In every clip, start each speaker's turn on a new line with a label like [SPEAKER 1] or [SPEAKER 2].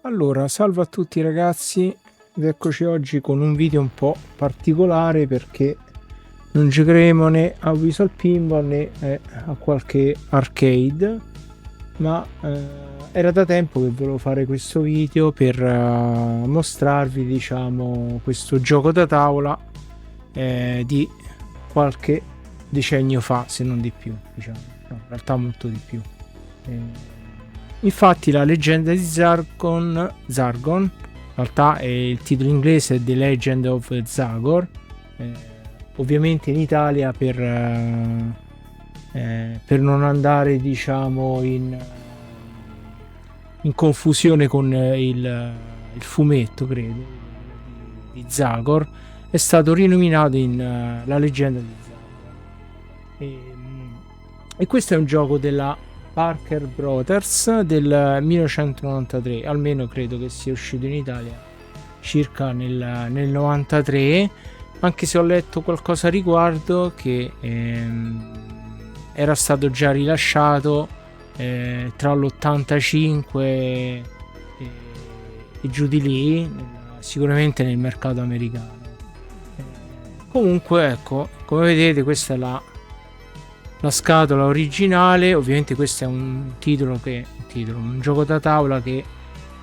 [SPEAKER 1] Allora, salve a tutti ragazzi ed eccoci oggi con un video un po' particolare perché non giocheremo né a Visual Pinball né a qualche arcade, ma era da tempo che volevo fare questo video per mostrarvi, diciamo, questo gioco da tavola di qualche decennio fa, se non di più, diciamo, no, in realtà molto di più. Infatti la leggenda di Zargon, in realtà è il titolo inglese è The Legend of Zagor, ovviamente in Italia per non andare, diciamo, in confusione con il fumetto, credo, di Zagor, è stato rinominato in La leggenda di Zagor. E questo è un gioco della Parker Brothers del 1993, almeno credo che sia uscito in Italia circa nel 93, anche se ho letto qualcosa a riguardo che era stato già rilasciato tra l'85 e giù di lì, sicuramente nel mercato americano. Comunque, ecco, come vedete, questa è la scatola originale. Ovviamente questo è un gioco da tavola che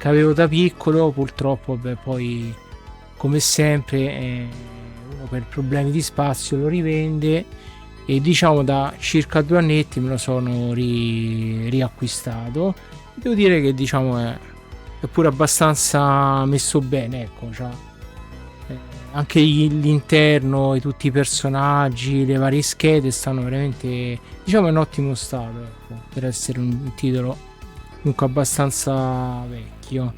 [SPEAKER 1] avevo da piccolo. Purtroppo, vabbè, poi come sempre uno per problemi di spazio lo rivende, e diciamo da circa 2 annetti me lo sono riacquistato. Devo dire che, diciamo, è pure abbastanza messo bene, ecco, cioè, anche l'interno e tutti i personaggi, le varie schede stanno veramente, diciamo, in ottimo stato, ecco, per essere un titolo comunque abbastanza vecchio.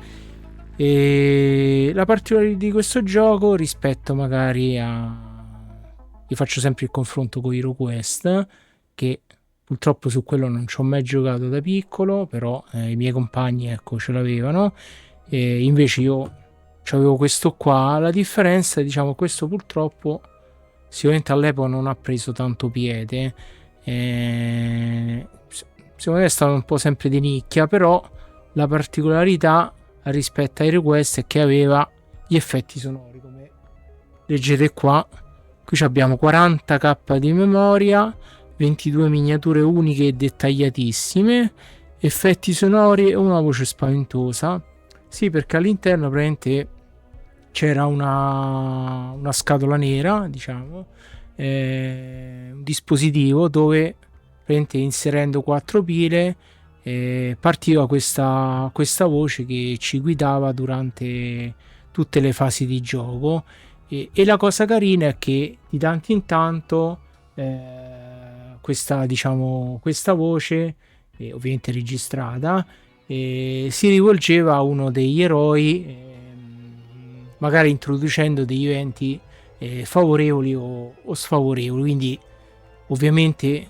[SPEAKER 1] E la particolarità di questo gioco rispetto magari io faccio sempre il confronto con HeroQuest, che purtroppo su quello non ci ho mai giocato da piccolo, però i miei compagni, ecco, ce l'avevano, e invece io avevo questo qua. La differenza, diciamo, questo purtroppo sicuramente all'epoca non ha preso tanto piede, secondo me è stato un po' sempre di nicchia, però la particolarità rispetto ai request è che aveva gli effetti sonori, come leggete qua. Qui abbiamo 40k di memoria, 22 miniature uniche e dettagliatissime, effetti sonori e una voce spaventosa. Sì, perché all'interno praticamente c'era una scatola nera, diciamo, un dispositivo dove praticamente inserendo 4 pile partiva questa voce che ci guidava durante tutte le fasi di gioco. E la cosa carina è che di tanto in tanto questa voce, ovviamente registrata, si rivolgeva a uno degli eroi, magari introducendo degli eventi favorevoli o sfavorevoli. Quindi ovviamente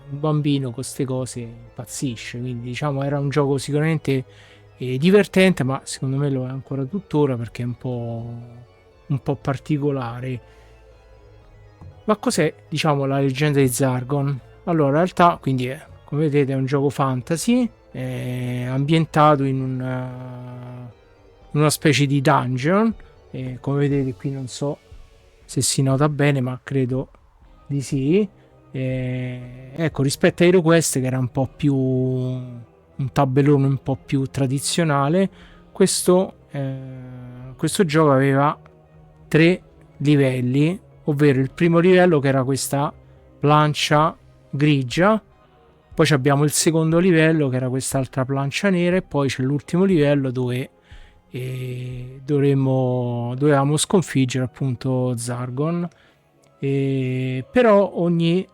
[SPEAKER 1] un bambino con queste cose impazzisce, quindi diciamo era un gioco sicuramente divertente, ma secondo me lo è ancora tuttora perché è un po' particolare. Ma cos'è, diciamo, la leggenda di Zargon? Allora, in realtà, quindi come vedete, è un gioco fantasy ambientato in una specie di dungeon. Come vedete qui, non so se si nota bene, ma credo di sì. Ecco, rispetto a HeroQuest, che era un po' più un tabellone un po' più tradizionale, questo gioco aveva 3 livelli, ovvero il primo livello che era questa plancia grigia, poi abbiamo il secondo livello che era quest'altra plancia nera, e poi c'è l'ultimo livello dove dovevamo sconfiggere appunto Zargon. Però ogni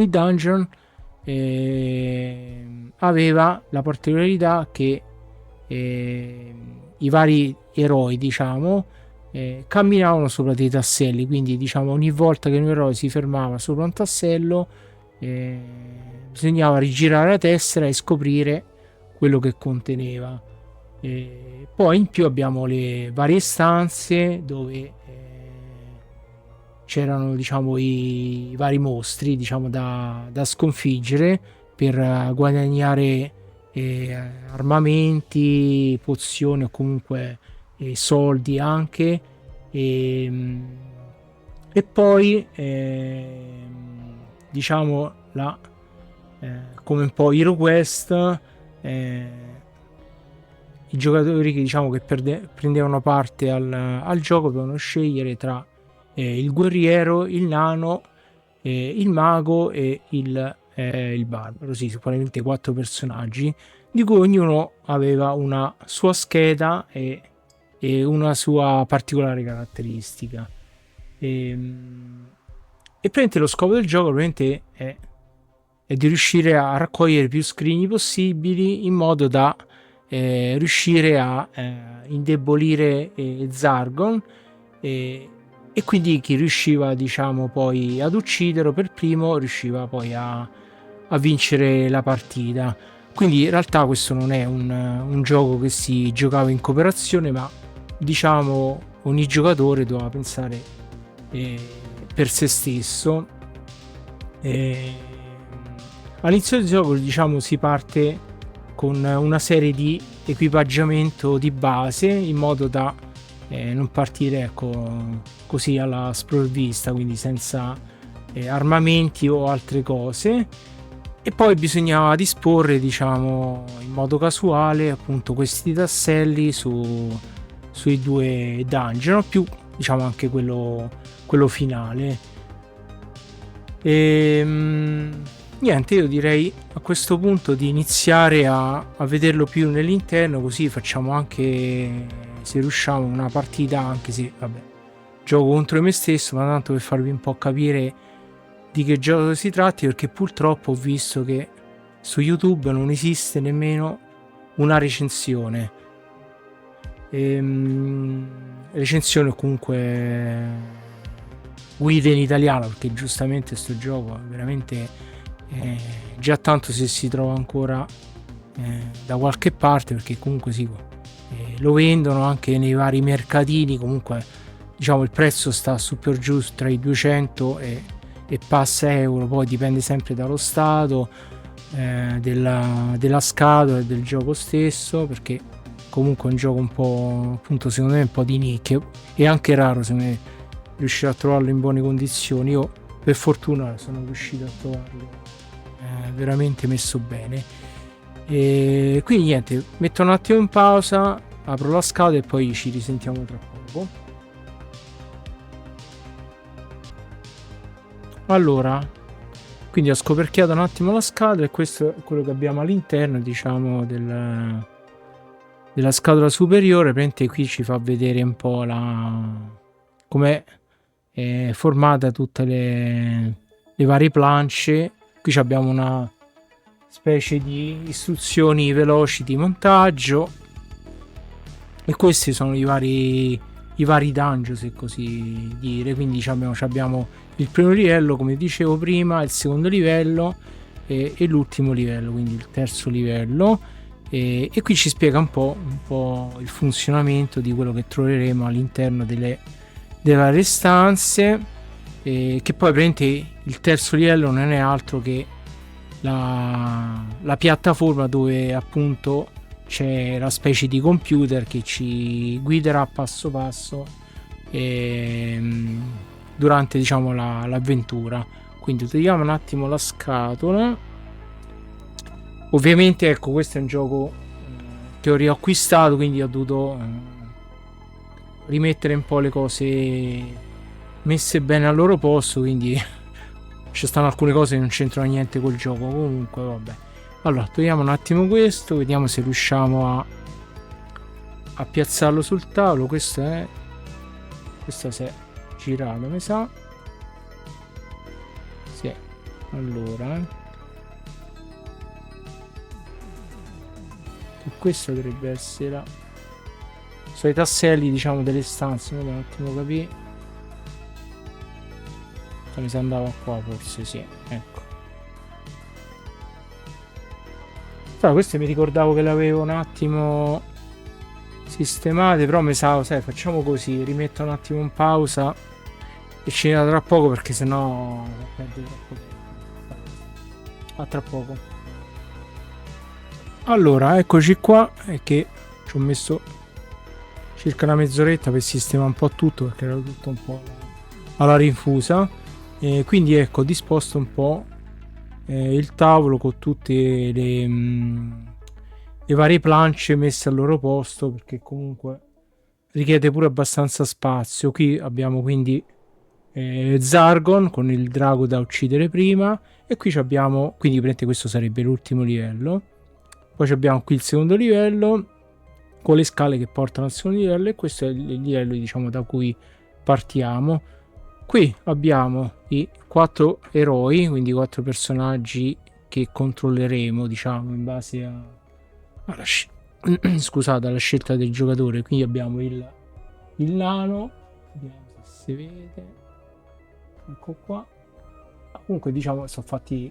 [SPEAKER 1] dungeon aveva la particolarità che i vari eroi, diciamo, camminavano sopra dei tasselli. Quindi, diciamo, ogni volta che un eroe si fermava sopra un tassello bisognava rigirare la tessera e scoprire quello che conteneva. Poi in più abbiamo le varie stanze dove c'erano, diciamo, i vari mostri, diciamo, da sconfiggere, per guadagnare armamenti, pozioni o comunque soldi anche, e poi diciamo come un po' HeroQuest, i giocatori che diciamo che prendevano parte al gioco dovevano scegliere tra il guerriero, il nano, il mago e il barbaro. Sì, sicuramente 4 personaggi di cui ognuno aveva una sua scheda e una sua particolare caratteristica. E praticamente lo scopo del gioco ovviamente è di riuscire a raccogliere più scrigni possibili in modo da riuscire a indebolire Zargon, e quindi chi riusciva diciamo poi ad ucciderlo per primo riusciva poi a vincere la partita. Quindi in realtà questo non è un gioco che si giocava in cooperazione, ma diciamo ogni giocatore doveva pensare per se stesso. All'inizio del gioco diciamo si parte con una serie di equipaggiamento di base in modo da non partire, ecco, così alla sprovvista, quindi senza armamenti o altre cose, e poi bisognava disporre diciamo in modo casuale appunto questi tasselli sui 2 dungeon, più diciamo anche quello finale. Niente, io direi a questo punto di iniziare a vederlo più nell'interno, così facciamo anche, se riusciamo, una partita, anche se vabbè gioco contro me stesso, ma tanto per farvi un po' capire di che gioco si tratti, perché purtroppo ho visto che su YouTube non esiste nemmeno una recensione, recensione o comunque guida in italiano, perché giustamente sto gioco è veramente già tanto se si trova ancora da qualche parte, perché comunque sì, lo vendono anche nei vari mercatini, comunque diciamo il prezzo sta su per giù tra i 200 e passa euro, poi dipende sempre dallo stato della scatola e del gioco stesso, perché comunque è un gioco un po', appunto, secondo me un po' di nicchia, e anche raro secondo me riuscire a trovarlo in buone condizioni. Io per fortuna sono riuscito a trovarlo veramente messo bene, e quindi niente, metto un attimo in pausa, apro la scatola e poi ci risentiamo tra poco. Allora, quindi ho scoperchiato un attimo la scatola e questo è quello che abbiamo all'interno, diciamo, della scatola superiore. Praticamente qui ci fa vedere un po' com'è formata tutte le varie planche. Qui abbiamo una specie di istruzioni veloci di montaggio, e questi sono i vari dungeon, se così dire. Quindi abbiamo il primo livello, come dicevo prima, il secondo livello e l'ultimo livello, quindi il terzo livello, e qui ci spiega un po' il funzionamento di quello che troveremo all'interno delle varie stanze, che poi praticamente il terzo livello non è altro che la piattaforma dove appunto c'è la specie di computer che ci guiderà passo passo durante diciamo l'avventura. Quindi togliamo un attimo la scatola. Ovviamente ecco, questo è un gioco che ho riacquistato, quindi ho dovuto rimettere un po' le cose messe bene al loro posto, quindi ci stanno alcune cose che non c'entrano niente col gioco. Comunque vabbè, allora togliamo un attimo questo, vediamo se riusciamo a piazzarlo sul tavolo. Questo si è girato, mi sa. Sì, allora questo dovrebbe essere sono i tasselli diciamo delle stanze. Vediamo un attimo capire. Mi sa andava qua, forse sì, ecco. Però queste mi ricordavo che le avevo un attimo sistemate, però mi sa, sai, facciamo così, rimetto un attimo in pausa e ci vediamo tra poco, perché sennò perdo troppo tempo. A tra poco. Allora, eccoci qua, è che ci ho messo circa una mezz'oretta per sistemare un po' tutto, perché era tutto un po' alla rinfusa, e quindi ecco, ho disposto un po' il tavolo con tutte le varie planche messe al loro posto, perché comunque richiede pure abbastanza spazio. Qui abbiamo quindi Zargon con il drago da uccidere prima, e qui abbiamo, quindi praticamente questo sarebbe l'ultimo livello. Poi abbiamo qui il secondo livello con le scale che portano al secondo livello, e questo è il livello, diciamo, da cui partiamo. Qui abbiamo i 4 eroi, quindi 4 personaggi che controlleremo, diciamo, in base alla scusate, alla scelta del giocatore. Qui abbiamo il nano, vediamo se si vede, ecco qua. Comunque, diciamo, sono fatti,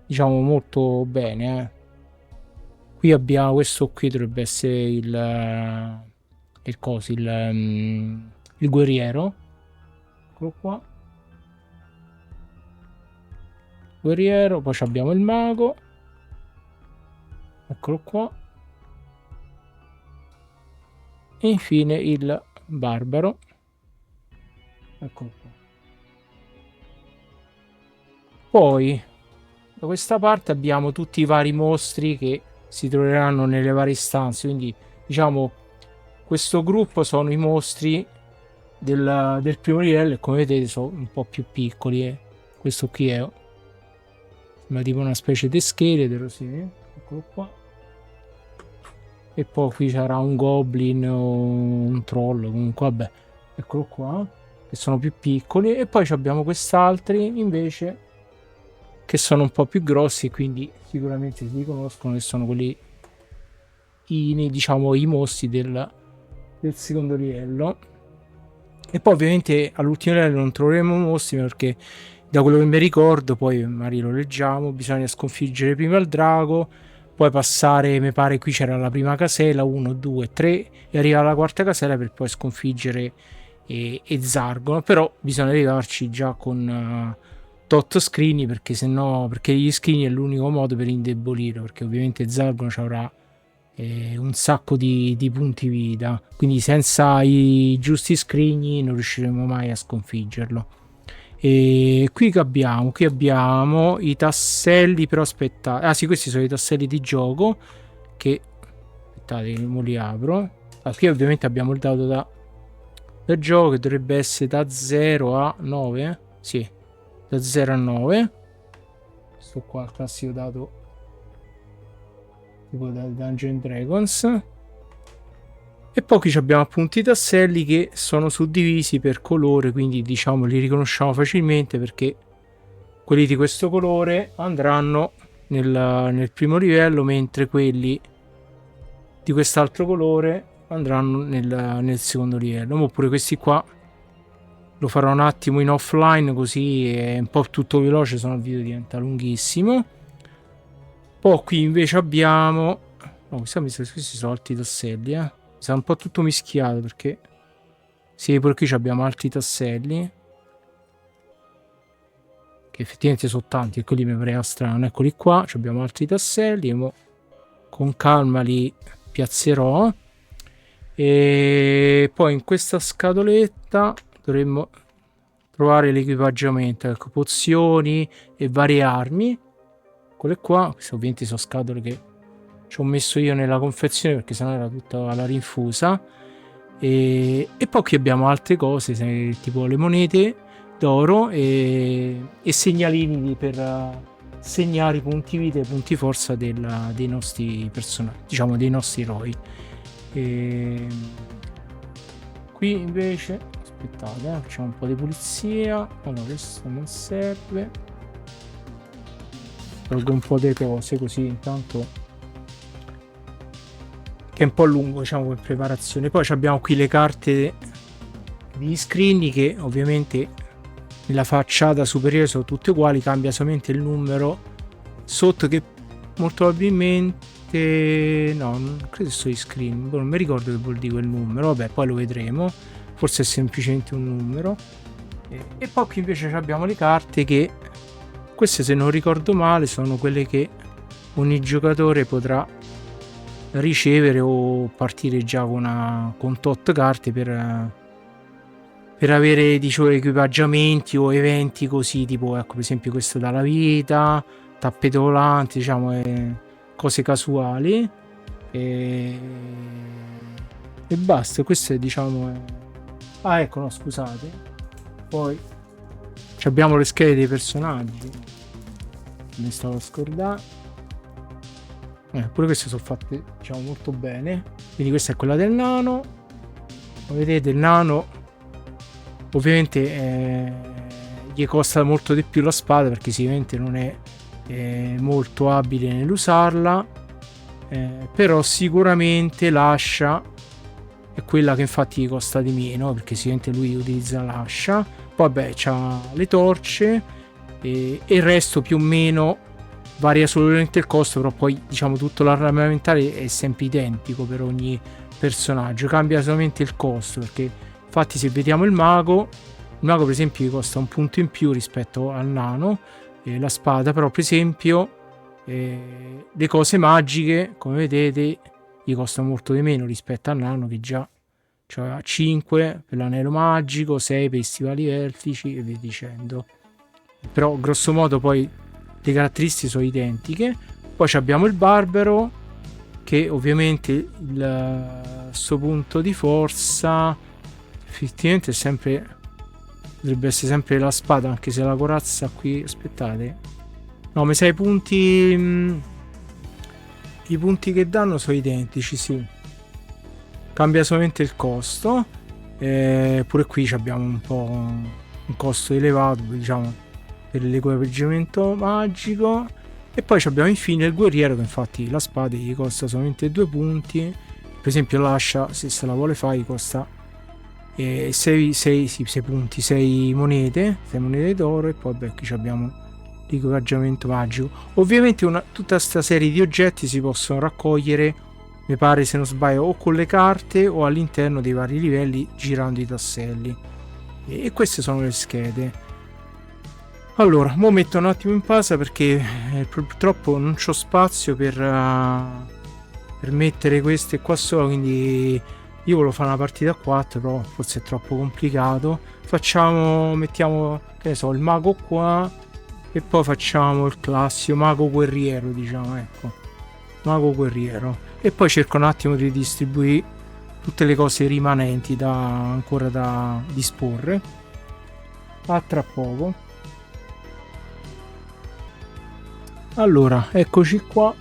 [SPEAKER 1] diciamo, molto bene. Qui abbiamo questo qui, dovrebbe essere il guerriero. Eccolo qua, guerriero. Poi abbiamo il mago, eccolo qua, e infine il barbaro, eccolo qua. Poi da questa parte abbiamo tutti i vari mostri che si troveranno nelle varie stanze, quindi diciamo questo gruppo sono i mostri del primo livello, e come vedete sono un po' più piccoli. Questo qui è tipo una specie di scheletro, sì, eccolo qua. E poi qui sarà un goblin o un troll, comunque vabbè, eccolo qua, che sono più piccoli. E poi abbiamo quest'altri invece che sono un po' più grossi, quindi sicuramente si riconoscono, che sono quelli diciamo i mostri del secondo livello. E poi ovviamente all'ultimo livello non troveremo mostri, perché da quello che mi ricordo, poi magari lo leggiamo, bisogna sconfiggere prima il drago, poi passare, mi pare qui c'era la prima casella, 1, 2, 3, e arrivare alla quarta casella per poi sconfiggere e Zargon. Però bisogna arrivarci già con tot screen, perché sennò, perché gli screen è l'unico modo per indebolire, perché ovviamente Zargon ci avrà un sacco di punti vita, quindi senza i giusti screen non riusciremo mai a sconfiggerlo. E qui che abbiamo? Qui abbiamo i tasselli, però aspettate, ah sì, questi sono i tasselli di gioco, che aspettate che li apro. Qui ovviamente abbiamo il dado da gioco, che dovrebbe essere da 0 a 9, sì, da 0 a 9. Questo qua è il classico dato tipo da Dungeons Dragons. E poi qui abbiamo appunto i tasselli che sono suddivisi per colore, quindi diciamo li riconosciamo facilmente, perché quelli di questo colore andranno nel primo livello, mentre quelli di quest'altro colore andranno nel secondo livello. Oppure questi qua lo farò un attimo in offline, così è un po' tutto veloce, se no il video diventa lunghissimo. Poi qui invece abbiamo, questi sono altri tasselli, sta un po' tutto mischiato, perché sì, pure qui abbiamo altri tasselli che effettivamente sono tanti, e quelli mi pareva strano. Eccoli qua, abbiamo altri tasselli, con calma li piazzerò. E poi in questa scatoletta dovremmo trovare l'equipaggiamento, ecco, pozioni e varie armi. Quelle qua, queste ovviamente sono scatole che ci ho messo io nella confezione, perché sennò era tutta alla rinfusa. E poi qui abbiamo altre cose, tipo le monete d'oro e segnalini per segnare i punti vita e i punti forza dei nostri personaggi, diciamo dei nostri eroi. Qui invece aspettate, facciamo un po' di pulizia. Allora, questo non serve, tolgo un po' di cose così intanto, che è un po' lungo, diciamo, come preparazione. Poi abbiamo qui le carte di screen, che ovviamente nella facciata superiore sono tutte uguali, cambia solamente il numero sotto, che molto probabilmente no, non credo sto screen, non mi ricordo che vuol dire quel numero, vabbè, poi lo vedremo, forse è semplicemente un numero. E poi qui invece abbiamo le carte, che queste, se non ricordo male, sono quelle che ogni giocatore potrà ricevere o partire già con tot carte per avere, diciamo, equipaggiamenti o eventi così, tipo, ecco, per esempio questo dalla vita, tappeto volante, diciamo, cose casuali, e basta. Questo è, diciamo, ah, ecco, no, scusate, poi abbiamo le schede dei personaggi, mi stavo a scordare. Pure queste sono fatte, diciamo, molto bene. Quindi questa è quella del nano. Come vedete, il nano ovviamente gli costa molto di più la spada, perché sicuramente non è molto abile nell'usarla, però sicuramente l'ascia è quella che infatti gli costa di meno, perché sicuramente lui utilizza l'ascia. Poi vabbè, c'ha le torce e il resto più o meno varia solamente il costo, però poi, diciamo, tutto l'armamentario è sempre identico per ogni personaggio, cambia solamente il costo, perché infatti se vediamo il mago per esempio gli costa un punto in più rispetto al nano, la spada, però per esempio le cose magiche, come vedete, gli costano molto di meno rispetto al nano, che già c'ha 5 per l'anello magico, 6 per i stivali elfici e via dicendo. Però grosso modo poi le caratteristiche sono identiche. Poi abbiamo il barbaro, che ovviamente il suo punto di forza effettivamente è sempre, dovrebbe essere sempre la spada, anche se la corazza qui, aspettate, no, mi sa i punti che danno sono identici, sì, cambia solamente il costo. Pure qui abbiamo un po' un costo elevato, diciamo, per l'equipaggiamento magico. E poi abbiamo infine il guerriero, che infatti la spada gli costa solamente 2 punti. Per esempio l'ascia, se se la vuole fare, gli costa 6 punti, 6 monete d'oro. E poi beh, qui abbiamo l'equipaggiamento magico. Ovviamente tutta questa serie di oggetti si possono raccogliere, mi pare, se non sbaglio, o con le carte o all'interno dei vari livelli girando i tasselli. E queste sono le schede. Allora, mo metto un attimo in pausa perché purtroppo non c'ho spazio per mettere queste qua sopra, quindi io volevo fare una partita a 4, però forse è troppo complicato. Mettiamo, che ne so, il mago qua, e poi facciamo il classico mago guerriero, diciamo, ecco, mago guerriero. E poi cerco un attimo di distribuire tutte le cose rimanenti ancora da disporre. A tra poco. Allora, eccoci qua.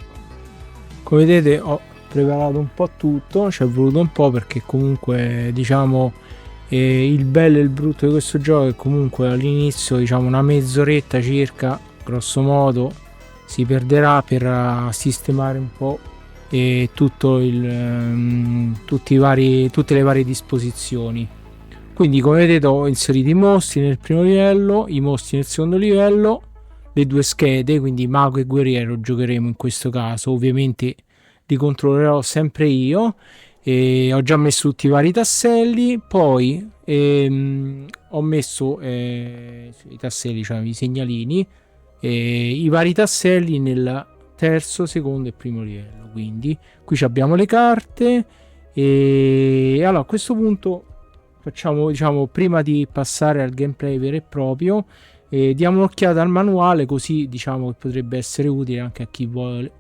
[SPEAKER 1] Come vedete ho preparato un po' tutto, ci è voluto un po' perché comunque, diciamo, il bello e il brutto di questo gioco è comunque all'inizio, diciamo, una mezz'oretta circa, grosso modo, si perderà per sistemare un po' tutte le varie disposizioni. Quindi, come vedete, ho inserito i mostri nel primo livello, i mostri nel secondo livello, le 2 schede, quindi mago e guerriero giocheremo in questo caso. Ovviamente li controllerò sempre io, e ho già messo tutti i vari tasselli. Poi ho messo i tasselli, cioè i segnalini, i vari tasselli nel terzo, secondo e primo livello. Quindi qui abbiamo le carte, e allora a questo punto facciamo, diciamo, prima di passare al gameplay vero e proprio, diamo un'occhiata al manuale, così, diciamo, che potrebbe essere utile anche a chi vuole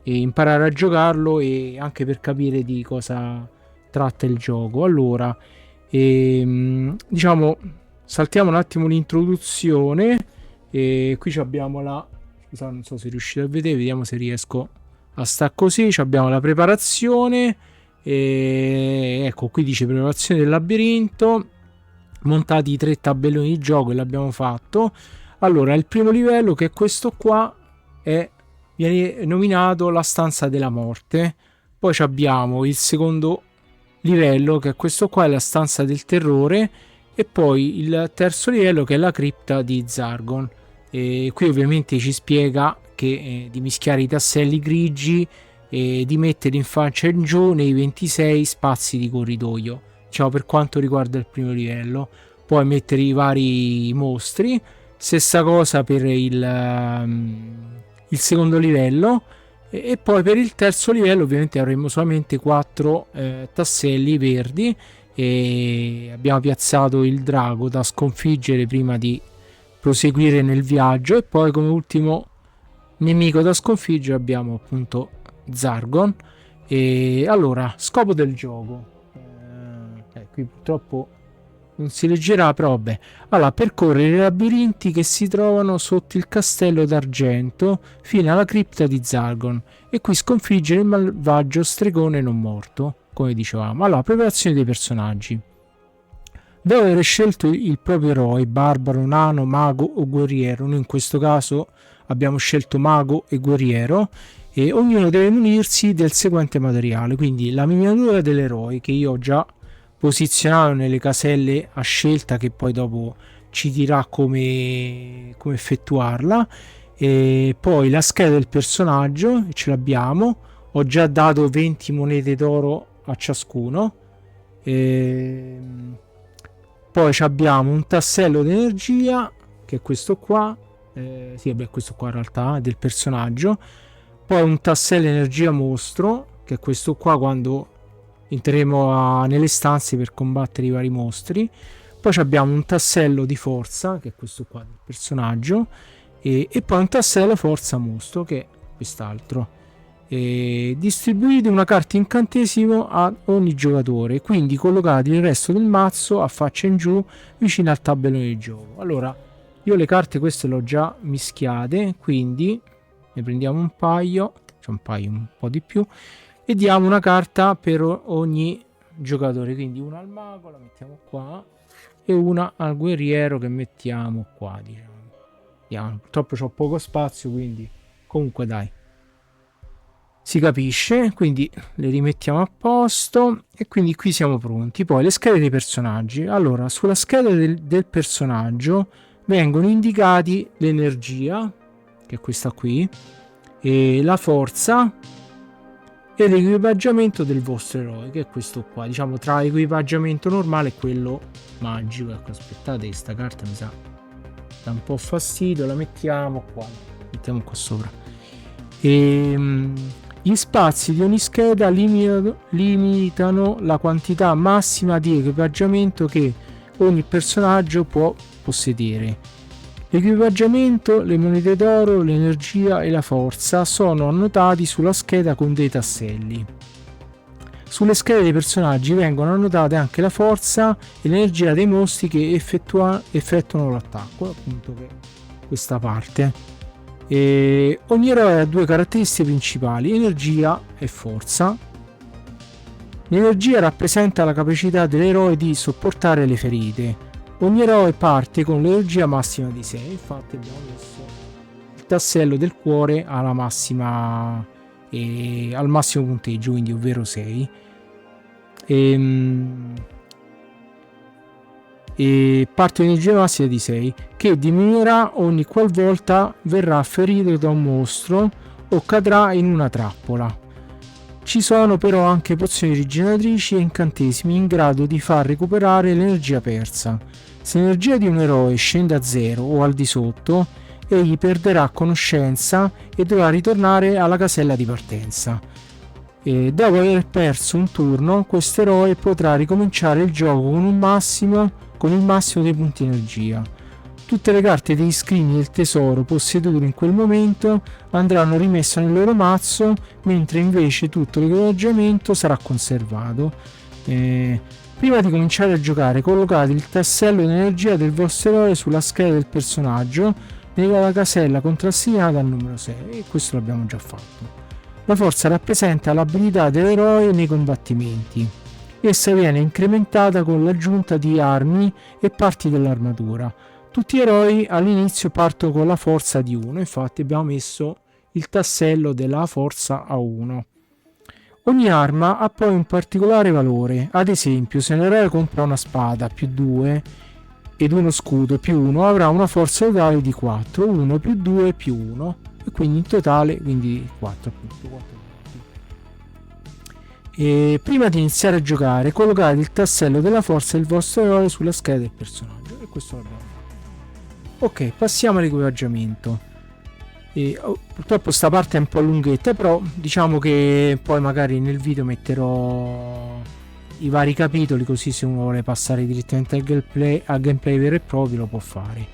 [SPEAKER 1] imparare a giocarlo, e anche per capire di cosa tratta il gioco. Allora, diciamo, saltiamo un attimo l'introduzione, e qui abbiamo scusate, non so se riuscite a vedere, vediamo se riesco a sta così. Abbiamo la preparazione, e ecco, qui dice preparazione del labirinto, montati i 3 tabelloni di gioco, e l'abbiamo fatto. Allora, il primo livello, che è questo qua, viene nominato la stanza della morte. Poi abbiamo il secondo livello, che è questo qua, è la stanza del terrore. E poi il terzo livello, che è la cripta di Zargon. E qui ovviamente ci spiega che di mischiare i tasselli grigi e di mettere in faccia in giù nei 26 spazi di corridoio, diciamo, per quanto riguarda il primo livello. Poi mettere i vari mostri, stessa cosa per il secondo livello. E poi per il terzo livello ovviamente avremo solamente 4 tasselli verdi, e abbiamo piazzato il drago da sconfiggere prima di proseguire nel viaggio, e poi come ultimo nemico da sconfiggere abbiamo appunto Zargon. E allora, scopo del gioco, qui purtroppo non si leggerà, però vabbè. Allora, percorrere i labirinti che si trovano sotto il castello d'argento fino alla cripta di Zargon, e qui sconfiggere il malvagio stregone non morto, come dicevamo. Allora, preparazione dei personaggi. Dopo aver scelto il proprio eroe, barbaro, nano, mago o guerriero, noi in questo caso abbiamo scelto mago e guerriero, e ognuno deve munirsi del seguente materiale. Quindi la miniatura dell'eroe, che io ho già posizionato nelle caselle a scelta, che poi dopo ci dirà come effettuarla, e poi la scheda del personaggio, ce l'abbiamo, ho già dato 20 monete d'oro a ciascuno. Poi abbiamo un tassello d'energia, che è questo qua, questo qua in realtà è del personaggio. Poi un tassello energia mostro, che è questo qua quando entreremo nelle stanze per combattere i vari mostri. Poi abbiamo un tassello di forza, che è questo qua del personaggio, e poi un tassello forza mostro, che è quest'altro. Distribuite una carta incantesimo a ogni giocatore, quindi collocate il resto del mazzo a faccia in giù vicino al tabellone di gioco. Allora, io le carte queste le ho già mischiate, quindi ne prendiamo un paio, un po' di più, e diamo una carta per ogni giocatore. Quindi una al mago la mettiamo qua e una al guerriero che mettiamo qua, diciamo. Purtroppo c'ho poco spazio, quindi comunque dai, si capisce. Quindi le rimettiamo a posto, e quindi qui siamo pronti. Poi le schede dei personaggi. Allora, sulla scheda del personaggio vengono indicati l'energia, che è questa qui, e la forza e l'equipaggiamento del vostro eroe, che è questo qua. Diciamo, tra l'equipaggiamento normale e quello magico. Ecco, aspettate, questa carta mi sa dà un po' fastidio, la mettiamo qua sopra. Gli spazi di ogni scheda limitano la quantità massima di equipaggiamento che ogni personaggio può possedere. L'equipaggiamento, le monete d'oro, l'energia e la forza sono annotati sulla scheda con dei tasselli. Sulle schede dei personaggi vengono annotate anche la forza e l'energia dei mostri che effettuano l'attacco, appunto, che questa parte. Ogni eroe ha due caratteristiche principali: energia e forza. L'energia rappresenta la capacità dell'eroe di sopportare le ferite. Ogni eroe parte con l'energia massima di 6. Infatti abbiamo messo il tassello del cuore alla massima, al massimo punteggio, quindi ovvero 6. E parte l'energia massima di 6, che diminuirà ogni qualvolta verrà ferito da un mostro o cadrà in una trappola. Ci sono però anche pozioni rigeneratrici e incantesimi in grado di far recuperare l'energia persa. Se l'energia di un eroe scende a 0 o al di sotto, egli perderà conoscenza e dovrà ritornare alla casella di partenza. E dopo aver perso un turno, questo eroe potrà ricominciare il gioco con il massimo dei punti energia. Tutte le carte degli scrigni del tesoro possedute in quel momento andranno rimesse nel loro mazzo, mentre invece tutto l'equipaggiamento sarà conservato. Prima di cominciare a giocare, collocate il tassello di energia del vostro eroe sulla scheda del personaggio nella casella contrassegnata al numero 6, e questo l'abbiamo già fatto. La forza rappresenta l'abilità dell'eroe nei combattimenti. Essa viene incrementata con l'aggiunta di armi e parti dell'armatura. Tutti gli eroi all'inizio partono con la forza di 1, infatti abbiamo messo il tassello della forza a 1. Ogni arma ha poi un particolare valore. Ad esempio, se l'eroe compra una spada più 2 ed uno scudo più 1, avrà una forza totale di 4, 1 più 2 più 1, e quindi in totale 4 appunto. E prima di iniziare a giocare, collocate il tassello della forza del vostro eroe sulla scheda del personaggio, e questo l'abbiamo fatto. Ok, passiamo all'equipaggiamento. Purtroppo sta parte è un po' lunghetta, però diciamo che poi magari nel video metterò i vari capitoli, così se uno vuole passare direttamente al gameplay vero e proprio lo può fare.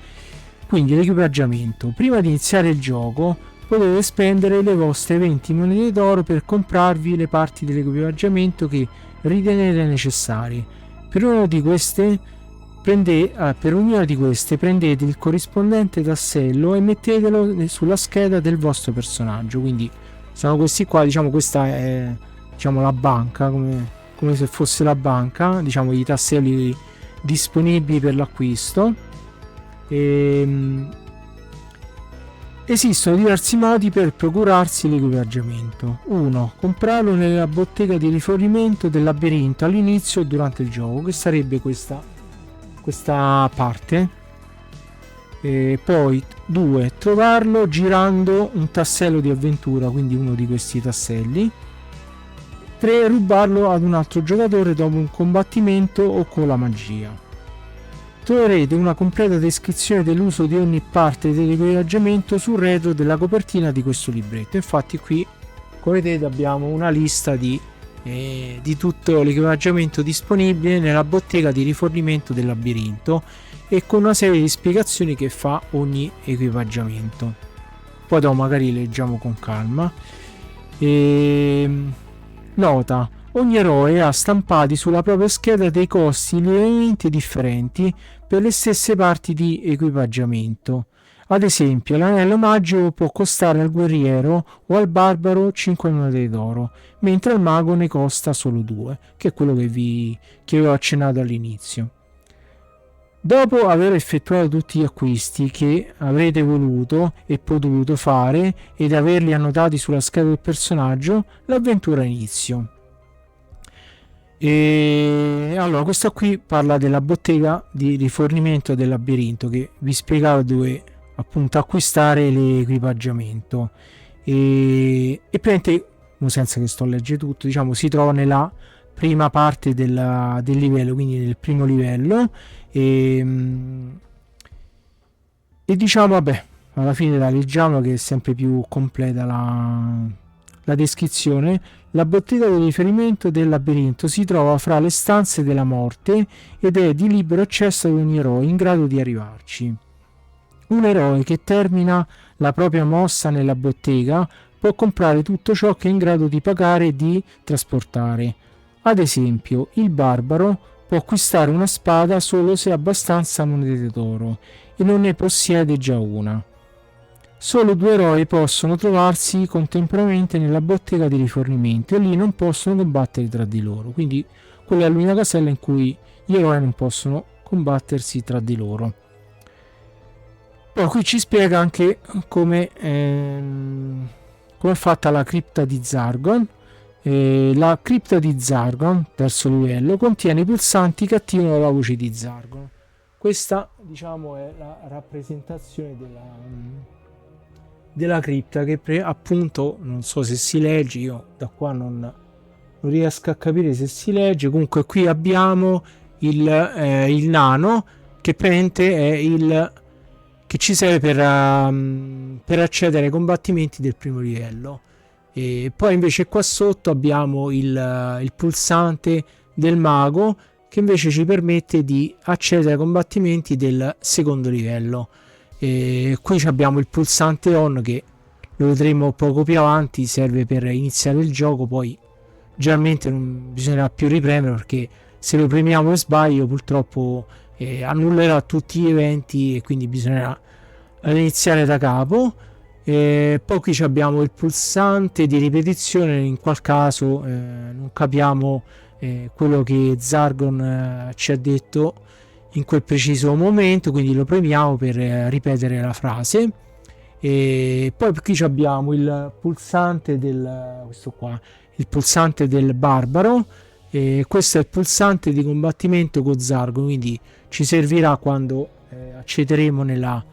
[SPEAKER 1] Quindi l'equipaggiamento: prima di iniziare il gioco potete spendere le vostre 20 monete d'oro per comprarvi le parti dell'equipaggiamento che ritenete necessarie. Per ognuna di queste prendete il corrispondente tassello e mettetelo sulla scheda del vostro personaggio. Quindi sono questi qua, diciamo, questa è, diciamo, la banca, come se fosse la banca, diciamo, i tasselli disponibili per l'acquisto. Esistono diversi modi per procurarsi l'equipaggiamento. 1. Comprarlo nella bottega di rifornimento del labirinto all'inizio o durante il gioco, che sarebbe questa parte. Poi 2. Trovarlo girando un tassello di avventura, quindi uno di questi tasselli. 3. Rubarlo ad un altro giocatore dopo un combattimento o con la magia. Troverete una completa descrizione dell'uso di ogni parte dell'equipaggiamento sul retro della copertina di questo libretto. Infatti qui, come vedete, abbiamo una lista di tutto l'equipaggiamento disponibile nella bottega di rifornimento del labirinto, e con una serie di spiegazioni che fa ogni equipaggiamento. Poi dopo magari leggiamo con calma. Nota: ogni eroe ha stampati sulla propria scheda dei costi lievemente differenti per le stesse parti di equipaggiamento. Ad esempio, l'anello magico può costare al guerriero o al barbaro 5 monete d'oro, mentre al mago ne costa solo 2, che è quello che avevo accennato all'inizio. Dopo aver effettuato tutti gli acquisti che avrete voluto e potuto fare ed averli annotati sulla scheda del personaggio, l'avventura inizia. E allora, questa qui parla della bottega di rifornimento del labirinto, che vi spiegavo dove appunto acquistare l'equipaggiamento, e praticamente, senza che sto a leggere tutto, diciamo, si trova nella prima parte del livello, quindi nel primo livello, e diciamo, vabbè, alla fine la leggiamo che è sempre più completa la descrizione. La bottega di riferimento del labirinto si trova fra le stanze della morte ed è di libero accesso ad ogni eroe in grado di arrivarci. Un eroe che termina la propria mossa nella bottega può comprare tutto ciò che è in grado di pagare e di trasportare. Ad esempio, il barbaro può acquistare una spada solo se ha abbastanza monete d'oro e non ne possiede già una. Solo 2 eroi possono trovarsi contemporaneamente nella bottega di rifornimento e lì non possono combattere tra di loro. Quindi quella è l'unica casella in cui gli eroi non possono combattersi tra di loro. Poi qui ci spiega anche come è fatta la cripta di Zargon. La cripta di Zargon, terzo livello, contiene i pulsanti che attivano la voce di Zargon. Questa, diciamo, è la rappresentazione della cripta, che appunto non so se si legge, io da qua non riesco a capire se si legge. Comunque qui abbiamo il nano, che praticamente è il che ci serve per accedere ai combattimenti del primo livello. E poi invece qua sotto abbiamo il pulsante del mago, che invece ci permette di accedere ai combattimenti del secondo livello. E qui abbiamo il pulsante on, che lo vedremo poco più avanti, serve per iniziare il gioco. Poi generalmente non bisognerà più ripremere, perché se lo premiamo per sbaglio purtroppo annullerà tutti gli eventi e quindi bisognerà iniziare da capo. Poi qui abbiamo il pulsante di ripetizione, in qual caso non capiamo quello che Zargon ci ha detto in quel preciso momento, quindi lo premiamo per ripetere la frase. E poi qui abbiamo il pulsante il pulsante del barbaro, e questo è il pulsante di combattimento con Zargon, quindi ci servirà quando accederemo nella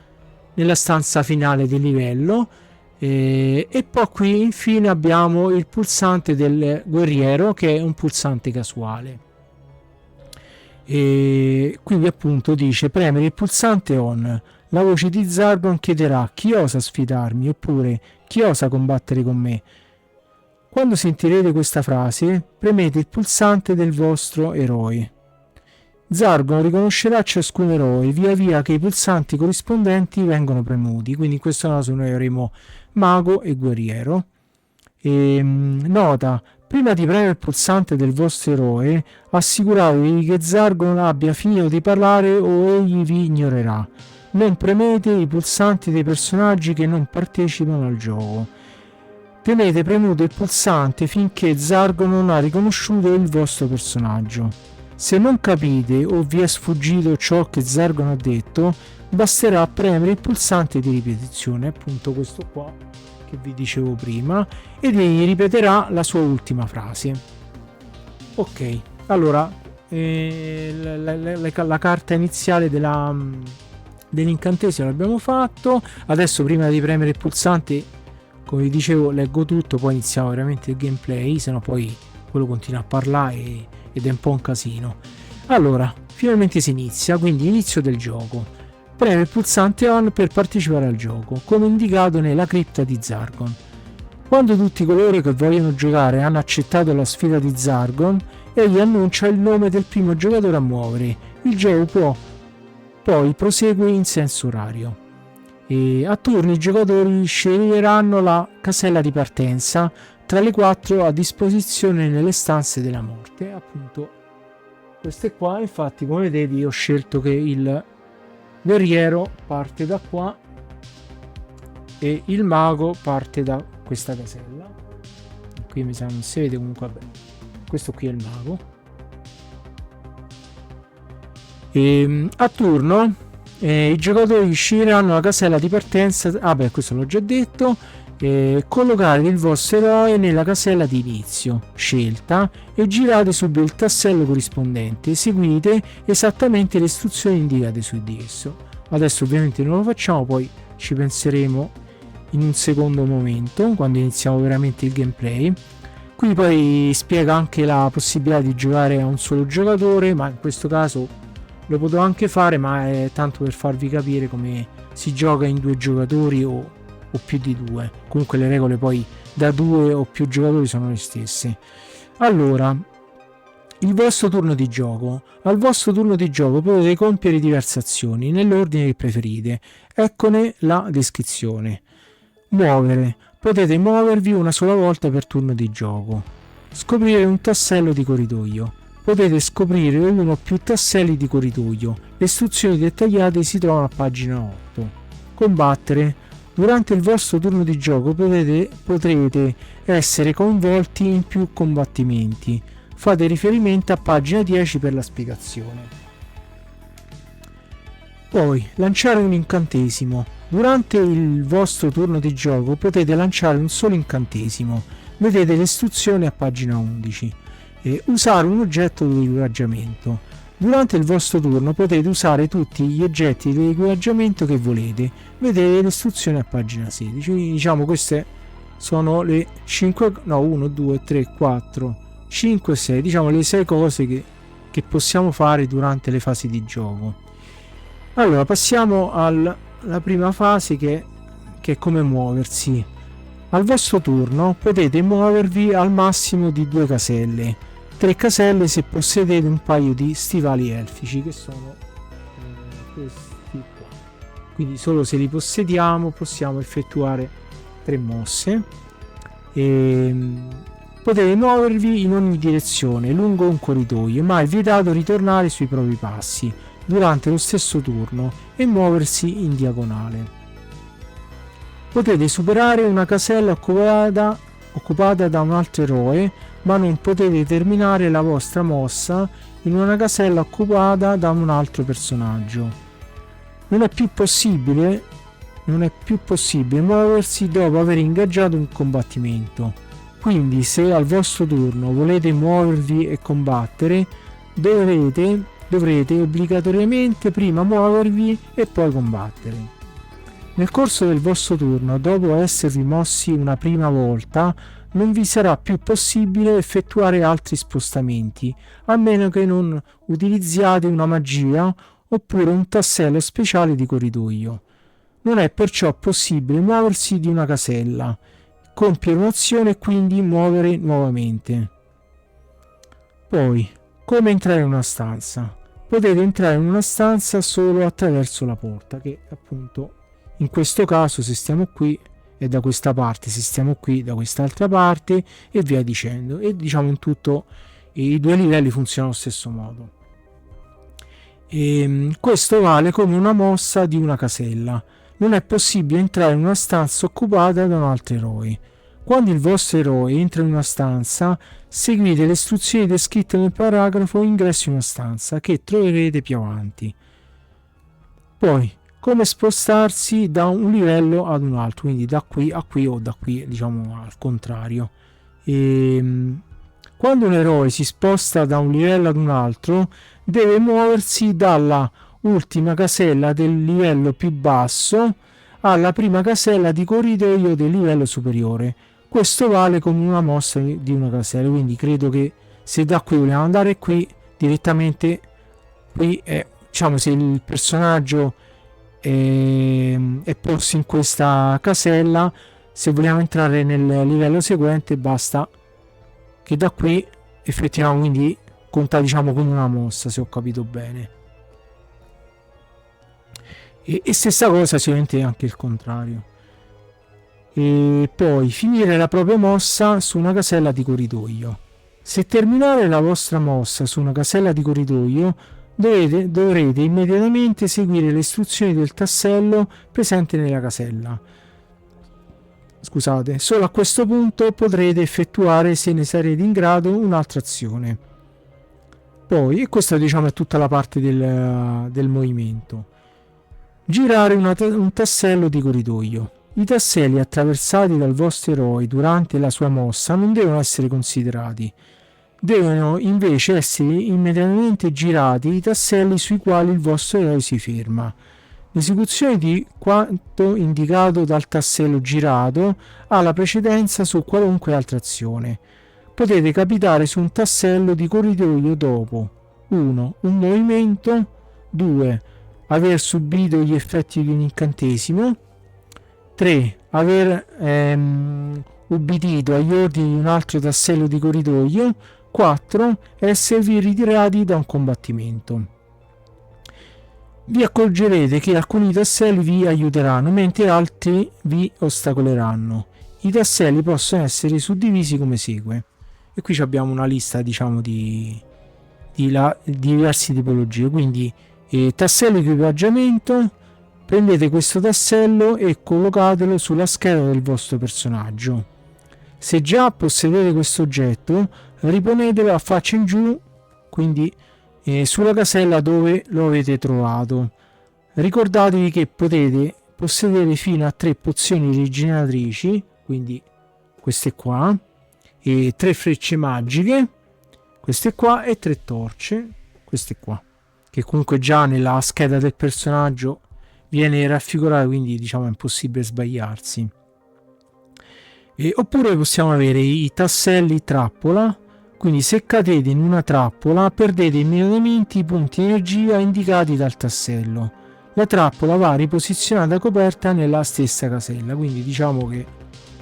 [SPEAKER 1] stanza finale del livello. E poi qui infine abbiamo il pulsante del guerriero, che è un pulsante casuale. E quindi appunto dice: premere il pulsante on, la voce di Zargon chiederà: chi osa sfidarmi? Oppure chi osa combattere con me? Quando sentirete questa frase, premete il pulsante del vostro eroe. Zargon riconoscerà ciascun eroe via via che i pulsanti corrispondenti vengono premuti, quindi in questo caso noi avremo mago e guerriero. Nota: prima di premere il pulsante del vostro eroe, assicuratevi che Zargon abbia finito di parlare o egli vi ignorerà. Non premete i pulsanti dei personaggi che non partecipano al gioco. Tenete premuto il pulsante finché Zargon non ha riconosciuto il vostro personaggio. Se non capite o vi è sfuggito ciò che Zargon ha detto, basterà premere il pulsante di ripetizione, appunto questo qua che vi dicevo prima, ed egli ripeterà la sua ultima frase. Ok, allora la carta iniziale dell'incantesimo l'abbiamo fatto. Adesso, prima di premere il pulsante, come vi dicevo, leggo tutto, poi iniziamo veramente il gameplay, sennò poi quello continua a parlare ed è un po' un casino. Allora, finalmente si inizia, quindi inizio del gioco. Preme il pulsante ON per partecipare al gioco, come indicato nella cripta di Zargon. Quando tutti coloro che vogliono giocare hanno accettato la sfida di Zargon, egli annuncia il nome del primo giocatore a muovere. Il gioco poi prosegue in senso orario. E a turno i giocatori sceglieranno la casella di partenza tra le 4 a disposizione nelle stanze della morte, appunto queste qua. Infatti, come vedete, io ho scelto che il guerriero parte da qua e il mago parte da questa casella. Qui mi sa non si vede, comunque vabbè, questo qui è il mago. E a turno i giocatori sceglieranno la casella di partenza. Questo l'ho già detto. Collocate il vostro eroe nella casella di inizio scelta e girate subito il tassello corrispondente. Seguite esattamente le istruzioni indicate su di esso. Adesso ovviamente non lo facciamo, poi ci penseremo in un secondo momento, quando iniziamo veramente il gameplay. Qui poi spiega anche la possibilità di giocare a un solo giocatore, ma in questo caso lo potrò anche fare, ma è tanto per farvi capire come si gioca in 2 giocatori o più di 2. Comunque le regole poi da 2 o più giocatori sono le stesse. Allora, il vostro turno di gioco. Al vostro turno di gioco potete compiere diverse azioni nell'ordine che preferite. Eccone la descrizione. Muovere. Potete muovervi una sola volta per turno di gioco. Scoprire un tassello di corridoio. Potete scoprire uno o più tasselli di corridoio. Le istruzioni dettagliate si trovano a pagina 8. Combattere. Durante il vostro turno di gioco potrete essere coinvolti in più combattimenti. Fate riferimento a pagina 10 per la spiegazione. Poi, lanciare un incantesimo. Durante il vostro turno di gioco potete lanciare un solo incantesimo. Vedete le istruzioni a pagina 11. Usare un oggetto di equipaggiamento. Durante il vostro turno potete usare tutti gli oggetti di equipaggiamento che volete. Vedete le istruzioni a pagina 16. Quindi, diciamo, queste sono le 1, 2, 3, 4, 5, 6. Diciamo le 6 cose che possiamo fare durante le fasi di gioco. Allora, passiamo alla prima fase che è come muoversi. Al vostro turno potete muovervi al massimo di 2 caselle. 3 caselle se possedete un paio di stivali elfici, che sono questi qua. Quindi solo se li possediamo possiamo effettuare 3 mosse. Potete muovervi in ogni direzione lungo un corridoio, ma è vietato ritornare sui propri passi durante lo stesso turno e muoversi in diagonale. Potete superare una casella occupata da un altro eroe, ma non potete terminare la vostra mossa in una casella occupata da un altro personaggio. Non è più possibile muoversi dopo aver ingaggiato un combattimento. Quindi, se al vostro turno volete muovervi e combattere, dovrete obbligatoriamente prima muovervi e poi combattere. Nel corso del vostro turno, dopo esservi mossi una prima volta, non vi sarà più possibile effettuare altri spostamenti, a meno che non utilizziate una magia oppure un tassello speciale di corridoio. non è perciò possibile muoversi di una casella, compiere un'azione e quindi muovere nuovamente. Poi, come entrare in una stanza? Potete entrare in una stanza solo attraverso la porta, che appunto in questo caso, se stiamo qui è da questa parte, se stiamo qui da quest'altra parte, e via dicendo. E diciamo in tutto i due livelli funzionano allo stesso modo. Questo vale come una mossa di una casella. Non è possibile entrare in una stanza occupata da un altro eroe. Quando il vostro eroe entra in una stanza, seguite le istruzioni descritte nel paragrafo ingresso in una stanza, che troverete più avanti. Poi, come spostarsi da un livello ad un altro, quindi da qui a qui o da qui, diciamo al contrario. Quando un eroe si sposta da un livello ad un altro, deve muoversi dalla ultima casella del livello più basso alla prima casella di corridoio del livello superiore. Questo vale come una mossa di una casella, quindi credo che se da qui vogliamo andare qui, direttamente qui è, diciamo, se il personaggio è posto in questa casella, se vogliamo entrare nel livello seguente basta che da qui effettivamente, quindi conta diciamo come una mossa, se ho capito bene. E stessa cosa sicuramente anche il contrario. E poi finire la propria mossa su una casella di corridoio. Se terminare la vostra mossa su una casella di corridoio, dovrete immediatamente seguire le istruzioni del tassello presente nella casella. Scusate, solo a questo punto potrete effettuare, se ne sarete in grado, un'altra azione. Poi, e questa diciamo è tutta la parte del movimento. Girare un tassello di corridoio. I tasselli attraversati dal vostro eroe durante la sua mossa non devono essere considerati. Devono invece essere immediatamente girati i tasselli sui quali il vostro eroe si ferma. L'esecuzione di quanto indicato dal tassello girato ha la precedenza su qualunque altra azione. Potete capitare su un tassello di corridoio dopo 1. Un movimento, 2. Aver subito gli effetti di un incantesimo, 3. Aver ubbidito agli ordini di un altro tassello di corridoio, 4. Esservi ritirati da un combattimento. Vi accorgerete che alcuni tasselli vi aiuteranno mentre altri vi ostacoleranno. I tasselli possono essere suddivisi come segue. E qui abbiamo una lista, diciamo, di diverse tipologie. Quindi tassello di equipaggiamento, prendete questo tassello e collocatelo sulla scheda del vostro personaggio. Se già possedete questo oggetto, riponetelo a faccia in giù, quindi sulla casella dove lo avete trovato. Ricordatevi che potete possedere fino a 3 pozioni rigeneratrici, quindi queste qua, e 3 frecce magiche, queste qua, e 3 torce, queste qua, che comunque già nella scheda del personaggio viene raffigurata, quindi diciamo è impossibile sbagliarsi. Oppure possiamo avere i tasselli trappola, quindi se cadete in una trappola perdete immediatamente i punti energia indicati dal tassello. La trappola va riposizionata coperta nella stessa casella, quindi diciamo che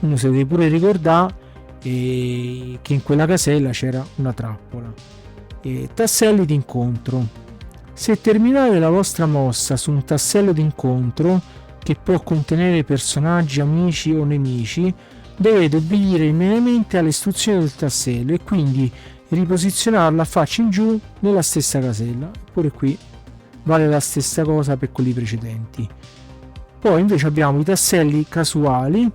[SPEAKER 1] uno si deve pure ricordare che in quella casella c'era una trappola. Tasselli d'incontro. Se terminate la vostra mossa su un tassello d'incontro, che può contenere personaggi, amici o nemici, dovete obbedire immediatamente alle istruzioni del tassello e quindi riposizionarla a faccia in giù nella stessa casella. Pure qui vale la stessa cosa per quelli precedenti. Poi invece abbiamo i tasselli casuali.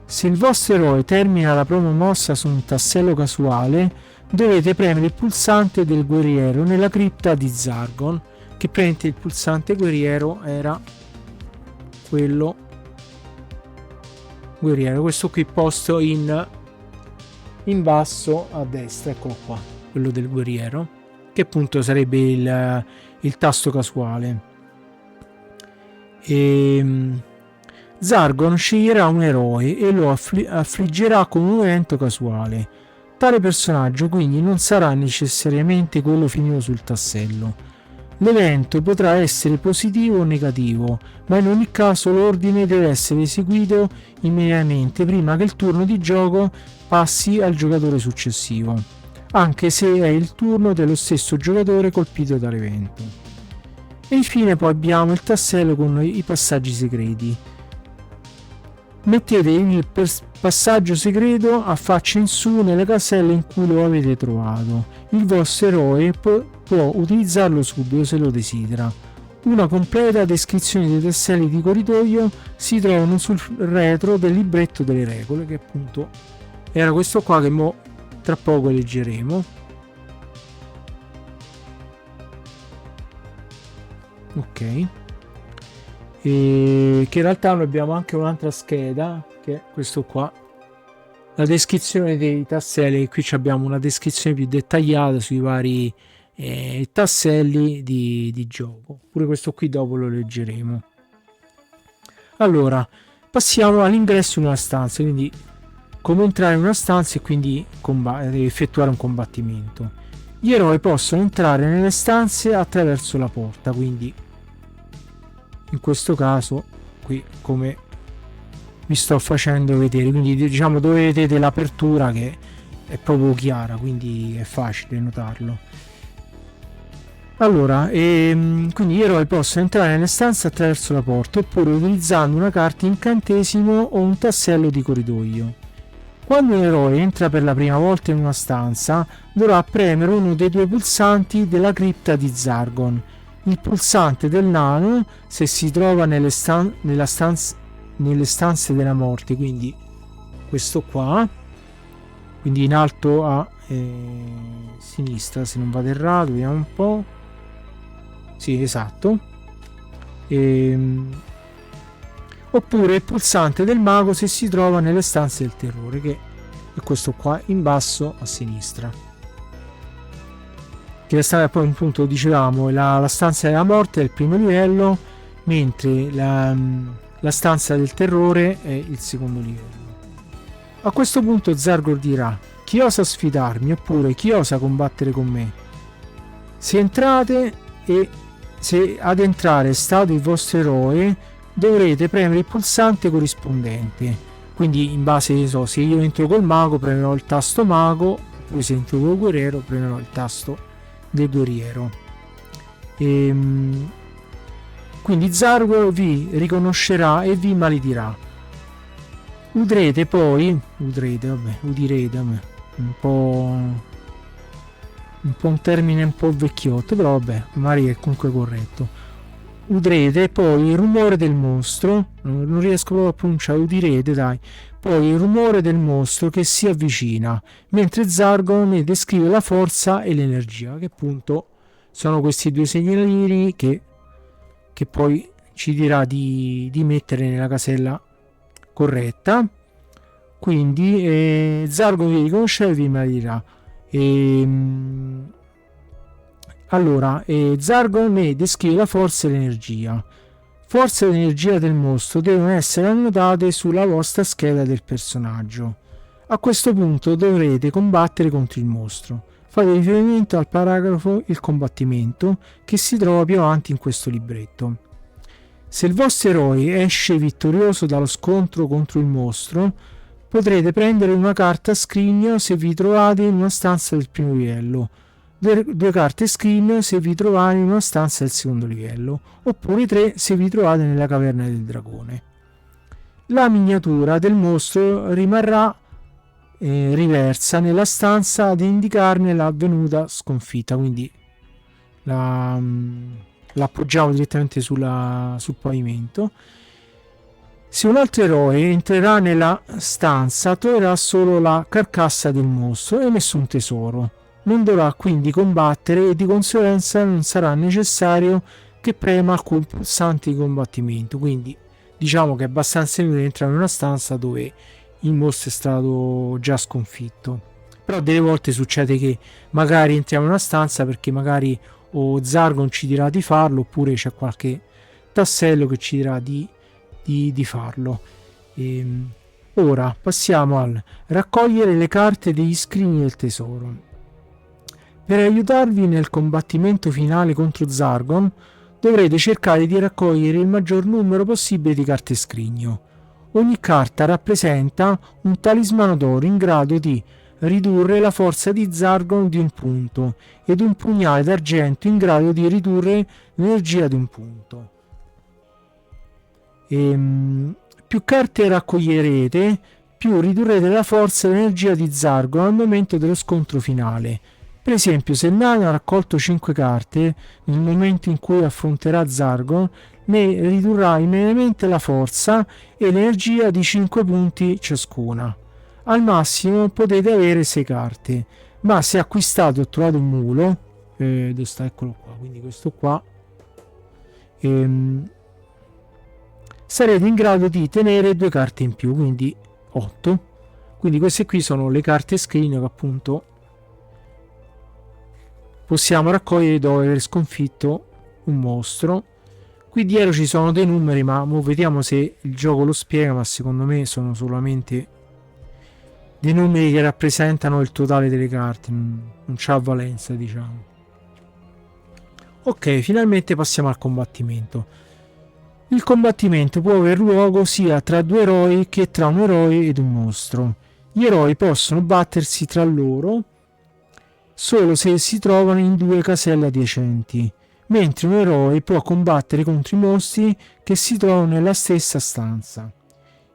[SPEAKER 1] Se il vostro eroe termina la propria mossa su un tassello casuale, dovete premere il pulsante del guerriero nella cripta di Zargon, che praticamente il pulsante guerriero era quello guerriero, questo qui posto in basso a destra, eccolo qua, quello del guerriero, che appunto sarebbe il tasto casuale. Zargon sceglierà un eroe e lo affliggerà con un evento casuale. Tale personaggio quindi non sarà necessariamente quello finito sul tassello. L'evento potrà essere positivo o negativo, ma in ogni caso l'ordine deve essere eseguito immediatamente prima che il turno di gioco passi al giocatore successivo, anche se è il turno dello stesso giocatore colpito dall'evento. E infine poi abbiamo il tassello con i passaggi segreti. Mettete il passaggio segreto a faccia in su nelle caselle in cui lo avete trovato. Il vostro eroe può utilizzarlo subito se lo desidera. Una completa descrizione dei tasselli di corridoio si trovano sul retro del libretto delle regole, che appunto era questo qua che tra poco leggeremo. Ok, e che in realtà noi abbiamo anche un'altra scheda, che è questo qua, la descrizione dei tasselli. Qui abbiamo una descrizione più dettagliata sui vari tasselli di gioco. Pure questo qui dopo lo leggeremo. Allora, passiamo all'ingresso in una stanza, quindi come entrare in una stanza e quindi effettuare un combattimento. Gli eroi possono entrare nelle stanze attraverso la porta, quindi in questo caso qui come vi sto facendo vedere, quindi diciamo dove vedete l'apertura che è proprio chiara, quindi è facile notarlo. Allora, quindi gli eroi possono entrare nelle stanze attraverso la porta oppure utilizzando una carta incantesimo o un tassello di corridoio. Quando un eroe entra per la prima volta in una stanza, dovrà premere uno dei due pulsanti della cripta di Zargon. Il pulsante del nano se si trova nelle stanze della morte, quindi questo qua, quindi in alto a sinistra se non vado errato, vediamo un po'. Sì, esatto. Oppure il pulsante del mago se si trova nelle stanze del terrore, che è questo qua in basso a sinistra, che è poi appunto dicevamo la stanza della morte è il primo livello, mentre la stanza del terrore è il secondo livello. A questo punto Zargor dirà: chi osa sfidarmi oppure chi osa combattere con me? Se entrate e se ad entrare è stato il vostro eroe, dovrete premere il pulsante corrispondente. Quindi in base, se io entro col mago premerò il tasto mago, oppure se entro col guerriero premerò il tasto del guerriero. Quindi Zargor vi riconoscerà e vi maledirà. Udirete un po' un termine un po' vecchiotto, però vabbè, magari è comunque corretto. Udrete poi il rumore del mostro, non riesco proprio a pronunciare, udirete dai, poi il rumore del mostro che si avvicina, mentre Zargon ne descrive la forza e l'energia, che appunto sono questi due segnalini che poi ci dirà di mettere nella casella corretta. Quindi Zargon vi riconoscerà e vi maledirà. Allora, Zargon ne descrive la forza e l'energia. Forza ed energia del mostro devono essere annotate sulla vostra scheda del personaggio. A questo punto dovrete combattere contro il mostro. Fate riferimento al paragrafo Il combattimento che si trova più avanti in questo libretto. Se il vostro eroe esce vittorioso dallo scontro contro il mostro, potrete prendere una carta scrigno se vi trovate in una stanza del primo livello, due carte scrigno se vi trovate in una stanza del secondo livello, oppure 3 se vi trovate nella caverna del dragone. La miniatura del mostro rimarrà riversa nella stanza ad indicarne l'avvenuta sconfitta, quindi l'appoggiamo direttamente sul pavimento. Se un altro eroe entrerà nella stanza, troverà solo la carcassa del mostro e nessun tesoro. Non dovrà quindi combattere e di conseguenza non sarà necessario che prema alcun pulsante di combattimento. Quindi diciamo che è abbastanza inutile entrare in una stanza dove il mostro è stato già sconfitto. Però delle volte succede che magari entriamo in una stanza perché magari o Zargon ci dirà di farlo, oppure c'è qualche tassello che ci dirà di farlo. Ora passiamo al raccogliere le carte degli scrigni del tesoro. Per aiutarvi nel combattimento finale contro Zargon, dovrete cercare di raccogliere il maggior numero possibile di carte scrigno. Ogni carta rappresenta un talismano d'oro in grado di ridurre la forza di Zargon di un punto ed un pugnale d'argento in grado di ridurre l'energia di un punto. Più carte raccoglierete, più ridurrete la forza e l'energia di Zargon al momento dello scontro finale. Per esempio, se il nano ha raccolto 5 carte, nel momento in cui affronterà Zargon, ne ridurrà immediatamente la forza e l'energia di 5 punti ciascuna. Al massimo potete avere 6 carte, ma se acquistate o trovate un mulo, dove sta? Eccolo qua, quindi questo qua, sarete in grado di tenere 2 carte in più, quindi 8. Quindi queste qui sono le carte scrigno che appunto possiamo raccogliere dopo aver sconfitto un mostro. Qui dietro ci sono dei numeri, ma vediamo se il gioco lo spiega, ma secondo me sono solamente dei numeri che rappresentano il totale delle carte, non c'ha valenza, diciamo. Ok, finalmente passiamo al combattimento. Il combattimento può aver luogo sia tra 2 eroi che tra un eroe ed un mostro. Gli eroi possono battersi tra loro solo se si trovano in 2 caselle adiacenti, mentre un eroe può combattere contro i mostri che si trovano nella stessa stanza.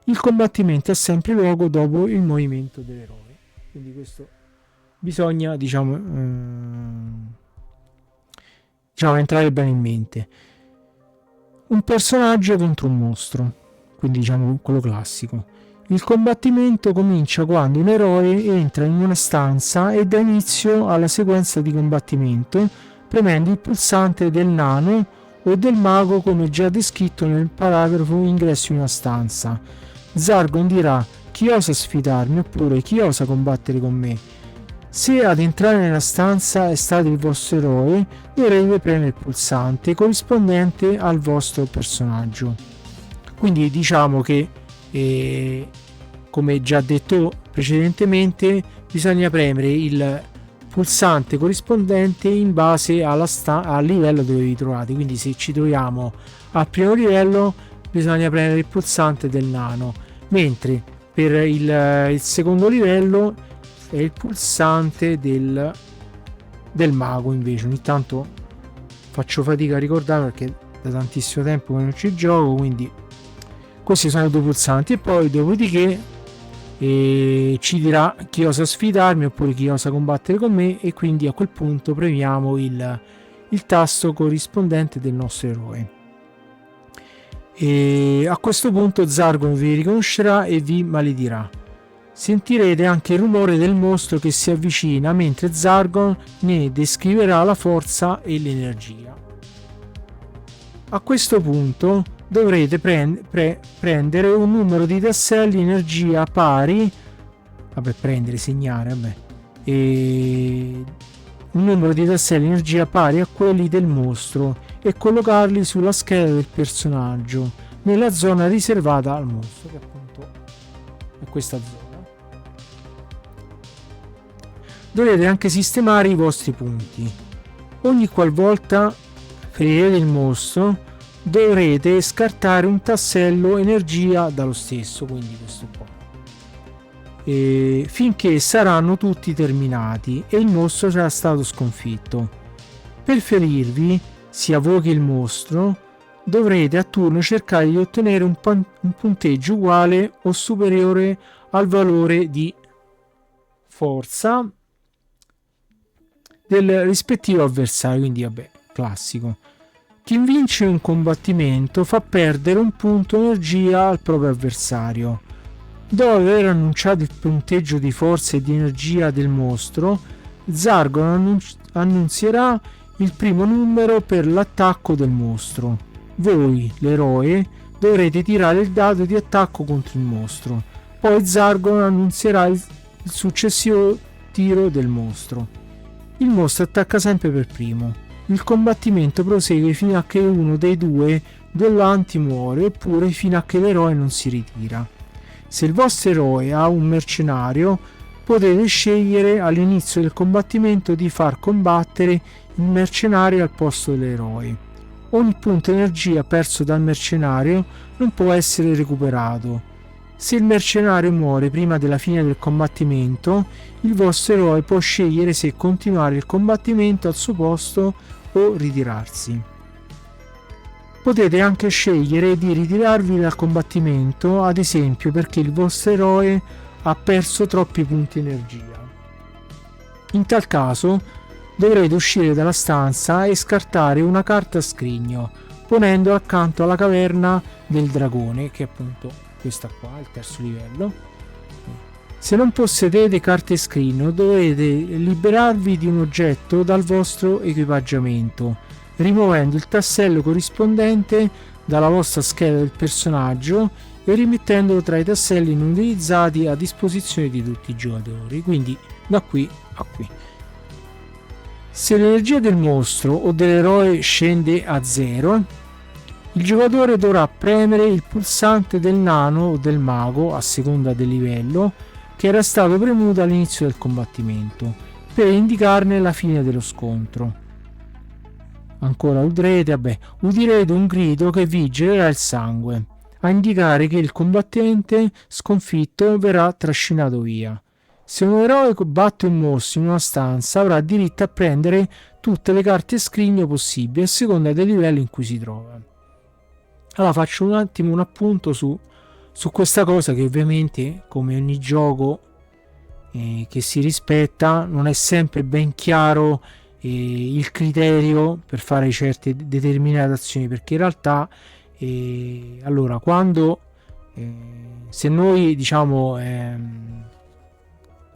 [SPEAKER 1] Il combattimento ha sempre luogo dopo il movimento dell'eroe, quindi questo bisogna diciamo entrare bene in mente. Un personaggio contro un mostro, quindi diciamo quello classico. Il combattimento comincia quando un eroe entra in una stanza e dà inizio alla sequenza di combattimento premendo il pulsante del nano o del mago come già descritto nel paragrafo ingresso in una stanza. Zargon dirà: chi osa sfidarmi, oppure chi osa combattere con me. Se ad entrare nella stanza è stato il vostro eroe, dovrete premere il pulsante corrispondente al vostro personaggio. Quindi diciamo che come già detto precedentemente, bisogna premere il pulsante corrispondente in base al livello dove vi trovate. Quindi se ci troviamo al primo livello bisogna premere il pulsante del nano, mentre per il secondo livello è il pulsante del mago. Invece ogni tanto faccio fatica a ricordare perché da tantissimo tempo che non ci gioco, quindi questi sono i 2 pulsanti. E poi dopodiché ci dirà chi osa sfidarmi oppure chi osa combattere con me, e quindi a quel punto premiamo il tasto corrispondente del nostro eroe. E a questo punto Zargon vi riconoscerà e vi maledirà. Sentirete anche il rumore del mostro che si avvicina, mentre Zargon ne descriverà la forza e l'energia. A questo punto dovrete prendere un numero di tasselli energia pari, e un numero di tasselli energia pari a quelli del mostro e collocarli sulla scheda del personaggio nella zona riservata al mostro, che appunto è questa zona. Dovrete anche sistemare i vostri punti. Ogni qualvolta ferirete il mostro dovrete scartare un tassello energia dallo stesso, quindi questo qua, finché saranno tutti terminati e il mostro sarà stato sconfitto. Per ferirvi, sia voi che il mostro, dovrete a turno cercare di ottenere un punteggio uguale o superiore al valore di forza del rispettivo avversario, quindi classico. Chi vince un combattimento fa perdere un punto energia al proprio avversario. Dopo aver annunciato il punteggio di forza e di energia del mostro, Zargon annunzierà il primo numero per l'attacco del mostro. Voi, l'eroe, dovrete tirare il dado di attacco contro il mostro. Poi Zargon annunzierà il successivo tiro del mostro. Il mostro attacca sempre per primo. Il combattimento prosegue fino a che uno dei due duellanti muore, oppure fino a che l'eroe non si ritira. Se il vostro eroe ha un mercenario, potete scegliere all'inizio del combattimento di far combattere il mercenario al posto dell'eroe. Ogni punto energia perso dal mercenario non può essere recuperato. Se il mercenario muore prima della fine del combattimento, il vostro eroe può scegliere se continuare il combattimento al suo posto o ritirarsi. Potete anche scegliere di ritirarvi dal combattimento, ad esempio perché il vostro eroe ha perso troppi punti energia. In tal caso dovrete uscire dalla stanza e scartare una carta scrigno, ponendola accanto alla caverna del dragone, che è appunto questa qua, il terzo livello. Se non possedete carte scrigno, dovete liberarvi di un oggetto dal vostro equipaggiamento, rimuovendo il tassello corrispondente dalla vostra scheda del personaggio e rimettendolo tra i tasselli non utilizzati a disposizione di tutti i giocatori, quindi da qui a qui. Se l'energia del mostro o dell'eroe scende a 0, il giocatore dovrà premere il pulsante del nano o del mago, a seconda del livello, che era stato premuto all'inizio del combattimento, per indicarne la fine dello scontro. Ancora udirete un grido che vi gelerà il sangue, a indicare che il combattente sconfitto verrà trascinato via. Se un eroe batte un mostro in una stanza, avrà diritto a prendere tutte le carte scrigno possibili a seconda del livello in cui si trova. Allora faccio un attimo un appunto su questa cosa, che ovviamente, come ogni gioco che si rispetta, non è sempre ben chiaro il criterio per fare certe determinate azioni, perché in realtà allora quando se noi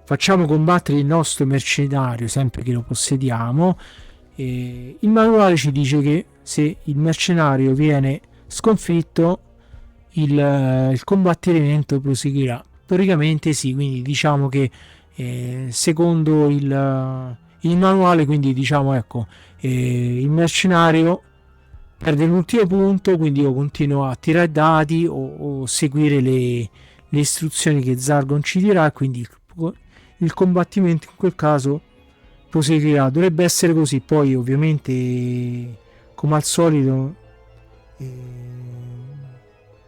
[SPEAKER 1] facciamo combattere il nostro mercenario, sempre che lo possediamo, il manuale ci dice che se il mercenario viene sconfitto il combattimento proseguirà. Teoricamente sì, quindi diciamo che secondo il manuale, quindi il mercenario perde l'ultimo punto, quindi io continuo a tirare dadi o seguire le istruzioni che Zargon ci dirà, quindi il combattimento in quel caso proseguirà. Dovrebbe essere così. Poi ovviamente, come al solito,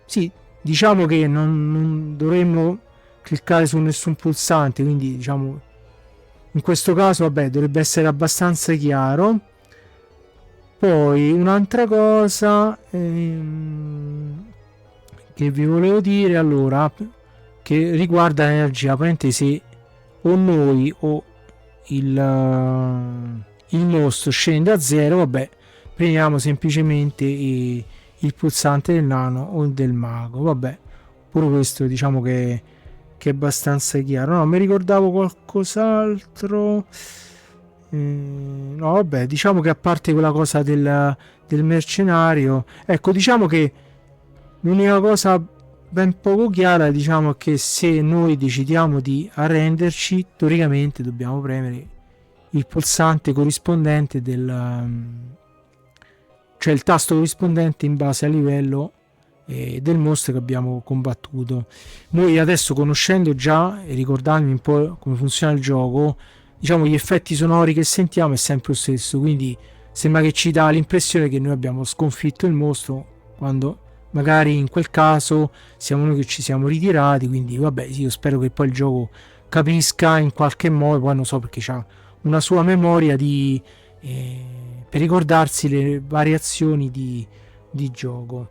[SPEAKER 1] sì, diciamo che non dovremmo cliccare su nessun pulsante, quindi in questo caso dovrebbe essere abbastanza chiaro. Poi un'altra cosa che vi volevo dire, allora, che riguarda l'energia, apparentemente se o noi o il mostro scende a 0, prendiamo semplicemente il pulsante del nano o del mago. Pure questo che è abbastanza chiaro. No, mi ricordavo qualcos'altro. No, diciamo che a parte quella cosa del mercenario, ecco, diciamo che l'unica cosa ben poco chiara, è che se noi decidiamo di arrenderci, teoricamente dobbiamo premere il pulsante corrispondente cioè il tasto corrispondente in base al livello del mostro che abbiamo combattuto. Noi adesso, conoscendo già e ricordandomi un po' come funziona il gioco, gli effetti sonori che sentiamo è sempre lo stesso, quindi sembra che ci dà l'impressione che noi abbiamo sconfitto il mostro, quando magari in quel caso siamo noi che ci siamo ritirati. Quindi io spero che poi il gioco capisca in qualche modo, poi non so, perché c'ha una sua memoria per ricordarsi le variazioni di gioco.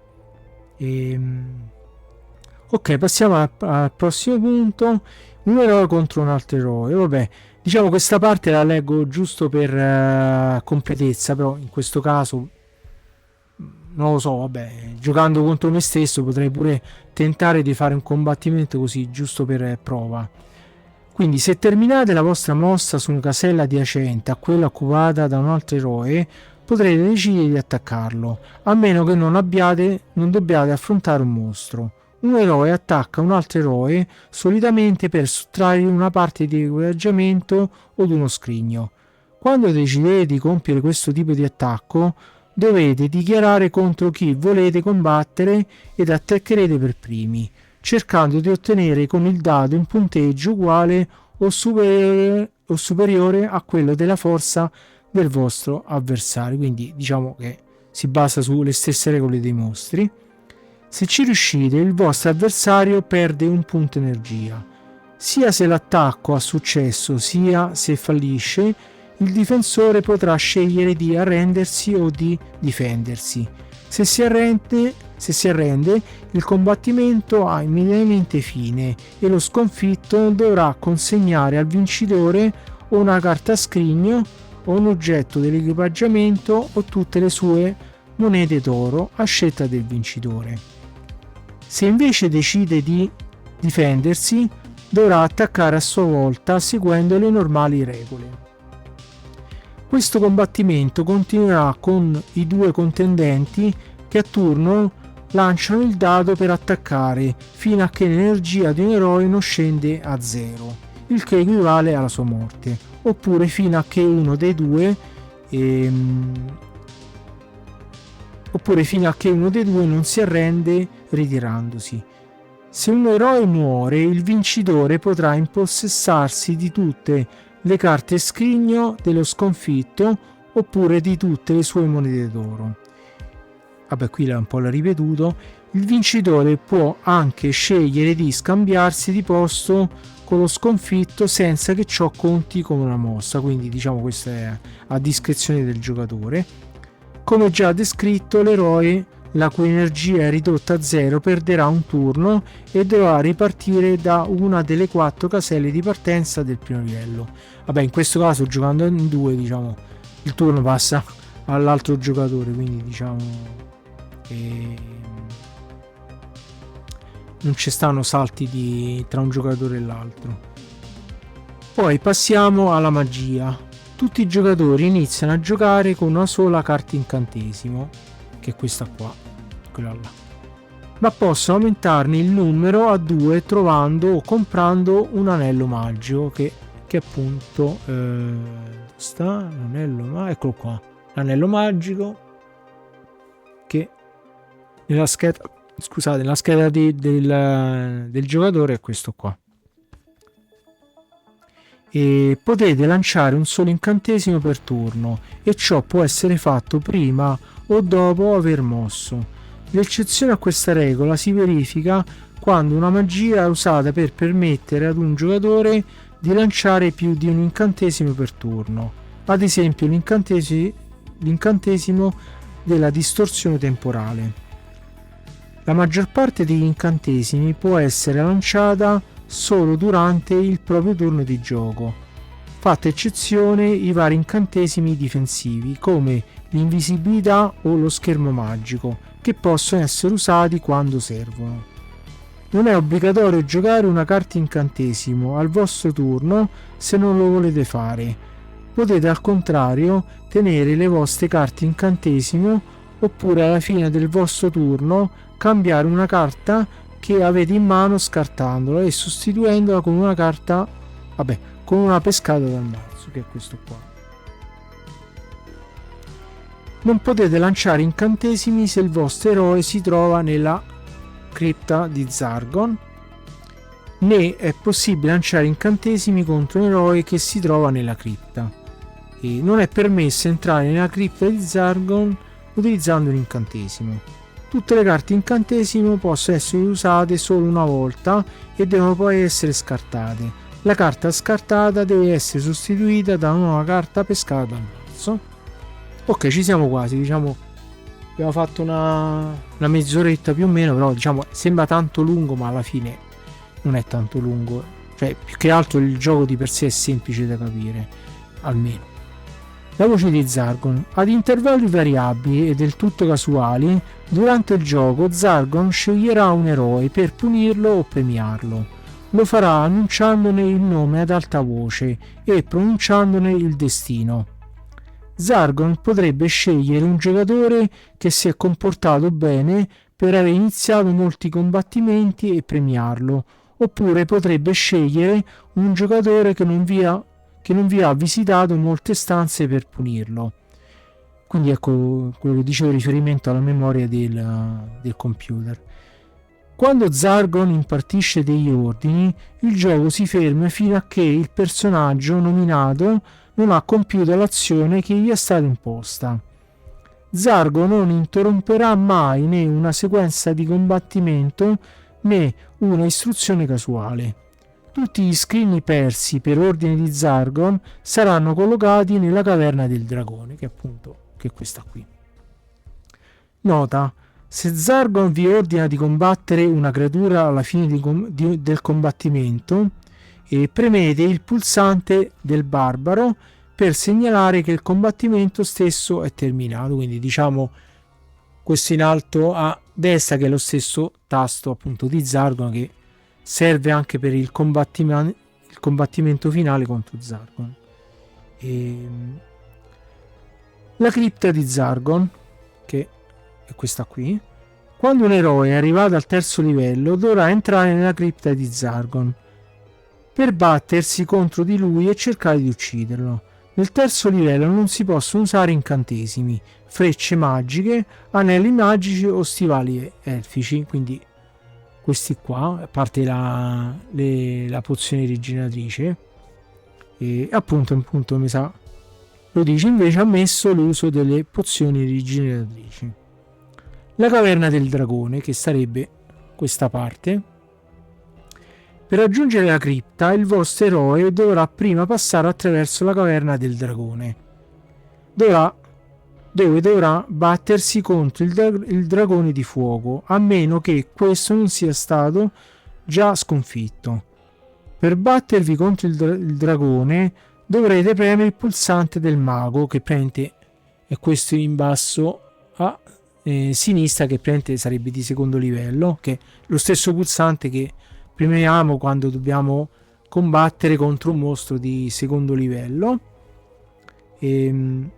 [SPEAKER 1] Ok, passiamo al prossimo punto. Un eroe contro un altro eroe. Questa parte la leggo giusto per completezza, però in questo caso non lo so, giocando contro me stesso potrei pure tentare di fare un combattimento così, giusto per prova. Quindi, se terminate la vostra mossa su una casella adiacente a quella occupata da un altro eroe, potrete decidere di attaccarlo, a meno che non dobbiate affrontare un mostro. Un eroe attacca un altro eroe solitamente per sottrargli una parte di equipaggiamento o di uno scrigno. Quando decidete di compiere questo tipo di attacco, dovete dichiarare contro chi volete combattere ed attaccherete per primi, cercando di ottenere con il dado un punteggio uguale o superiore a quello della forza del vostro avversario. Quindi diciamo che si basa sulle stesse regole dei mostri. Se ci riuscite, il vostro avversario perde un punto energia. Sia se l'attacco ha successo, sia se fallisce, il difensore potrà scegliere di arrendersi o di difendersi. Se si arrende, il combattimento ha immediatamente fine e lo sconfitto dovrà consegnare al vincitore o una carta scrigno o un oggetto dell'equipaggiamento o tutte le sue monete d'oro a scelta del vincitore. Se invece decide di difendersi, dovrà attaccare a sua volta seguendo le normali regole. Questo combattimento continuerà con i due contendenti che a turno lanciano il dado per attaccare fino a che l'energia di un eroe non scende a 0, il che equivale alla sua morte, oppure fino a che uno dei due non si arrende ritirandosi. Se un eroe muore, il vincitore potrà impossessarsi di tutte le carte scrigno dello sconfitto oppure di tutte le sue monete d'oro. Vabbè, qui un po' l'ho ripetuto. Il vincitore può anche scegliere di scambiarsi di posto con lo sconfitto senza che ciò conti come una mossa, quindi diciamo questo è a discrezione del giocatore. Come già descritto, l'eroe la cui energia è ridotta a 0 perderà un turno e dovrà ripartire da una delle 4 caselle di partenza del primo livello. Vabbè, in questo caso giocando in 2, diciamo, il turno passa all'altro giocatore, quindi diciamo che non ci stanno salti tra un giocatore e l'altro. Poi passiamo alla magia. Tutti i giocatori iniziano a giocare con una sola carta incantesimo, che è questa qua, quella là, ma possono aumentarne il numero a 2 trovando o comprando un anello magico che appunto sta l'anello, eccolo qua, l'anello magico che nella scheda del giocatore è questo qua. E potete lanciare un solo incantesimo per turno e ciò può essere fatto prima o dopo aver mosso. L'eccezione a questa regola si verifica quando una magia è usata per permettere ad un giocatore di lanciare più di un incantesimo per turno, ad esempio l'incantesimo della distorsione temporale. La maggior parte degli incantesimi può essere lanciata solo durante il proprio turno di gioco, fatta eccezione i vari incantesimi difensivi come l'invisibilità o lo schermo magico, che possono essere usati quando servono. Non è obbligatorio giocare una carta incantesimo al vostro turno se non lo volete fare. Potete al contrario tenere le vostre carte incantesimo oppure alla fine del vostro turno cambiare una carta che avete in mano scartandola e sostituendola con una carta, con una pescata dal mazzo, che è questo qua. Non potete lanciare incantesimi se il vostro eroe si trova nella cripta di Zargon, né è possibile lanciare incantesimi contro un eroe che si trova nella cripta. E non è permesso entrare nella cripta di Zargon utilizzando un incantesimo. Tutte le carte incantesimo possono essere usate solo una volta e devono poi essere scartate. La carta scartata deve essere sostituita da una nuova carta pescata dal mazzo. Ok, ci siamo quasi, diciamo abbiamo fatto una mezz'oretta più o meno, però diciamo sembra tanto lungo, ma alla fine non è tanto lungo, cioè più che altro il gioco di per sé è semplice da capire, almeno. La voce di Zargon. Ad intervalli variabili e del tutto casuali, durante il gioco Zargon sceglierà un eroe per punirlo o premiarlo. Lo farà annunciandone il nome ad alta voce e pronunciandone il destino. Zargon potrebbe scegliere un giocatore che si è comportato bene per aver iniziato molti combattimenti e premiarlo, oppure potrebbe scegliere un giocatore che non vi ha visitato molte stanze per punirlo. Quindi ecco quello che dicevo, riferimento alla memoria del computer. Quando Zargon impartisce degli ordini, il gioco si ferma fino a che il personaggio nominato non ha compiuto l'azione che gli è stata imposta. Zargon non interromperà mai né una sequenza di combattimento né una istruzione casuale. Tutti gli scrigni persi per ordine di Zargon saranno collocati nella caverna del dragone, che è questa qui. Nota: se Zargon vi ordina di combattere una creatura alla fine del combattimento, premete il pulsante del barbaro per segnalare che il combattimento stesso è terminato. Quindi diciamo questo in alto a destra, che è lo stesso tasto appunto di Zargon, che serve anche per il combattimento finale contro Zargon. La cripta di Zargon, che è questa qui. Quando un eroe è arrivato al terzo livello dovrà entrare nella cripta di Zargon per battersi contro di lui e cercare di ucciderlo. Nel terzo livello non si possono usare incantesimi, frecce magiche, anelli magici o stivali elfici, quindi questi qua, a parte la pozione rigeneratrice, e appunto mi sa lo dice, invece ha messo l'uso delle pozioni rigeneratrici. La caverna del dragone, che sarebbe questa parte. Per raggiungere la cripta, il vostro eroe dovrà prima passare attraverso la caverna del dragone, dove dovrà battersi contro il dragone di fuoco, a meno che questo non sia stato già sconfitto. Per battervi contro il dragone dovrete premere il pulsante del mago, che prende è questo in basso a sinistra, che prende sarebbe di secondo livello, che è lo stesso pulsante che premiamo quando dobbiamo combattere contro un mostro di secondo livello, ed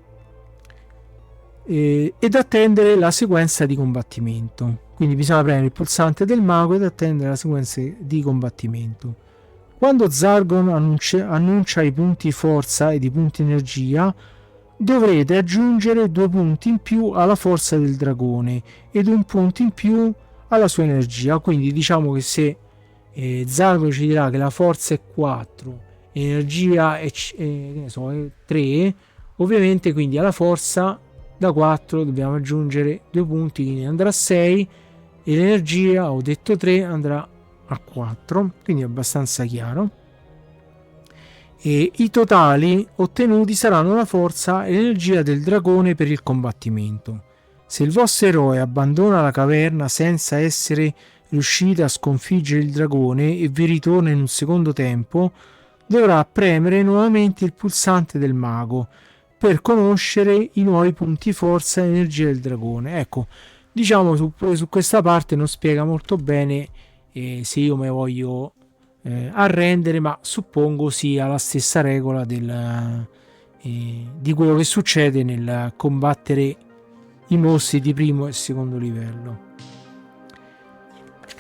[SPEAKER 1] attendere la sequenza di combattimento. Quindi bisogna premere il pulsante del mago ed attendere la sequenza di combattimento. Quando Zargon annuncia i punti forza ed i punti energia, dovrete aggiungere 2 punti in più alla forza del dragone ed 1 punto in più alla sua energia. Quindi diciamo che se Zargon ci dirà che la forza è 4, energia è 3, ovviamente quindi alla forza da 4 dobbiamo aggiungere 2 punti, quindi andrà a 6, e l'energia, ho detto 3, andrà a 4, quindi è abbastanza chiaro. E i totali ottenuti saranno la forza e l'energia del dragone per il combattimento. Se il vostro eroe abbandona la caverna senza essere riuscito a sconfiggere il dragone e vi ritorna in un secondo tempo, dovrà premere nuovamente il pulsante del mago per conoscere i nuovi punti forza e energia del dragone. Ecco, diciamo su questa parte non spiega molto bene se io mi voglio arrendere, ma suppongo sia la stessa regola di quello che succede nel combattere i mostri di primo e secondo livello.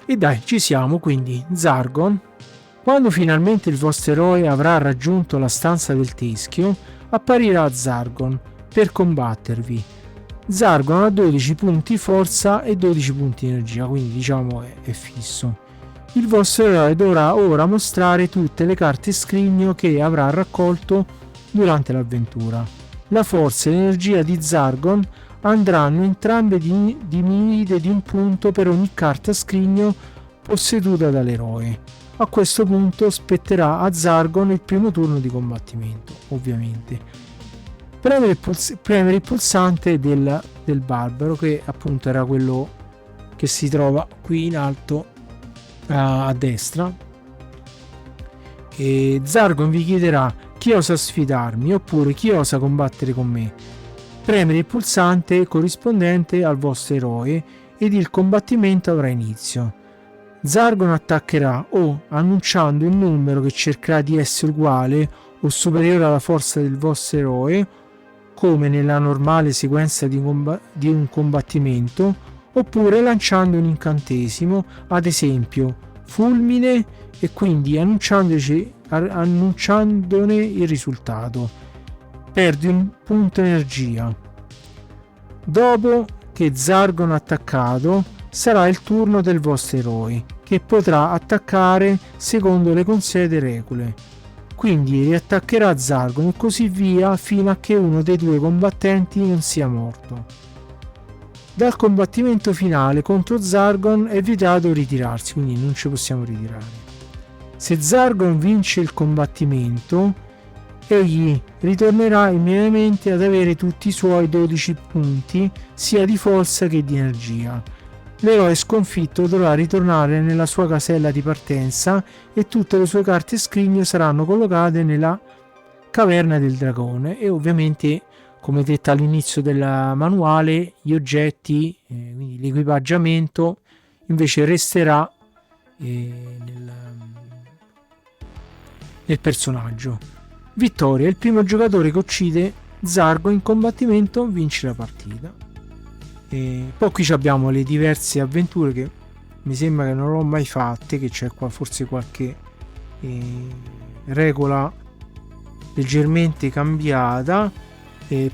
[SPEAKER 1] E dai, ci siamo. Quindi Zargon, quando finalmente il vostro eroe avrà raggiunto la stanza del teschio, apparirà Zargon per combattervi. Zargon ha 12 punti forza e 12 punti energia, quindi diciamo è fisso. Il vostro eroe dovrà ora mostrare tutte le carte scrigno che avrà raccolto durante l'avventura. La forza e l'energia di Zargon andranno entrambe diminuite di 1 punto per ogni carta scrigno posseduta dall'eroe. A questo punto spetterà a Zargon il primo turno di combattimento, ovviamente. Premere il pulsante del barbaro, che appunto era quello che si trova qui in alto a destra, e Zargon vi chiederà chi osa sfidarmi oppure chi osa combattere con me. Premere il pulsante corrispondente al vostro eroe ed il combattimento avrà inizio. Zargon attaccherà o annunciando un numero che cercherà di essere uguale o superiore alla forza del vostro eroe, come nella normale sequenza di un combattimento, oppure lanciando un incantesimo, ad esempio fulmine, e quindi annunciandone il risultato. Perdi 1 punto energia. Dopo che Zargon ha attaccato, sarà il turno del vostro eroe, che potrà attaccare secondo le consuete regole. Quindi riattaccherà Zargon e così via fino a che uno dei due combattenti non sia morto. Dal combattimento finale contro Zargon è vietato ritirarsi, quindi non ci possiamo ritirare. Se Zargon vince il combattimento, egli ritornerà immediatamente ad avere tutti i suoi 12 punti sia di forza che di energia. L'eroe sconfitto dovrà ritornare nella sua casella di partenza e tutte le sue carte scrigno saranno collocate nella caverna del dragone e ovviamente, come detto all'inizio del manuale, gli oggetti, quindi l'equipaggiamento invece resterà nel personaggio. Vittoria: il primo giocatore che uccide Zargon in combattimento vince la partita. E poi qui abbiamo le diverse avventure che mi sembra che non l'ho mai fatte, che c'è qua forse qualche regola leggermente cambiata.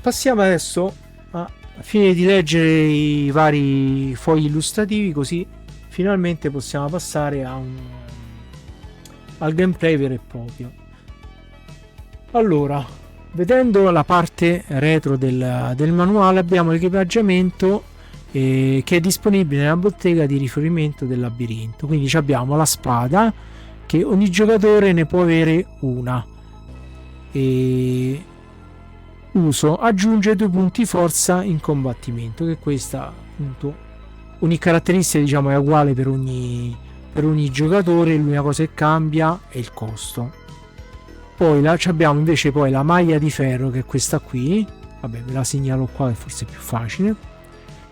[SPEAKER 1] Passiamo adesso a finire di leggere i vari fogli illustrativi, così finalmente possiamo passare al gameplay vero e proprio. Allora, vedendo la parte retro del manuale, abbiamo l'equipaggiamento che è disponibile nella bottega di riferimento del labirinto. Quindi abbiamo la spada, che ogni giocatore ne può avere una. E uso: aggiunge 2 punti forza in combattimento, che questa appunto ogni caratteristica diciamo è uguale per ogni giocatore, l'unica cosa che cambia è il costo. Poi abbiamo invece poi la maglia di ferro, che è questa qui, vabbè ve la segnalo qua che forse è più facile,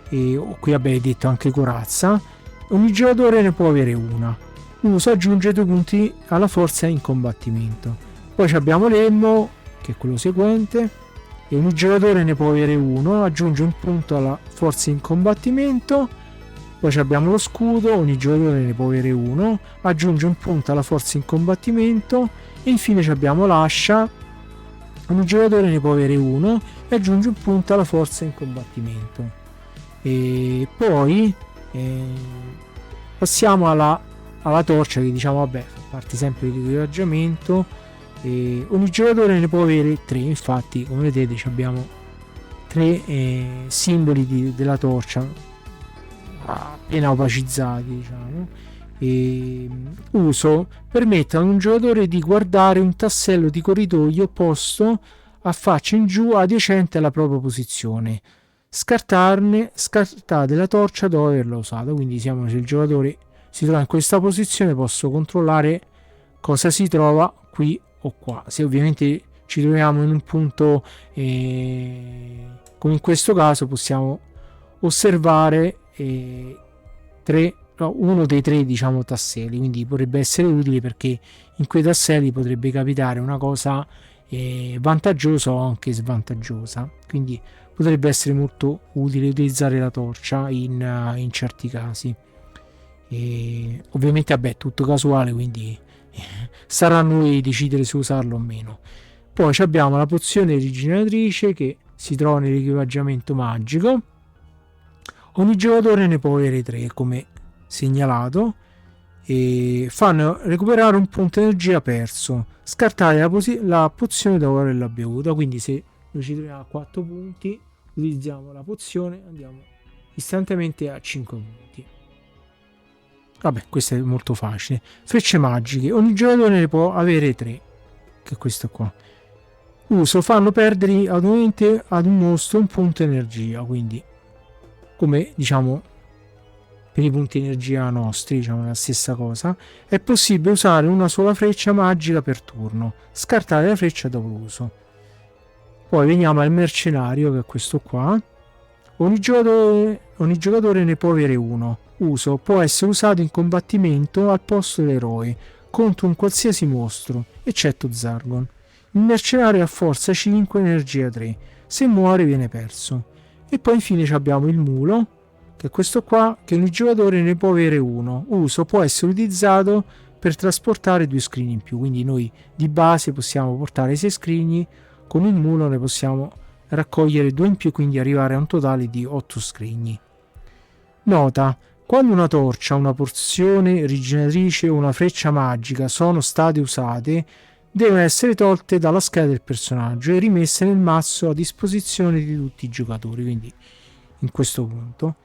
[SPEAKER 1] e qui vabbè è detto anche corazza. Ogni giocatore ne può avere una. Uso: aggiunge 2 punti alla forza in combattimento. Poi abbiamo l'elmo, che è quello seguente, e ogni giocatore ne può avere uno, aggiunge 1 punto alla forza in combattimento. Poi abbiamo lo scudo, ogni giocatore ne può avere uno, aggiunge 1 punto alla forza in combattimento. E infine abbiamo l'ascia, ogni giocatore ne può avere uno e aggiunge 1 punto alla forza in combattimento. E poi passiamo alla torcia, che diciamo vabbè fa parte sempre dell'equipaggiamento. Ogni giocatore ne può avere 3, infatti come vedete abbiamo 3 simboli della torcia appena opacizzati, diciamo. Uso: permette ad un giocatore di guardare un tassello di corridoio posto a faccia in giù adiacente alla propria posizione. Scartate la torcia dopo averla usata. Quindi se il giocatore si trova in questa posizione, posso controllare cosa si trova qui o qua. Se ovviamente ci troviamo in un punto come in questo caso, possiamo osservare uno dei 3 diciamo tasselli, quindi potrebbe essere utile perché in quei tasselli potrebbe capitare una cosa vantaggiosa o anche svantaggiosa, quindi potrebbe essere molto utile utilizzare la torcia in certi casi. Ovviamente vabbè, tutto casuale, quindi sarà a noi decidere se usarlo o meno. Poi abbiamo la pozione rigeneratrice, che si trova nell'equipaggiamento magico. Ogni giocatore ne può avere 3 come segnalato, e fanno recuperare 1 punto energia perso. Scartare la pozione dopo averla bevuta. Quindi se noi ci troviamo a 4 punti, utilizziamo la pozione, andiamo istantaneamente a 5 punti. Vabbè, questo è molto facile. Frecce magiche: ogni giocatore ne può avere 3, che è questo qua. Uso: fanno perdere automaticamente ad un mostro 1 punto energia. Quindi come diciamo per i punti energia nostri, diciamo la stessa cosa. È possibile usare una sola freccia magica per turno. Scartare la freccia dopo l'uso. Poi veniamo al mercenario, che è questo qua. Ogni giocatore ne può avere uno. Uso: può essere usato in combattimento al posto dell'eroe contro un qualsiasi mostro, eccetto Zargon. Il mercenario ha forza 5, energia 3. Se muore viene perso. E poi infine abbiamo il mulo, che è questo qua, che ogni giocatore ne può avere uno. Uso: può essere utilizzato per trasportare 2 scrigni in più. Quindi noi di base possiamo portare 6 scrigni, con il mulo ne possiamo raccogliere 2 in più, quindi arrivare a un totale di 8 scrigni. Nota: Quando una torcia, una porzione rigeneratrice o una freccia magica sono state usate, devono essere tolte dalla scheda del personaggio e rimesse nel mazzo a disposizione di tutti i giocatori. Quindi in questo punto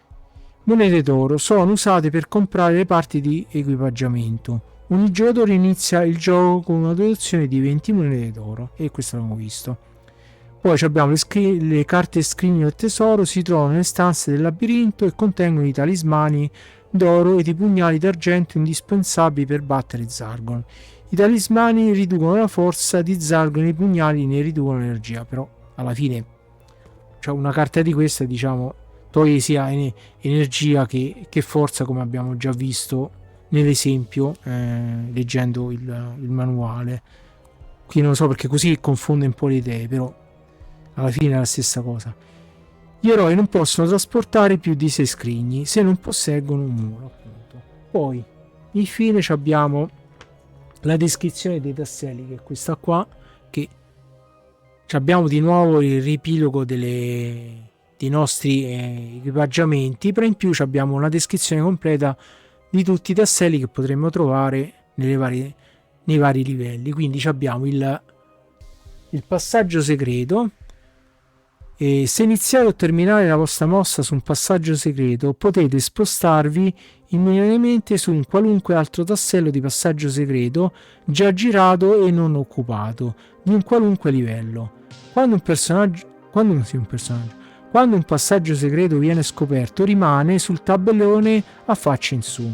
[SPEAKER 1] monete d'oro sono usate per comprare le parti di equipaggiamento. Ogni giocatore inizia il gioco con una dotazione di 20 monete d'oro, e questo l'abbiamo visto. Poi abbiamo le carte scrigno del tesoro, si trovano nelle stanze del labirinto e contengono i talismani d'oro ed i pugnali d'argento indispensabili per battere Zargon. I talismani riducono la forza di Zargon e i pugnali ne riducono l'energia, però alla fine una carta di questa, diciamo, toglie sia energia che forza, come abbiamo già visto nell'esempio leggendo il manuale. Qui non lo so, perché così confonde un po' le idee, però alla fine è la stessa cosa. Gli eroi non possono trasportare più di 6 scrigni se non posseggono un muro, appunto. Poi infine abbiamo la descrizione dei tasselli, che è questa qua, che abbiamo di nuovo il riepilogo dei nostri equipaggiamenti, però in più abbiamo una descrizione completa di tutti i tasselli che potremmo trovare nei vari livelli. Quindi abbiamo il passaggio segreto, e se iniziate o terminare la vostra mossa su un passaggio segreto, potete spostarvi immediatamente su un qualunque altro tassello di passaggio segreto già girato e non occupato di un qualunque livello. Quando un passaggio segreto viene scoperto, rimane sul tabellone a faccia in su.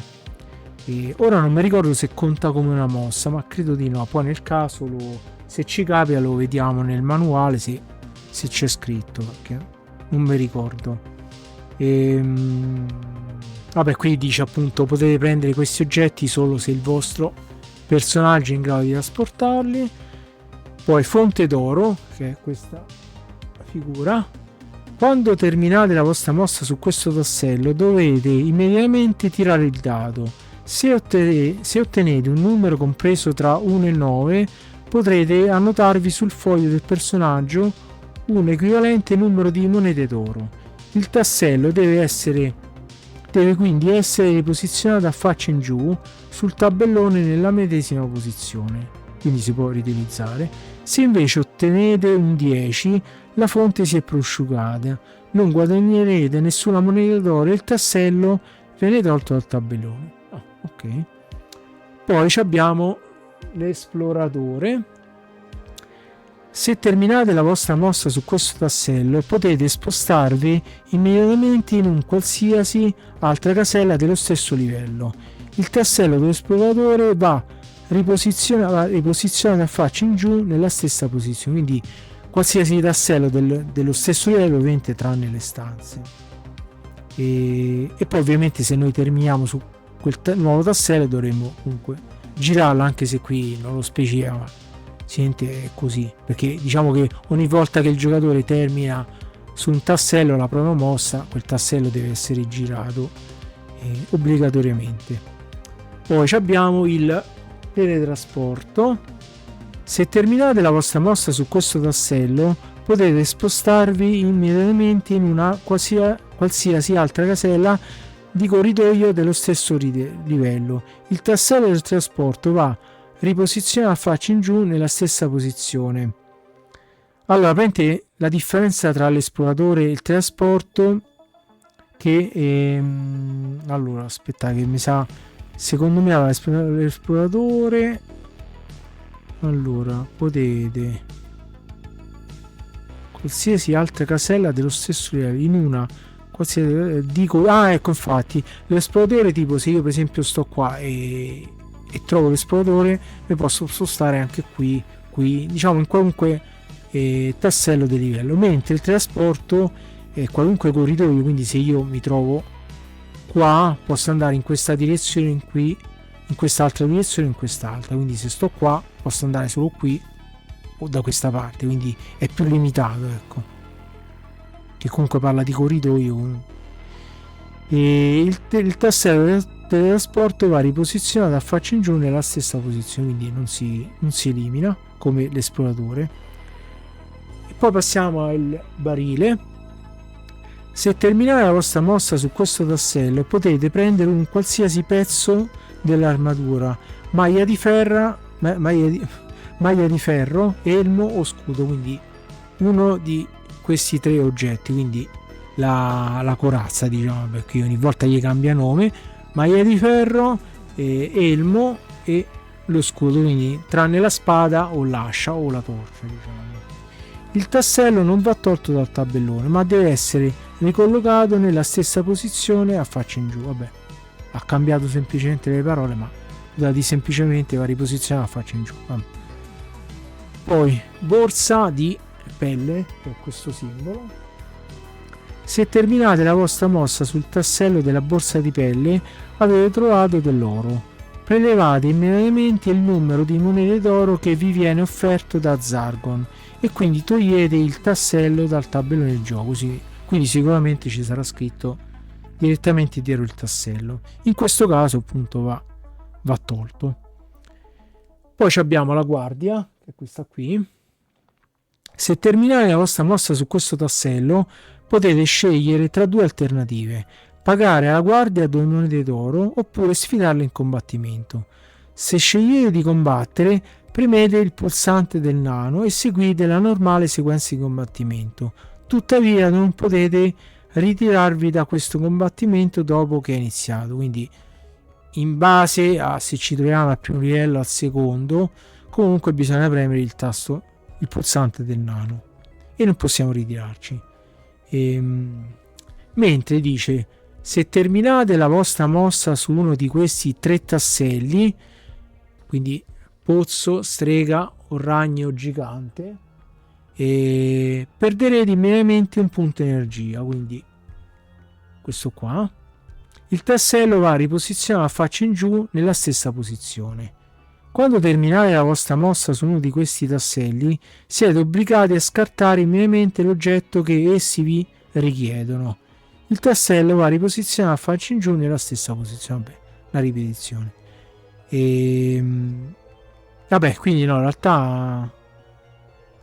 [SPEAKER 1] E ora non mi ricordo se conta come una mossa, ma credo di no. Poi nel caso se ci capita lo vediamo nel manuale se c'è scritto, perché non mi ricordo. Vabbè, qui dice appunto potete prendere questi oggetti solo se il vostro personaggio è in grado di trasportarli. Poi fonte d'oro, che è questa figura. Quando terminate la vostra mossa su questo tassello, dovete immediatamente tirare il dado. Se ottenete un numero compreso tra 1 e 9, potrete annotarvi sul foglio del personaggio un equivalente numero di monete d'oro. Il tassello deve quindi essere riposizionato a faccia in giù sul tabellone nella medesima posizione, quindi si può riutilizzare. Se invece ottenete un 10, la fonte si è prosciugata, non guadagnerete nessuna moneta d'oro e il tassello viene tolto dal tabellone. Ok. Poi abbiamo l'esploratore. Se terminate la vostra mossa su questo tassello, potete spostarvi immediatamente in un qualsiasi altra casella dello stesso livello. Il tassello dell'esploratore va riposizionato a faccia in giù nella stessa posizione, quindi qualsiasi tassello dello stesso livello, ovviamente tranne le stanze. E poi ovviamente se noi terminiamo su quel nuovo tassello dovremmo comunque girarlo, anche se qui non lo specifica, ma è così, perché diciamo che ogni volta che il giocatore termina su un tassello la propria mossa, quel tassello deve essere girato obbligatoriamente. Poi abbiamo il teletrasporto. Se terminate la vostra mossa su questo tassello, potete spostarvi immediatamente in una qualsiasi altra casella di corridoio dello stesso livello. Il tassello del trasporto va riposizionato a faccia in giù nella stessa posizione. Allora, praticamente la differenza tra l'esploratore e il trasporto, che allora aspettate, che mi sa, secondo me l'esploratore, allora potete qualsiasi altra casella dello stesso livello in una qualsiasi ecco, infatti l'esploratore, tipo se io per esempio sto qua e trovo l'esploratore, mi posso spostare anche qui diciamo in qualunque tassello del livello, mentre il trasporto è qualunque corridoio, quindi se io mi trovo qua posso andare in questa direzione, in quest'altra direzione, in quest'altra, quindi se sto qua posso andare solo qui o da questa parte, quindi è più limitato, ecco, che comunque parla di corridoio. E il tassello del teletrasporto va riposizionato a faccia in giù nella stessa posizione, quindi non si elimina come l'esploratore. E poi passiamo al barile. Se terminate la vostra mossa su questo tassello, potete prendere un qualsiasi pezzo dell'armatura, maglia di ferro, elmo o scudo, quindi uno di questi 3 oggetti, quindi la corazza, diciamo, perché ogni volta gli cambia nome, maglia di ferro, elmo e lo scudo, quindi tranne la spada o l'ascia o la torcia, diciamo. Il tassello non va tolto dal tabellone, ma deve essere ricollocato nella stessa posizione a faccia in giù. Vabbè, ha cambiato semplicemente le parole, ma dati semplicemente va riposizionato a faccia in giù. Vabbè. Poi borsa di pelle, che è questo simbolo. Se terminate la vostra mossa sul tassello della borsa di pelle, avete trovato dell'oro. Prelevate immediatamente il numero di monete d'oro che vi viene offerto da Zargon e quindi togliete il tassello dal tabellone del gioco, quindi sicuramente ci sarà scritto direttamente dietro il tassello. In questo caso appunto va tolto. Poi abbiamo la guardia, che è questa qui. Se terminate la vostra mossa su questo tassello, potete scegliere tra 2 alternative: pagare alla guardia 2 monete d'oro oppure sfidarla in combattimento. Se scegliete di combattere, premete il pulsante del nano e seguite la normale sequenza di combattimento. Tuttavia non potete ritirarvi da questo combattimento dopo che è iniziato, quindi in base a se ci troviamo al primo livello o al secondo, comunque bisogna premere il pulsante del nano e non possiamo ritirarci. Mentre dice: se terminate la vostra mossa su uno di questi 3 tasselli, quindi pozzo, strega o ragno gigante, e perderete immediatamente un punto energia, quindi questo qua. Il tassello va riposizionato a faccia in giù nella stessa posizione. Quando terminate la vostra mossa su uno di questi tasselli, siete obbligati a scartare immediatamente l'oggetto che essi vi richiedono. Il tassello va riposizionato a faccia in giù nella stessa posizione. Vabbè, la ripetizione. Vabbè, quindi no, in realtà...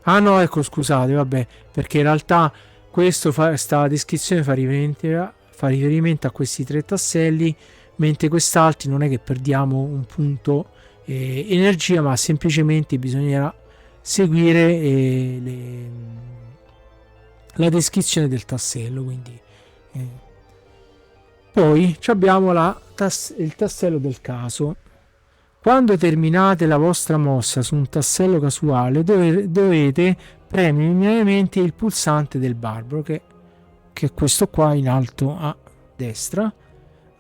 [SPEAKER 1] Ah no, ecco, scusate, vabbè, perché in realtà sta descrizione fa riferimento a questi 3 tasselli, mentre quest'altro non è che perdiamo un punto energia, ma semplicemente bisognerà seguire la descrizione del tassello. Quindi poi abbiamo il tassello del caso. Quando terminate la vostra mossa su un tassello casuale, dovete premere immediatamente il pulsante del barbaro, che è questo qua in alto a destra.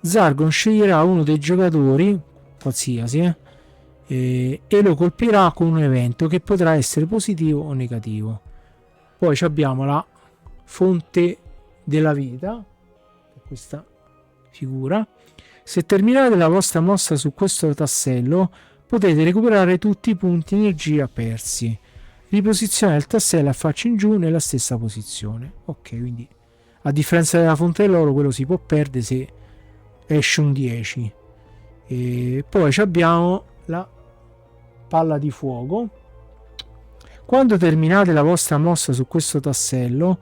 [SPEAKER 1] Zargon sceglierà uno dei giocatori, qualsiasi, e lo colpirà con un evento che potrà essere positivo o negativo. Poi abbiamo la fonte della vita, questa figura. Se terminate la vostra mossa su questo tassello, potete recuperare tutti i punti energia persi. Riposizionare il tassello a faccia in giù nella stessa posizione. Ok, quindi a differenza della fonte dell'oro, quello si può perdere se esce un 10. E poi abbiamo la palla di fuoco. Quando terminate la vostra mossa su questo tassello,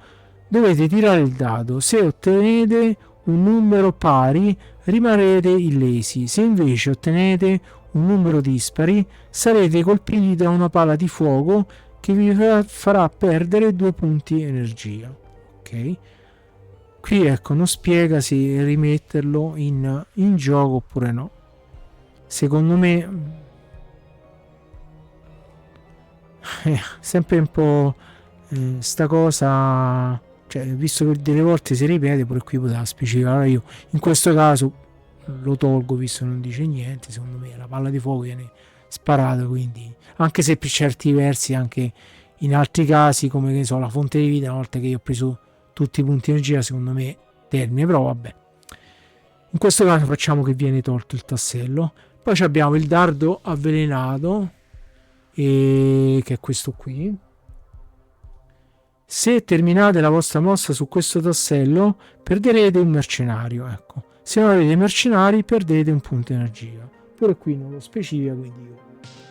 [SPEAKER 1] dovete tirare il dado. Se ottenete un numero pari, rimarrete illesi. Se invece ottenete un numero dispari, sarete colpiti da una palla di fuoco che vi farà perdere 2 punti energia. Ok, qui ecco, non spiega se rimetterlo in gioco oppure no. Secondo me sempre un po' sta cosa, cioè, visto che delle volte si ripete, pure qui poteva specificare. Io in questo caso lo tolgo, visto che non dice niente. Secondo me la palla di fuoco viene sparata, quindi, anche se per certi versi, anche in altri casi, come che ne so, la fonte di vita, una volta che io ho preso tutti i punti energia, secondo me termine, però vabbè, in questo caso facciamo che viene tolto il tassello. Poi abbiamo il dardo avvelenato, che è questo qui. Se terminate la vostra mossa su questo tassello, perderete un mercenario. Ecco, se non avete mercenari, perdete un punto energia. Pure qui non lo specifica, quindi io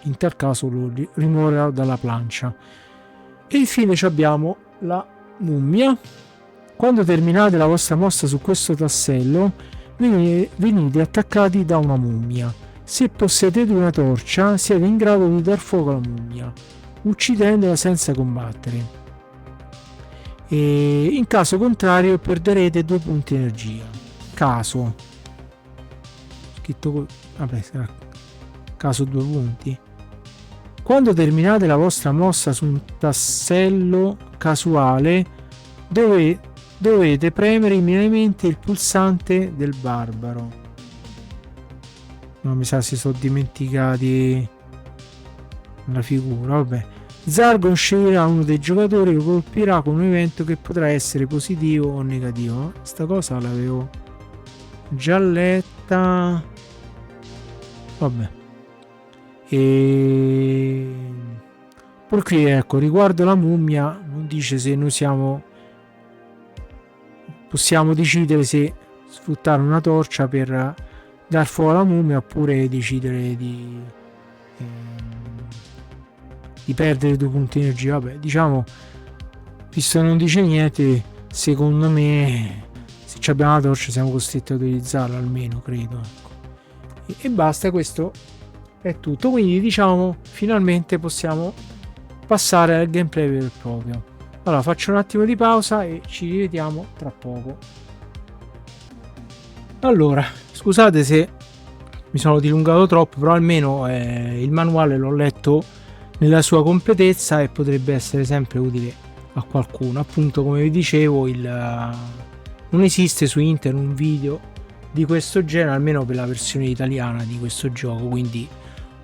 [SPEAKER 1] in tal caso lo rimuoverò dalla plancia. E infine abbiamo la mummia, Quando terminate la vostra mossa su questo tassello, venite attaccati da una mummia. Se possedete una torcia, siete in grado di dar fuoco alla mummia, uccidendola senza combattere. E in caso contrario perderete 2 punti energia. Caso. Scritto vabbè, sarà caso 2 punti. Quando terminate la vostra mossa su un tassello casuale, dovete premere immediatamente il pulsante del barbaro. Non mi sa, si sono dimenticati la figura. Vabbè. Zargon sceglierà uno dei giocatori che colpirà con un evento che potrà essere positivo o negativo. Sta cosa l'avevo già letta. Vabbè. E poi qui, ecco, riguardo la mummia non dice se noi possiamo decidere se sfruttare una torcia per dar fuoco alla mummia oppure decidere di perdere 2 punti di energia. Vabbè, diciamo, visto che non dice niente, secondo me se abbiamo la torcia siamo costretti a utilizzarla, almeno credo, ecco. E basta, questo è tutto. Quindi diciamo finalmente possiamo passare al gameplay vero e proprio. Allora faccio un attimo di pausa e ci rivediamo tra poco. Allora, scusate se mi sono dilungato troppo, però almeno il manuale l'ho letto nella sua completezza e potrebbe essere sempre utile a qualcuno. Appunto, come vi dicevo, non esiste su internet un video di questo genere, almeno per la versione italiana di questo gioco, quindi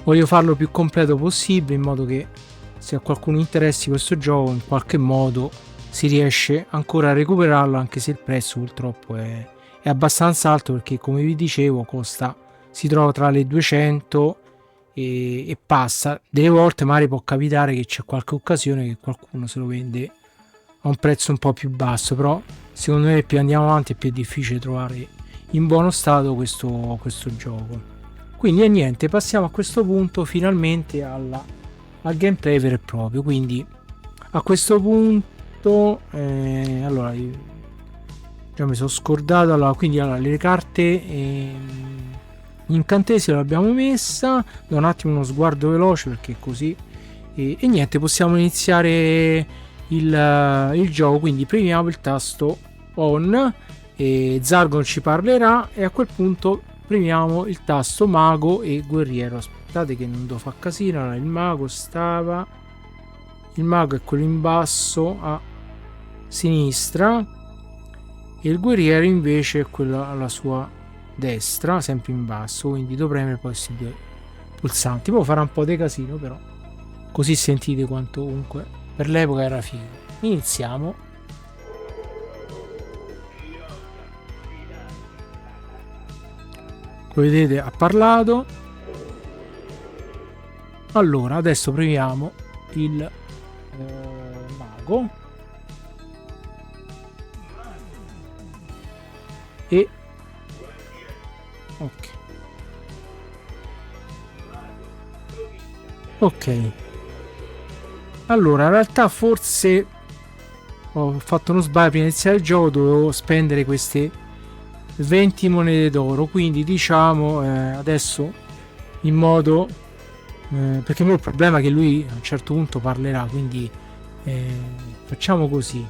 [SPEAKER 1] voglio farlo più completo possibile, in modo che se a qualcuno interessi questo gioco in qualche modo si riesce ancora a recuperarlo, anche se il prezzo purtroppo è abbastanza alto, perché come vi dicevo si trova tra le 200 e passa. Delle volte magari può capitare che c'è qualche occasione che qualcuno se lo vende a un prezzo un po' più basso, però secondo me più andiamo avanti è più difficile trovare in buono stato questo gioco. Quindi niente, passiamo a questo punto finalmente al gameplay vero e proprio. Quindi a questo punto allora già mi sono scordato. Quindi le carte gli incantesimi l'abbiamo messa. Do un attimo uno sguardo veloce perché così e niente, possiamo iniziare il gioco. Quindi premiamo il tasto on e Zargon ci parlerà, e a quel punto premiamo il tasto mago e guerriero. Aspettate che non devo fare casino. Allora, il mago è quello in basso a sinistra e il guerriero invece è quello alla sua destra, sempre in basso. Quindi devo premere poi questi 2 pulsanti. Poi farà un po' di casino, però così sentite quanto comunque per l'epoca era figo. Iniziamo. Come vedete ha parlato. Allora adesso premiamo il mago e ok. Allora in realtà forse ho fatto uno sbaglio. Prima di iniziare il gioco dovevo spendere queste 20 monete d'oro, quindi diciamo adesso in modo perché il problema è che lui a un certo punto parlerà, quindi facciamo così,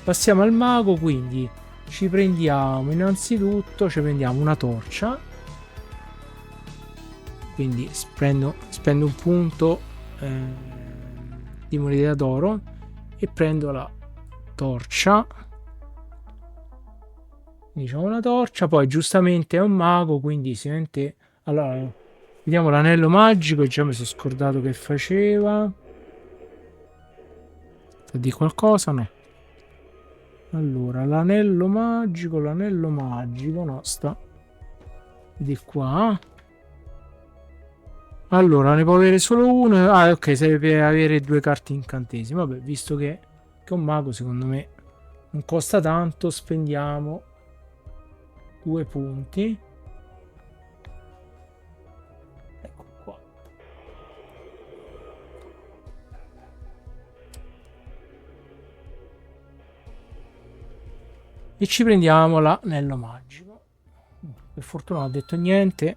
[SPEAKER 1] passiamo al mago. Quindi ci prendiamo innanzitutto una torcia, quindi spendo un punto di moneta d'oro e prendo la torcia. Diciamo una torcia, poi giustamente è un mago, quindi si sente. Allora vediamo l'anello magico, già mi sono scordato che faceva. Sta di qualcosa? No. Allora l'anello magico no, sta di qua. Allora ne può avere solo uno. Ah ok, serve avere 2 carte incantesimi. Vabbè, visto che è un mago, secondo me non costa tanto, spendiamo 2 punti. Ecco qua. e ci prendiamo l'anello magico. Per fortuna non ha detto niente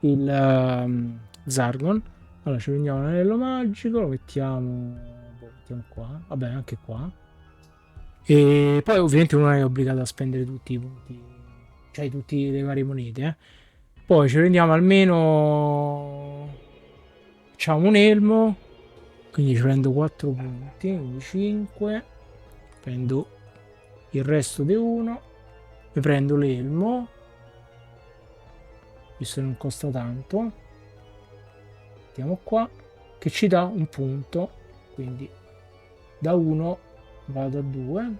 [SPEAKER 1] il Zargon. Allora ci prendiamo l'anello magico, lo mettiamo qua, vabbè anche qua, e poi ovviamente non è obbligato a spendere tutti i punti, cioè tutte le varie monete. Poi ci prendiamo almeno, facciamo un elmo, quindi ci prendo 4 punti, quindi 5, prendo il resto di uno, mi prendo l'elmo, visto che non costa tanto, mettiamo qua, che ci dà un punto, quindi da 1 vado a 2,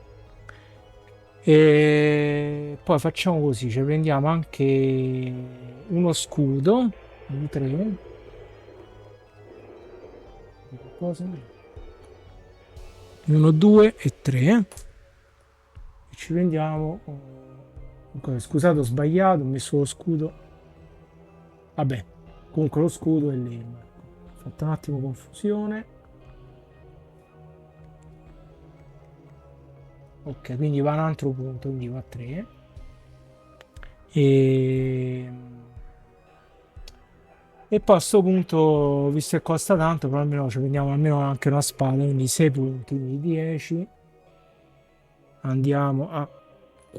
[SPEAKER 1] e poi facciamo così, ci prendiamo anche uno scudo di 3, cosa? 1, 2 e 3, e ci prendiamo, scusate ho sbagliato, ho messo lo scudo, vabbè, comunque lo scudo e l'elmo, ho fatto un attimo confusione. Ok, quindi va un altro punto, quindi va a 3, e poi a questo punto, visto che costa tanto, però almeno ci prendiamo almeno anche una spada, quindi 6 punti, quindi 10, andiamo a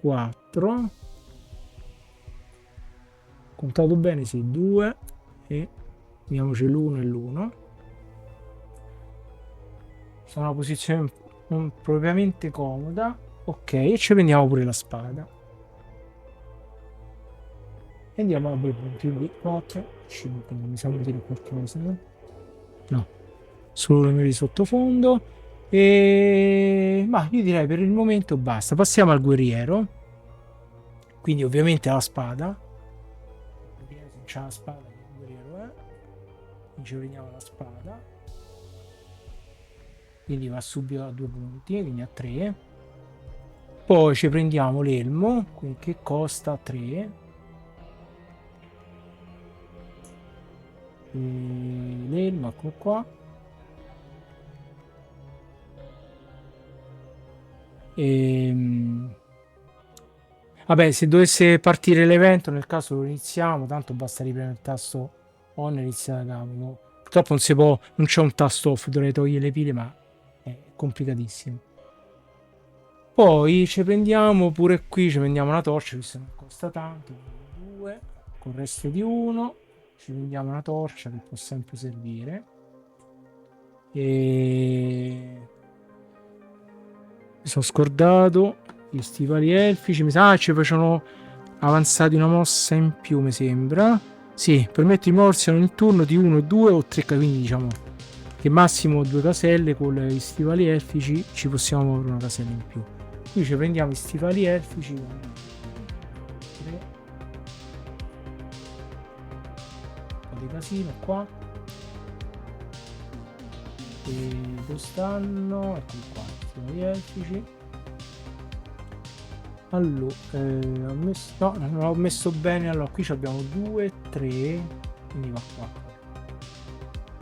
[SPEAKER 1] 4, contato bene, sì, 2, e vediamoci l'1 e l'1, sono una posizione non propriamente comoda. Ok, e ci prendiamo pure la spada e andiamo a due punti, quindi 4, 5, non mi sa dire qualcosa, no, solo le mie di sottofondo. Ma io direi per il momento basta, passiamo al guerriero, quindi ovviamente la spada, se c'è la spada il guerriero è, quindi ci prendiamo la spada, quindi va subito a 2 punti, quindi a 3, poi ci prendiamo l'elmo, quindi che costa 3, l'elmo, ecco qua, vabbè, se dovesse partire l'evento, nel caso lo iniziamo, tanto basta ripremere il tasto on e iniziare da capo, no? Purtroppo non si può, non c'è un tasto off, dovrei togliere le pile, ma è complicatissimo. Poi ci prendiamo pure qui, ci prendiamo una torcia, visto che non costa tanto, 2, con il resto di 1, ci prendiamo una torcia che può sempre servire, e mi sono scordato gli stivali elfici, mi sa, ci facevano avanzati una mossa in più, mi sembra, sì, permette di muoversi ogni turno di 1, 2 o 3, quindi diciamo che massimo 2 caselle, con gli stivali elfici ci possiamo muovere una casella in più. Qui ci prendiamo i stivali elfici, 3, un po' di casino qua, e dove stanno? Eccoli qua, stivali elfici. Allora, ho messo, no, non l'ho messo bene. Allora, qui abbiamo 2, 3, quindi va qua,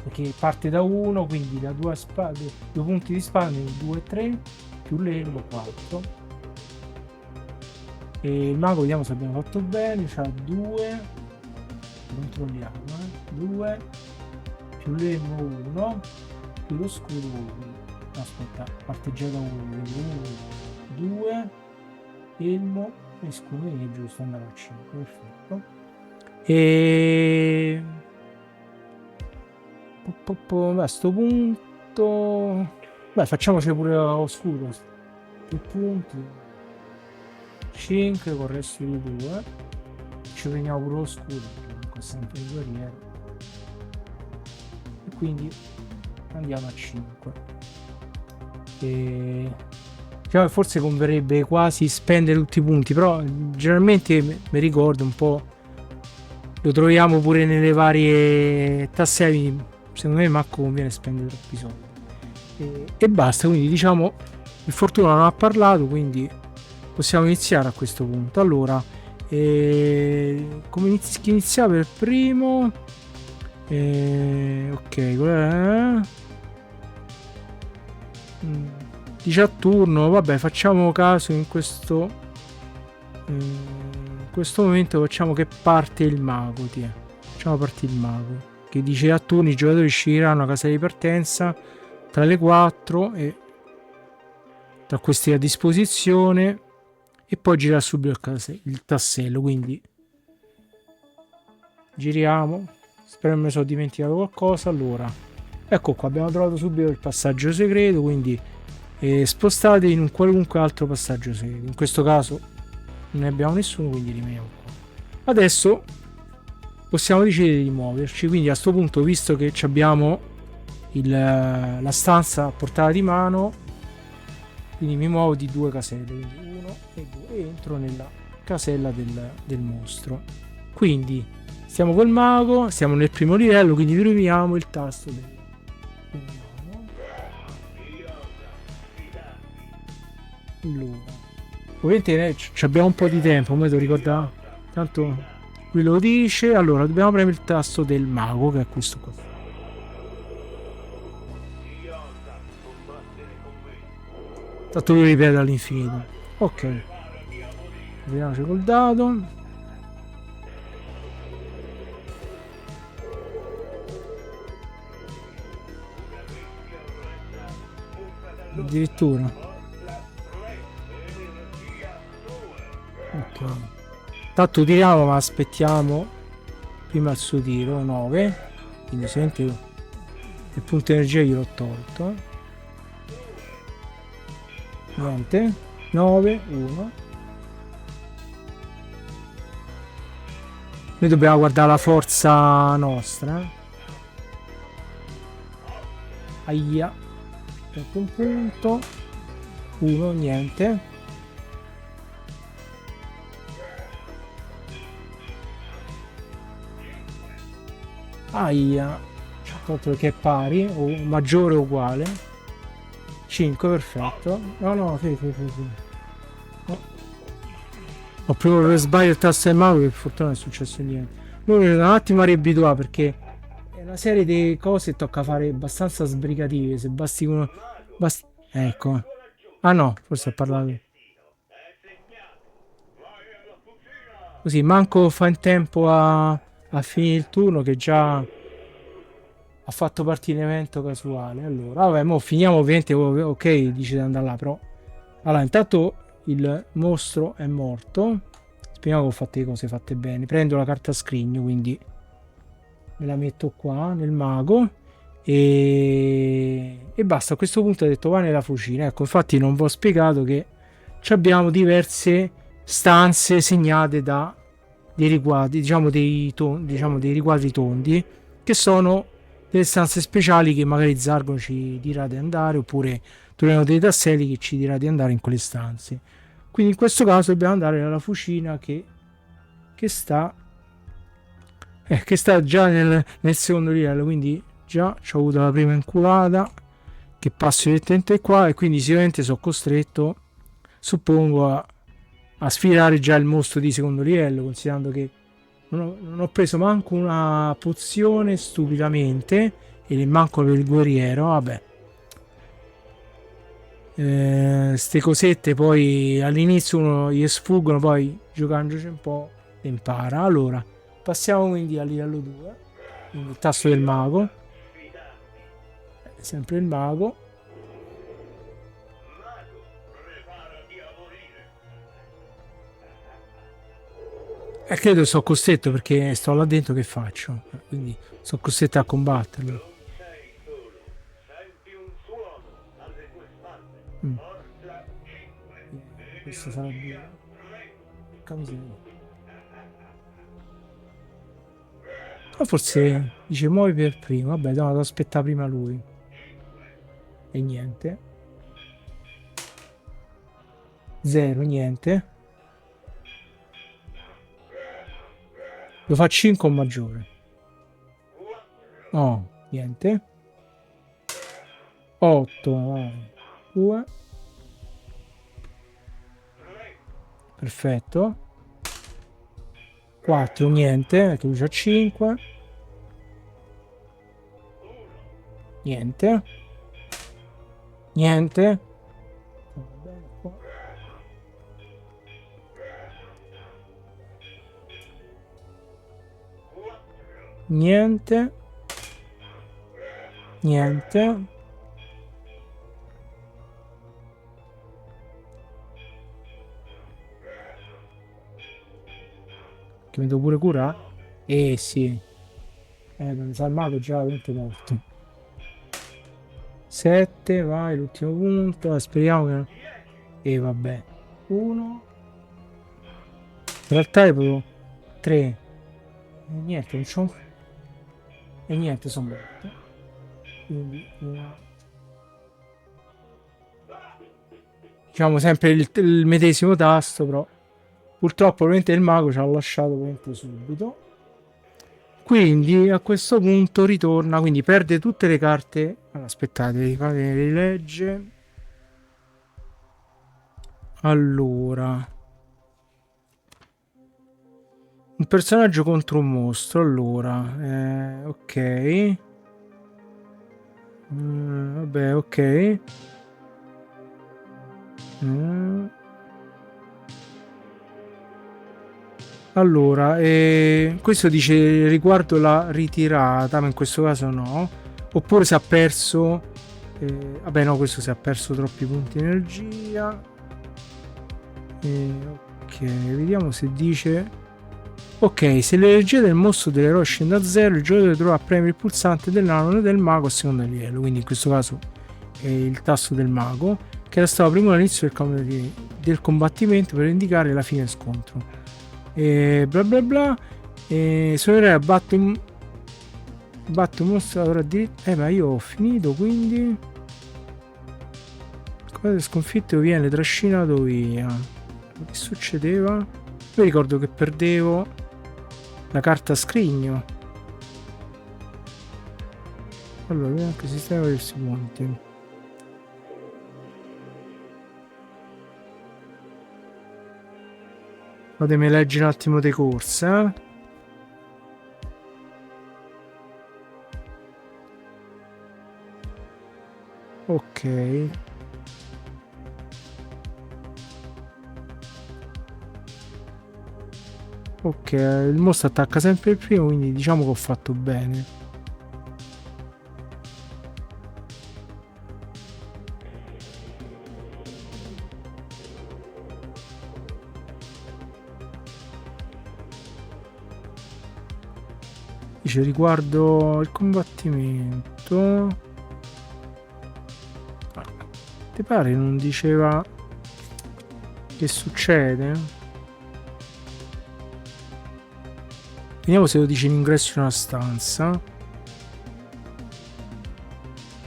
[SPEAKER 1] perché parte da 1, quindi da 2 spade, 2 punti di spada, quindi 2, 3, più l'elmo 4, e il mago vediamo se abbiamo fatto bene, c'ha 2, controlliamo, 2, più l'elmo 1, più lo scudo 1, aspetta, parte già da 1, 2, elmo e scudo, è giusto, andare a 5, perfetto. E a sto punto, beh, facciamoci pure lo scudo, più punti, 5 con il resto di 2, ci prendiamo pure lo scudo perché comunque è sempre il guerriero, e quindi andiamo a 5. E diciamo che forse converrebbe quasi spendere tutti i punti, però generalmente mi ricordo un po', lo troviamo pure nelle varie tasse, secondo me Marco conviene spendere troppi soldi, e basta. Quindi diciamo il fortuna non ha parlato, quindi possiamo iniziare a questo punto. Allora, come iniziare per primo? Ok, dice a turno, vabbè, facciamo caso in questo momento facciamo che parte il mago, facciamo partire il mago, che dice a turno i giocatori sceglieranno una casella di partenza tra le 4 e tra queste a disposizione e poi gira subito il tassello, quindi giriamo, spero non mi sono dimenticato qualcosa. Allora, ecco qua, abbiamo trovato subito il passaggio segreto, quindi spostatevi in un qualunque altro passaggio segreto. In questo caso non ne abbiamo nessuno, quindi rimaniamo qua. Adesso possiamo decidere di muoverci, quindi a questo punto, visto che abbiamo la stanza a portata di mano, quindi mi muovo di 2 caselle, quindi 1 e 2, e entro nella casella del mostro. Quindi stiamo col mago, siamo nel primo livello, quindi premiamo il tasto del mago. Allora, ovviamente abbiamo un po' di tempo, come devo ricordare, tanto lui lo dice. Allora dobbiamo premere il tasto del mago, che è questo qua. Tanto lo ripete all'infinito. Ok, vediamoci col dado. Addirittura. Ok, tanto tiriamo, ma aspettiamo prima il suo tiro. 9, quindi senti il punto energia gliel'ho tolto. Niente. 9, 1. Noi dobbiamo guardare la forza nostra. Aia, un punto. 1, niente. Aia, perché è pari o maggiore o uguale. 5, perfetto. No, sì. No. Ho preso per sbaglio il tasto del mago, per fortuna non è successo niente. Noi un attimo a riabituare, perché è una serie di cose che tocca fare abbastanza sbrigative. Se basti uno. Ecco. Ah no, forse ha parlato. Così manco fa in tempo a finire il turno, che già ha fatto partire l'evento casuale. Allora, vabbè, mo finiamo, ovviamente. Ok, dice di andare là, però. Allora, intanto il mostro è morto. Speriamo che ho fatto le cose fatte bene. Prendo la carta scrigno, quindi me la metto qua nel mago e basta. A questo punto ho detto va nella fucina. Ecco, infatti non vi ho spiegato che abbiamo diverse stanze segnate da dei riquadri, diciamo dei riquadri tondi, che sono delle stanze speciali che magari Zargo ci dirà di andare, oppure troviamo dei tasselli che ci dirà di andare in quelle stanze. Quindi in questo caso dobbiamo andare alla fucina che sta già nel secondo livello, quindi già ci ho avuto la prima inculata, che passo direttamente qua, e quindi sicuramente sono costretto, suppongo, a sfidare già il mostro di secondo livello, considerando che non ho preso manco una pozione stupidamente, e manco per il guerriero. Vabbè, ste cosette poi all'inizio uno gli sfuggono, poi giocandoci un po' impara. Allora passiamo quindi al livello 2, quindi il tasto del mago, sempre il mago. E credo sono costretto, perché sto là dentro, che faccio? Quindi sono costretto a combatterlo. Questo sarà duro. Ma forse dice muovi per primo. Vabbè, no, devo aspettare prima lui. E niente. 0, niente. Lo fa 5 o maggiore. No, niente. 8, 2. Perfetto. 4, niente, perché lui c'ha 5. Niente. Niente. Niente. Niente. Che mi devo pure curare? Sì. Non sa il mago già veramente morto. 7, vai, l'ultimo punto. Speriamo che... vabbè. 1. In realtà è proprio 3. Niente, non c'ho... E niente, sono morto. Quindi... diciamo sempre il medesimo tasto, però... Purtroppo probabilmente il mago ci ha lasciato veramente subito. Quindi a questo punto ritorna, quindi perde tutte le carte. Allora, aspettate, fate rilegge. Allora, un personaggio contro un mostro. Allora, ok. Vabbè, ok. Allora, questo dice riguardo la ritirata, ma in questo caso no. Oppure se ha perso... vabbè no, questo si ha perso troppi punti energia. Ok, vediamo se dice... Ok, se l'energia del mostro dell'eroe scende a 0, il giocatore dovrà premere il pulsante del nano e del mago a seconda del livello. Quindi in questo caso è il tasto del mago, che era stato prima all'inizio del combattimento per indicare la fine del scontro. Bla bla bla. Suonerà batte un mostro ora ma io ho finito, quindi cosa sconfitto viene trascinato via. Che succedeva? Mi ricordo che perdevo la carta scrigno. Allora, vediamo che sistema per questi punti. Fatemi leggere un attimo di corsa. Ok. Ok, il mostro attacca sempre il primo, quindi diciamo che ho fatto bene. Dice riguardo il combattimento. Ti pare non diceva che succede? Vediamo se lo dice in ingresso in una stanza.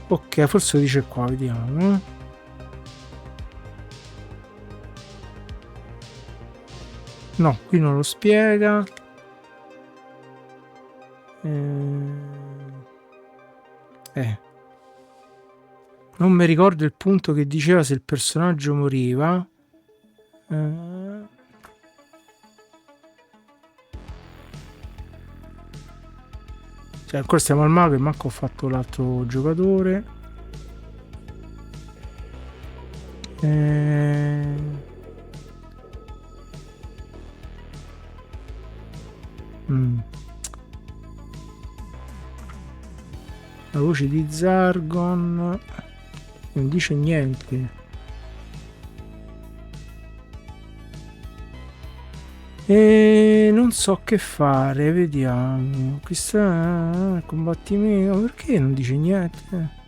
[SPEAKER 1] Ok, forse lo dice qua, vediamo. No, qui non lo spiega. Non mi ricordo il punto che diceva se il personaggio moriva. Cioè, ancora stiamo al mago e manco ho fatto l'altro giocatore. La voce di Zargon non dice niente. E non so che fare, vediamo. Questo combattimento, perché non dice niente?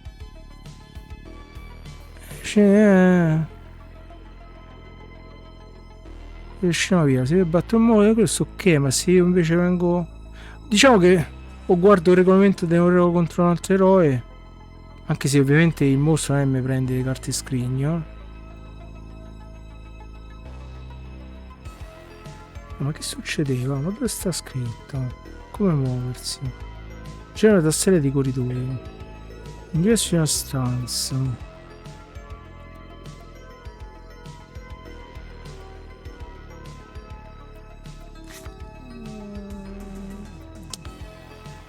[SPEAKER 1] Riusciamo via, se io batto il muro, questo ok, ma se io invece vengo... Diciamo che o guardo il regolamento di un eroe contro un altro eroe, anche se ovviamente il mostro non è mi prende le carte scrigno. Ma che succedeva? Ma dove sta scritto? Come muoversi? C'è una tastiera di corridoio. Ingresso in una stanza.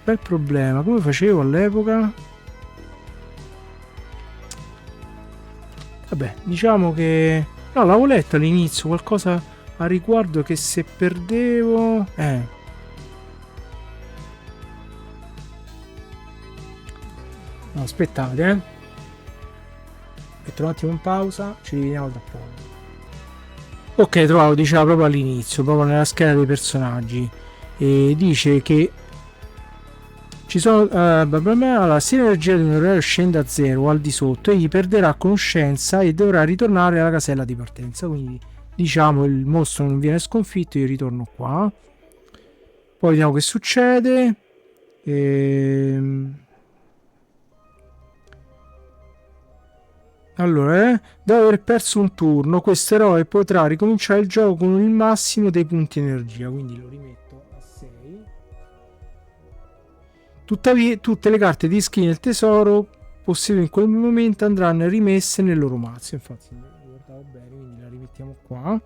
[SPEAKER 1] Bel problema. Come facevo all'epoca? Vabbè, diciamo che... No, l'avevo letto all'inizio qualcosa a riguardo che se perdevo... aspettate, metto un attimo in pausa, ci rivediamo tra poco. Ok, trovato, diceva proprio all'inizio, proprio nella scheda dei personaggi, e dice che ci sono la se l'energia di un eroe scende a 0 o al di sotto, egli perderà conoscenza e dovrà ritornare alla casella di partenza. Quindi diciamo il mostro non viene sconfitto, io ritorno qua, poi vediamo che succede. Allora, dopo aver perso un turno, questo eroe potrà ricominciare il gioco con il massimo dei punti energia, quindi lo rimetto a 6. Tuttavia, tutte le carte di skin del tesoro possibili in quel momento andranno rimesse nel loro mazzo. Infatti, mi ricordavo bene, quindi la rimettiamo qua.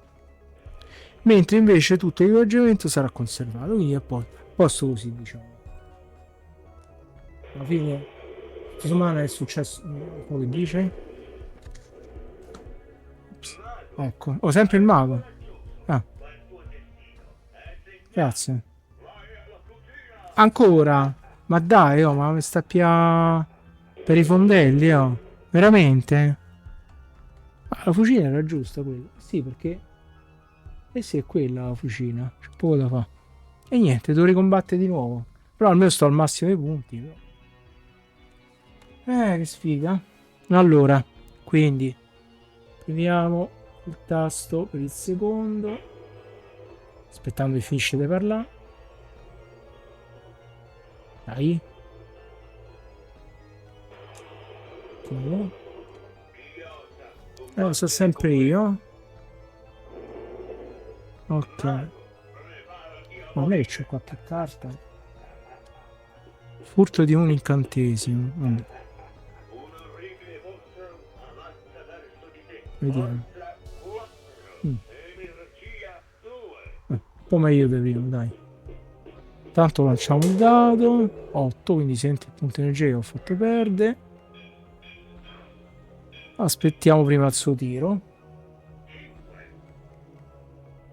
[SPEAKER 1] Mentre invece tutto l'equipaggiamento sarà conservato, quindi a posto così, diciamo. Alla fine, questa settimana è successo un po' che dice. Ecco, ho sempre il mago. Ah, grazie. Ancora? Ma dai, oh, ma mi sta per i fondelli, oh. Veramente? Ah, la fucina era giusta quella. Sì, perché... Eh sì, è quella la fucina. C'è poco da fare. E niente, devo ricombattere di nuovo. Però almeno sto al massimo dei punti. Che sfiga. Allora, quindi... Proviamo il tasto per il secondo. Aspettando che finisce di parlare. Dai. Lo so sempre io. Ok. Ma non è che c'è qualche carta. Furto di un incantesimo. Vediamo. Un po' meglio di prima, dai. Tanto lanciamo il dado. 8, quindi senti il punto energia che ho fatto perdere. Aspettiamo prima il suo tiro.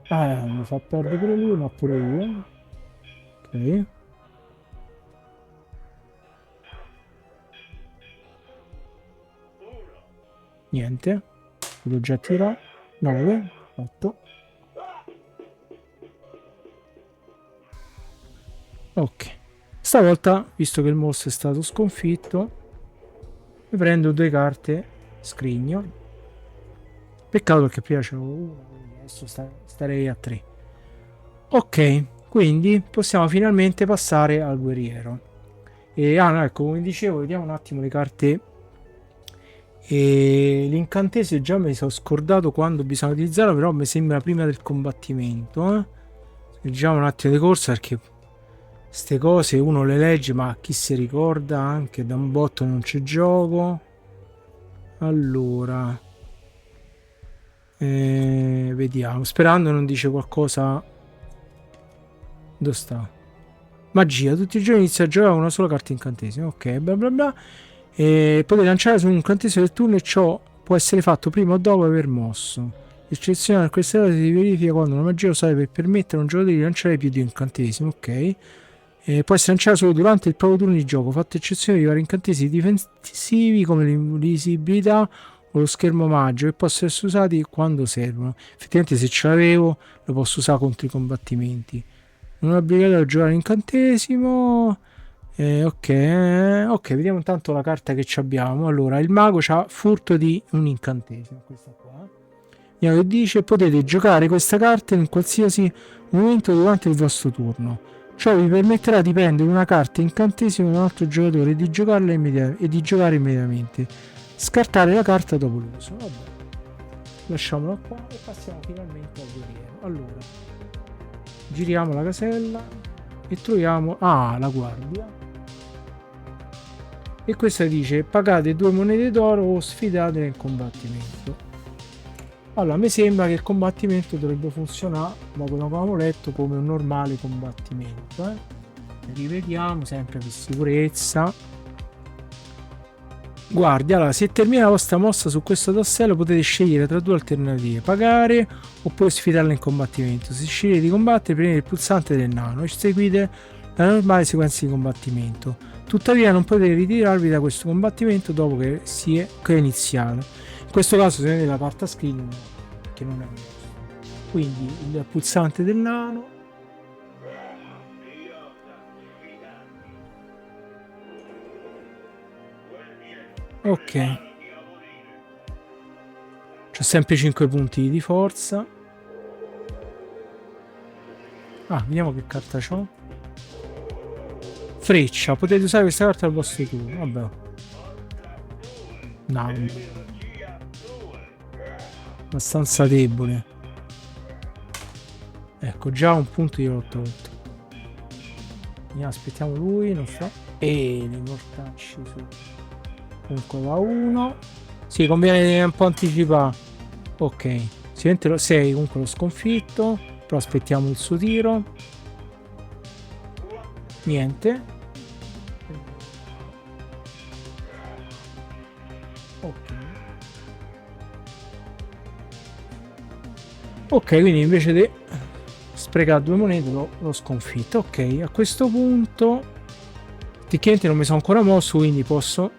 [SPEAKER 1] Mi fa perdere pure lui, ma pure io. Ok. Niente. Devo già tirare. 9, 8. Ok. Stavolta, visto che il mostro è stato sconfitto, mi prendo 2 carte scrigno. Peccato perché prima c'avevo una, adesso starei a 3. Ok, quindi possiamo finalmente passare al guerriero. E no, ecco, come dicevo, vediamo un attimo le carte. E l'incantesimo già mi sono scordato quando bisogna utilizzarlo, però mi sembra prima del combattimento. Leggiamo un attimo di corsa perché queste cose uno le legge, ma chi si ricorda, anche da un botto non c'è gioco. Allora, vediamo, sperando non dice qualcosa. Dove sta? Magia, tutti i giorni inizia a giocare una sola carta incantesimo. Ok, bla bla bla. E potete lanciare su un incantesimo del turno e ciò può essere fatto prima o dopo aver mosso. L'eccezione a queste cose si verifica quando una magia usata per permettere a un giocatore di lanciare più di un incantesimo. Ok. Può essere lanciata solo durante il proprio turno di gioco, fatta eccezione di vari incantesimi difensivi come l'invisibilità o lo schermo magico, che possono essere usati quando servono. Effettivamente se ce l'avevo lo posso usare contro i combattimenti. Non è obbligato a giocare incantesimo. Ok, vediamo intanto la carta che abbiamo. Allora, il mago ha furto di un incantesimo. Questa qua. Vediamo che dice: potete giocare questa carta in qualsiasi momento durante il vostro turno. Ciò vi permetterà di prendere una carta incantesimo da un altro giocatore e di giocarla e di giocare immediatamente. Scartare la carta dopo l'uso. Vabbè. Lasciamola qua e passiamo finalmente al guerriero. Allora, giriamo la casella e troviamo la guardia. E questa dice: pagate 2 monete d'oro o sfidate nel combattimento. Allora, mi sembra che il combattimento dovrebbe funzionare, da quello che avevamo letto, come un normale combattimento. Rivediamo sempre per sicurezza. Guardia, allora, se termina la vostra mossa su questo tassello potete scegliere tra 2 alternative: pagare oppure sfidarla in combattimento. Se scegliete di combattere, premete il pulsante del nano e seguite la normale sequenza di combattimento. Tuttavia non potete ritirarvi da questo combattimento dopo che è iniziato. In questo caso se vedete la carta screen che non è un mostro. Quindi il pulsante del nano. Ok. C'ho sempre 5 punti di forza. Ah, vediamo che carta c'ho. Freccia, potete usare questa carta al vostro turno. Vabbè. No. Abbastanza debole. Ecco, già un punto io l'ho tolto. Andiamo, aspettiamo lui, non so. E nei mortacci su. Comunque va 1. Sì, conviene un po' anticipare. Ok. Sicuramente lo 6, comunque l'ho sconfitto. Però aspettiamo il suo tiro. Niente. Ok. Ok, quindi invece di sprecare 2 monete l'ho sconfitto. Ok, a questo punto tecnicamente non mi sono ancora mosso, quindi posso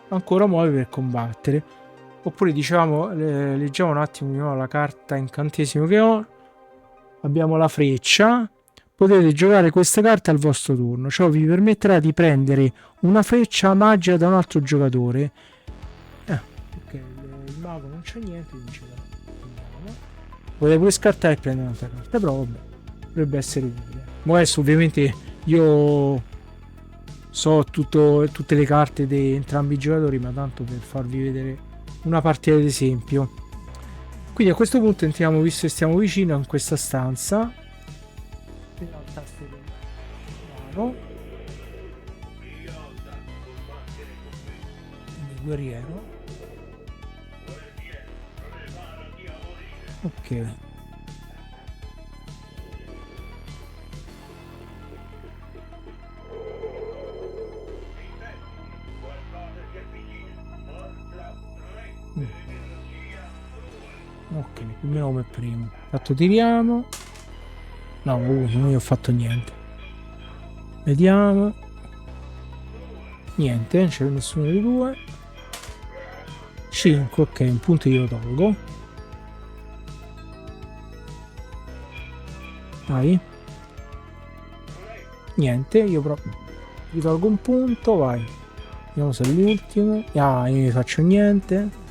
[SPEAKER 1] ancora muovere per combattere. Oppure diciamo, leggiamo un attimo la carta incantesimo che ho. Abbiamo la freccia. Potete giocare questa carta al vostro turno. Ciò vi permetterà di prendere una freccia magica da un altro giocatore. Ok, il mago non c'è niente, quindi ce l'ha. Potete pure scartare e prendere un'altra carta, però vabbè, dovrebbe essere utile. Ma adesso ovviamente io so tutte le carte di entrambi i giocatori, ma tanto per farvi vedere una partita ad esempio. Quindi a questo punto entriamo, visto che stiamo vicino in questa stanza, il guerriero. Ok. Ok, più o meno come prima. Fatto, tiriamo. No, non ho fatto niente. Vediamo. Niente, non c'è nessuno dei due. 5, ok, un punto io lo tolgo. Vai. Niente, io proprio vi tolgo un punto, vai. Vediamo se è l'ultimo. Ah, io non faccio niente.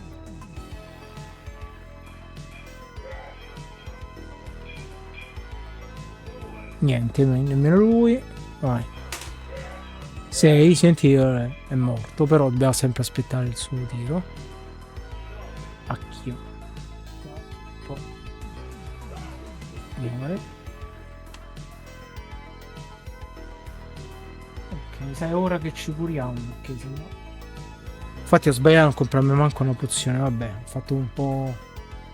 [SPEAKER 1] Niente, nemmeno lui. Vai. 6, senti, è morto, però dobbiamo sempre aspettare il suo tiro. Acchio. Ok, sai, ora che ci curiamo, perché sennò... Infatti ho sbagliato a non comprarmi manco una pozione, vabbè, ho fatto un po'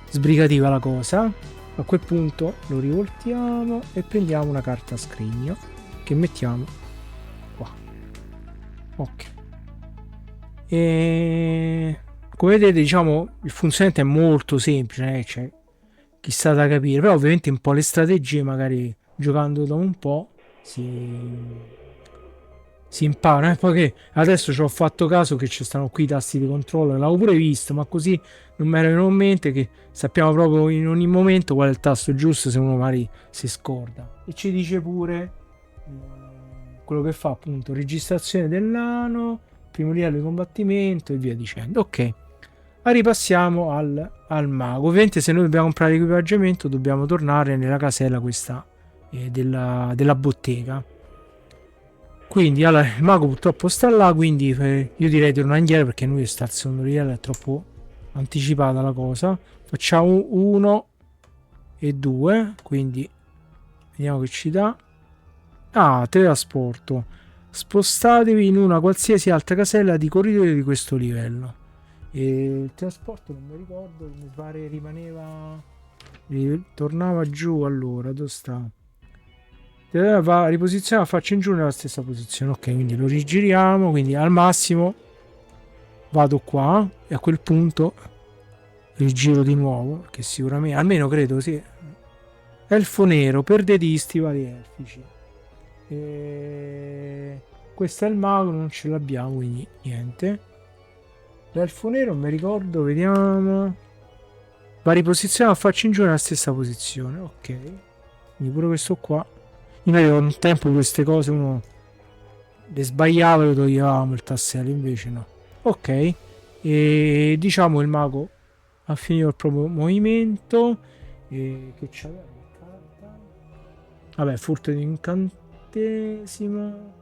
[SPEAKER 1] sbrigativa la cosa. A quel punto lo rivoltiamo e prendiamo una carta a scrigno che mettiamo qua. Ok. E come vedete, diciamo, il funzionamento è molto semplice, c'è chissà da capire, però ovviamente un po' le strategie, magari giocando da un po' si impara, poi che adesso ci ho fatto caso che ci stanno qui i tasti di controllo, l'avevo pure visto, ma così non mi era venuto in mente che sappiamo proprio in ogni momento qual è il tasto giusto se uno magari si scorda. E ci dice pure quello che fa, appunto, registrazione del nano, primo livello di combattimento e via dicendo. Ok, ma ripassiamo al mago. Ovviamente se noi dobbiamo comprare l'equipaggiamento dobbiamo tornare nella casella questa della bottega. Quindi allora, il mago purtroppo sta là, quindi io direi di tornare indietro perché lui sta al secondo livello, è troppo anticipata la cosa. Facciamo 1 e 2, quindi vediamo che ci dà. Ah, teletrasporto. Spostatevi in una qualsiasi altra casella di corridoio di questo livello. E il trasporto non mi ricordo, mi pare rimaneva, tornava giù. Allora dove sta? Va riposiziona, faccio in giù nella stessa posizione. Ok, quindi lo rigiriamo, quindi al massimo vado qua e a quel punto rigiro di nuovo, che sicuramente, almeno credo, sì. Elfo nero, perdete gli stivali elfici. Questo è il mago, non ce l'abbiamo, quindi niente. L'elfo nero, non mi ricordo, vediamo. Va riposizionato a farci in giù nella stessa posizione, ok. Quindi pure questo qua. Io avevo un tempo queste cose, uno le sbagliava e lo toglievamo il tassello, invece no. Ok, e diciamo il mago ha finito il proprio movimento. E che c'aveva? Vabbè, furto di incantesimo.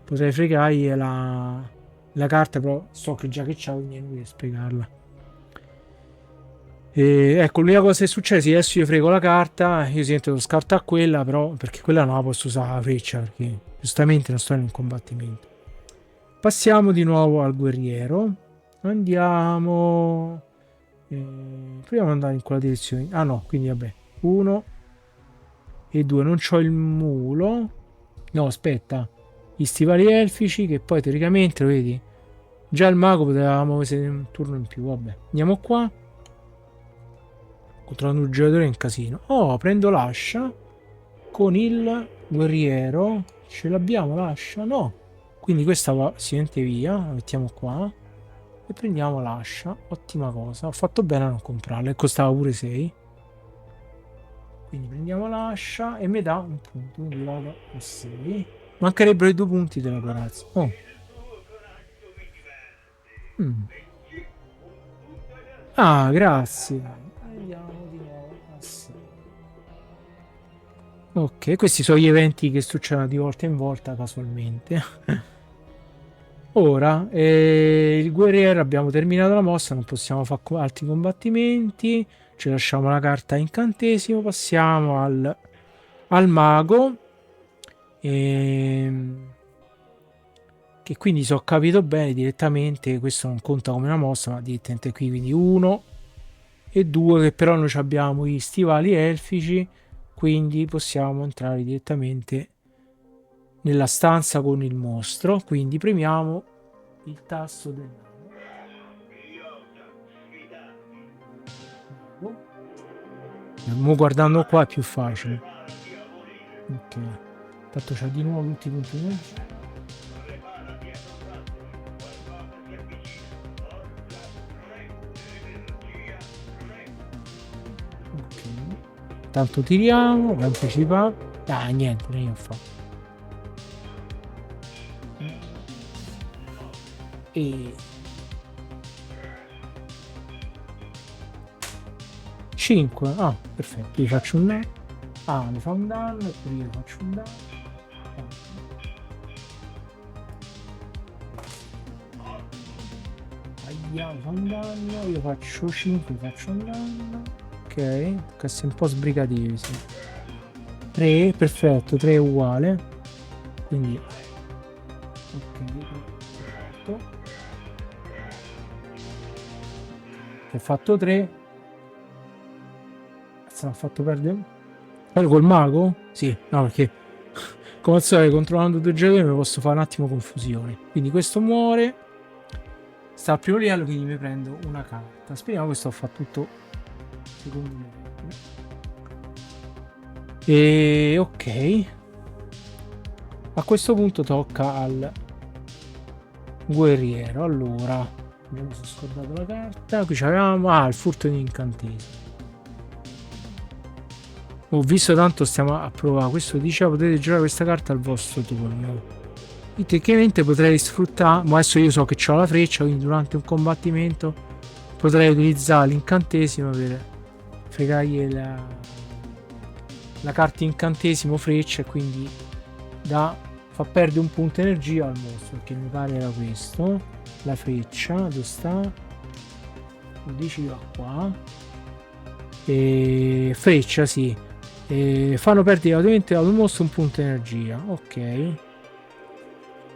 [SPEAKER 1] Potrei fregargli la carta, però so che già che c'ha, quindi è inutile spiegarla. E ecco, l'unica cosa che succede, se adesso io frego la carta, io sento lo scarto a quella, però perché quella non la posso usare la freccia, perché giustamente non sto in un combattimento. Passiamo di nuovo al guerriero. Andiamo. Proviamo ad andare in quella direzione. Ah no, quindi vabbè. 1 e 2. Non c'ho il mulo. No, aspetta. Gli stivali elfici, che poi teoricamente, lo vedi? Già il mago potevamo avere un turno in più. Vabbè. Andiamo qua. Controllando un giocatore in casino. Oh, prendo l'ascia. Con il guerriero. Ce l'abbiamo l'ascia? No. Quindi questa va sicuramente via. La mettiamo qua. E prendiamo l'ascia. Ottima cosa. Ho fatto bene a non comprarla. E costava pure 6. Quindi prendiamo l'ascia e mi dà un punto. Quindi vado a 6. Mancherebbero i 2 punti della corazza. Oh. Ah, grazie. Andiamo di nuovo a 6. Ok, questi sono gli eventi che succedono di volta in volta casualmente. Ora, il guerriero, abbiamo terminato la mossa, non possiamo fare altri combattimenti. Ci lasciamo la carta incantesimo, passiamo al mago. Che quindi, se ho capito bene, direttamente questo non conta come una mossa, ma direttamente qui, quindi 1 e 2, che però noi abbiamo gli stivali elfici, quindi possiamo entrare direttamente nella stanza con il mostro. Quindi premiamo il tasto del naso. Guardando qua è più facile. Ok, tanto c'ha di nuovo tutti i punti di energia. Ok, tanto tiriamo, anticipa. Ah, niente, non ho fatto. E 5. Ah, perfetto. Gli faccio un danno. Ah, mi fa un danno e poi io faccio un danno. Aia, mi fa un danno. Io faccio 5, faccio un danno. Ok, che sei un po' sbrigativi, sì. 3, perfetto, 3 è uguale. Quindi ok, perfetto. Ho fatto 3. Ha fatto perdere. Poi col mago? Sì, no, perché come al solito controllando 2 giocatori mi posso fare un attimo confusione. Quindi questo muore. Sta al primo livello, quindi mi prendo una carta. Speriamo che questo ho fatto tutto secondo me. E ok. A questo punto tocca al guerriero. Allora, abbiamo scordato la carta. Qui c'avevamo. Ah, il furto di incantesimo. Ho visto, tanto stiamo a provare. Questo dice potete giocare questa carta al vostro turno. Tecnicamente potrei sfruttare, ma adesso io so che ho la freccia, quindi durante un combattimento potrei utilizzare l'incantesimo per fregargli la carta incantesimo freccia, e quindi fa perdere un punto energia al mostro, perché mi pare era questo. La freccia, dove sta? 11 va qua. E freccia, sì. E fanno perdere ovviamente al mostro un punto energia. Ok.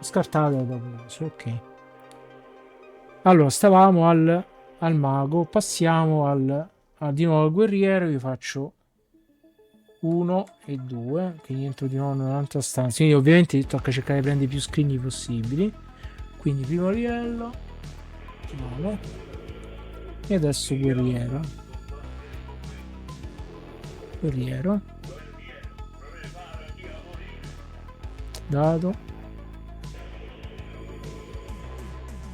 [SPEAKER 1] Scartato dopo. Ok. Allora, stavamo al mago. Passiamo di nuovo al guerriero. Io faccio 1 e 2. Quindi entro di nuovo nell'altra stanza. Quindi ovviamente tocca cercare di prendere più screen possibili. Quindi primo livello. Vale. E adesso guerriero. Guerriero. Dato.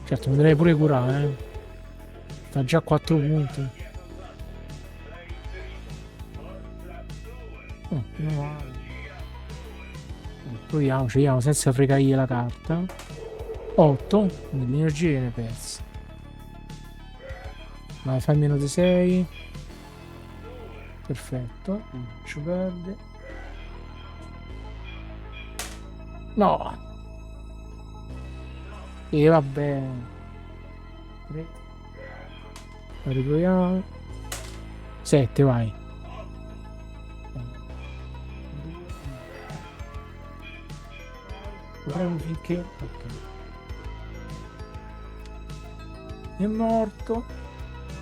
[SPEAKER 1] Certo, mi dovrei pure curare, sta già a 4 punti. Meno male. Proviamo, scegliamo senza fregargli la carta. 8, quindi l'energia viene persa. Vai, fai meno di 6. Perfetto, ci perde. No! E vabbè. 3. La riproviamo. 7, vai. Proviamo finché. Ok. È morto.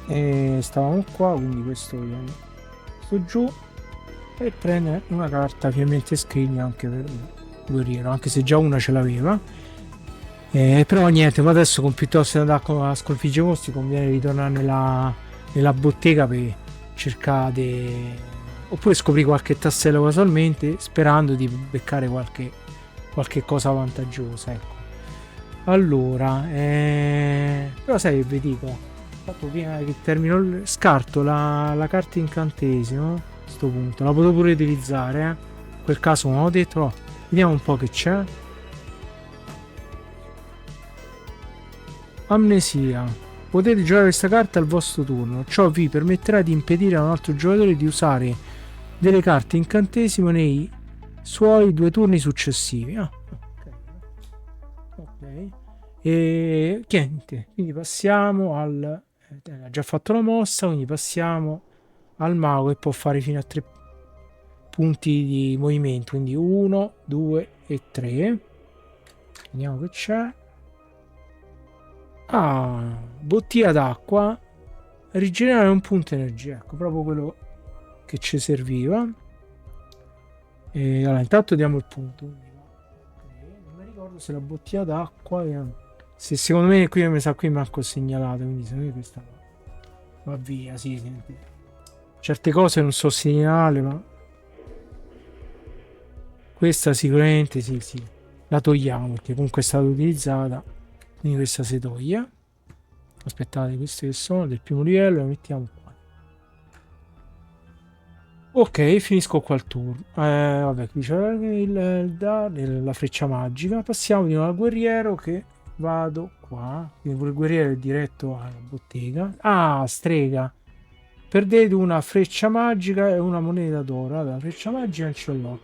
[SPEAKER 1] E stavamo qua, quindi questo viene. Sto giù. E prende una carta finalmente scrigna anche per il guerriero, anche se già una ce l'aveva. Però niente, ma adesso con piuttosto di andare a sconfiggere i mostri conviene ritornare nella bottega per cercare oppure scoprire qualche tassello casualmente sperando di beccare qualche cosa vantaggiosa, ecco. Allora, però sai che vi dico, fatto prima che termino scarto la carta incantesimo a questo punto, la potevo pure utilizzare, in quel caso non ho detto, oh, vediamo un po' che c'è. Amnesia. Potete giocare questa carta al vostro turno. Ciò vi permetterà di impedire a un altro giocatore di usare delle carte incantesimo nei suoi 2 turni successivi. Ok. E niente. Quindi passiamo al. Ha già fatto la mossa, quindi passiamo al mago che può fare fino a 3 punti di movimento. Quindi 1, 2 e 3. Vediamo che c'è. Ah, bottiglia d'acqua, rigenerare un punto energia, ecco proprio quello che ci serviva. E allora intanto diamo il punto. Non mi ricordo se la bottiglia d'acqua se secondo me qui mi sa qui manco segnalato, quindi secondo me questa va via, sì, senti. Certe cose non so segnale, ma questa sicuramente sì, sì. La togliamo perché comunque è stata utilizzata, quindi questa si toglie. Aspettate, queste che sono del primo livello, le mettiamo qua. Ok, finisco qua il turno. Vabbè, qui c'è la freccia magica. Passiamo di nuovo al guerriero che vado qua. Quindi il guerriero è diretto alla bottega. Ah, strega. Perdete una freccia magica e una moneta d'oro. Vabbè, la freccia magica non ce l'ho.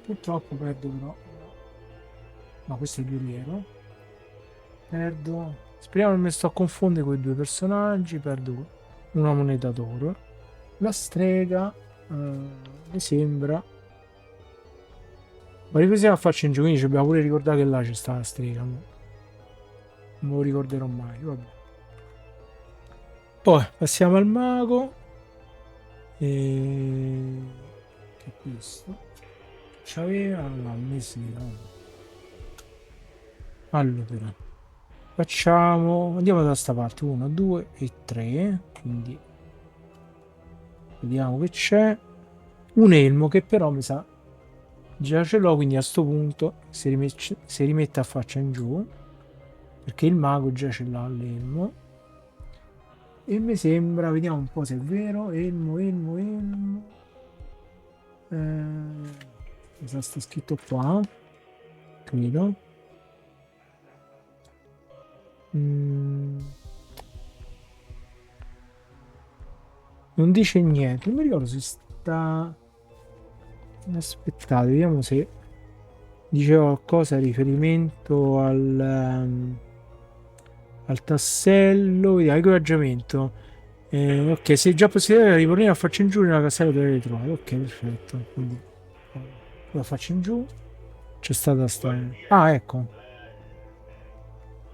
[SPEAKER 1] Purtroppo perdo però. No, questo è il guerriero. Perdo. Speriamo non mi sto a confondere con i due personaggi. Perdo una moneta d'oro. La strega. Mi sembra. Ma ripresiamo a farci in gioco. Quindi ci abbiamo pure ricordato che là c'è sta la strega. Non me lo ricorderò mai. Vabbè. Poi passiamo al mago. E... che è questo? C'aveva la messina. Allora. Facciamo. Andiamo da sta parte. 1, 2 e 3. Quindi. Vediamo che c'è. Un elmo che però mi sa. Già ce l'ho, quindi a sto punto si rimette a faccia in giù. Perché il mago già ce l'ha l'elmo. E mi sembra, vediamo un po' se è vero. Elmo. Cosa sta scritto qua? Credo. Non dice niente. Non mi ricordo se sta. Aspettate, vediamo se diceva qualcosa a riferimento al tassello. Vediamo, equipaggiamento. Ok, se già possibile ritornare a faccia in giù nella cassetta dove le trovate. Ok, perfetto. Quindi la faccio in giù. C'è stata sta. Ah, ecco.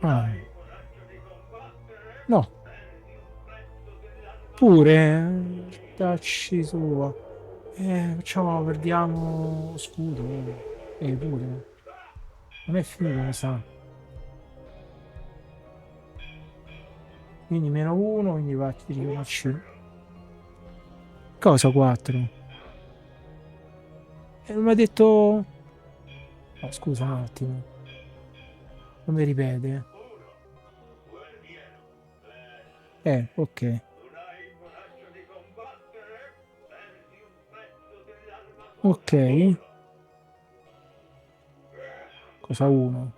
[SPEAKER 1] Ah, no. Pure. Tacci sua. Facciamo, perdiamo scudo. Pure. Non è finito, mi sa. Quindi meno 1, quindi va ti dico C. Cosa 4? Non mi ha detto. Oh, scusa un attimo. Non mi ripete. Ok. Ok. Cosa uno?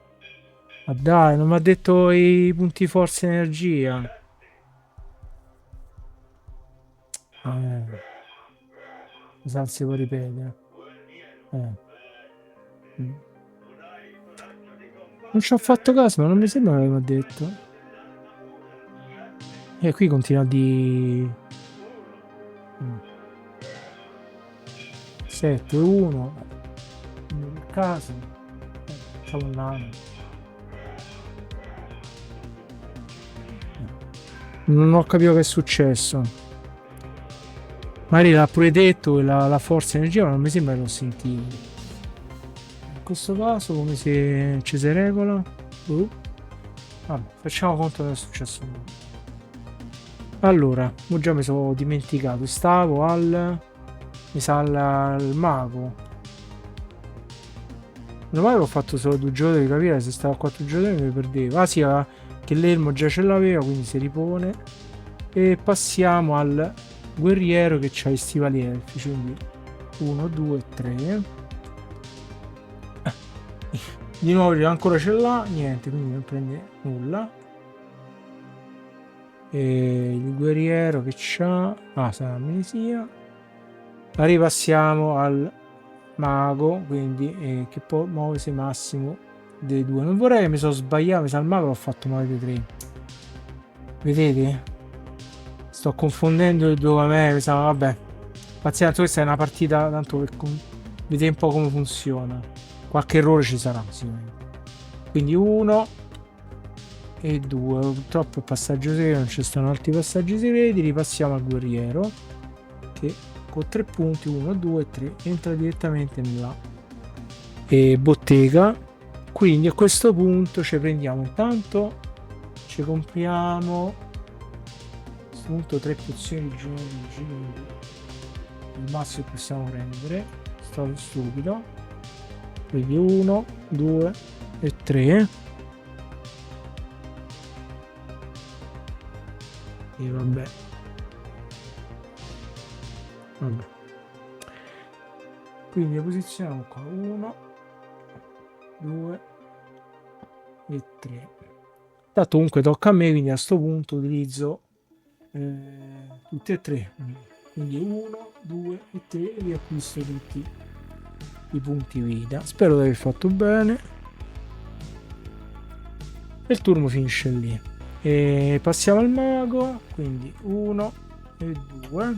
[SPEAKER 1] Ma dai, non mi ha detto i punti forza e energia. Mi sa che si può ripetere. Eh. Mm. Non ci ho fatto caso, ma non mi sembra che mi ha detto. E qui continua di 7, 1. Per caso. Facciamo un anno. Non ho capito che è successo. Magari l'ha pure detto che la forza energia, ma non mi sembra che l'ho sentito. In questo caso come ci si regola? Vabbè, facciamo conto che è successo. Allora, già mi sono dimenticato. Stavo mi sa al mago. Meno male che ho fatto solo 2 giochi di capire, se stavo a 4 giochi mi perdevo. Ah sì, che l'elmo già ce l'aveva, quindi si ripone. E passiamo al guerriero che ha i stivali elfici, quindi 1, 2, 3. Di nuovo ancora ce l'ha, niente, quindi non prende nulla. E il guerriero che c'ha... Ah, sarà amnesia. La ripassiamo al mago, quindi che può muoversi massimo dei due. Non vorrei che mi sono sbagliato, mi sa il mago l'ho fatto male dei 3. Vedete? Sto confondendo le due a me, mi sa, vabbè. Pazienza, questa è una partita tanto per vedere un po' come funziona. Qualche errore ci sarà sicuramente. Quindi 1 e 2. Purtroppo il passaggio segreto, non ci stanno altri passaggi segreti. Ripassiamo al guerriero che con 3 punti 1, 2, 3 entra direttamente nella bottega. Quindi a questo punto ci prendiamo intanto, ci compriamo a questo punto 3 pozioni geologiche, il massimo che possiamo prendere. Stato stupido. Quindi 1, 2 e 3. E vabbè. Quindi la posizioniamo qua 1, 2 e 3. Tanto comunque tocca a me, quindi a sto punto utilizzo tutti e 3. Quindi 1, 2 e 3 e riacquisto tutti i punti vita. Spero di aver fatto bene. E il turno finisce lì. E passiamo al mago, quindi 1 e 2.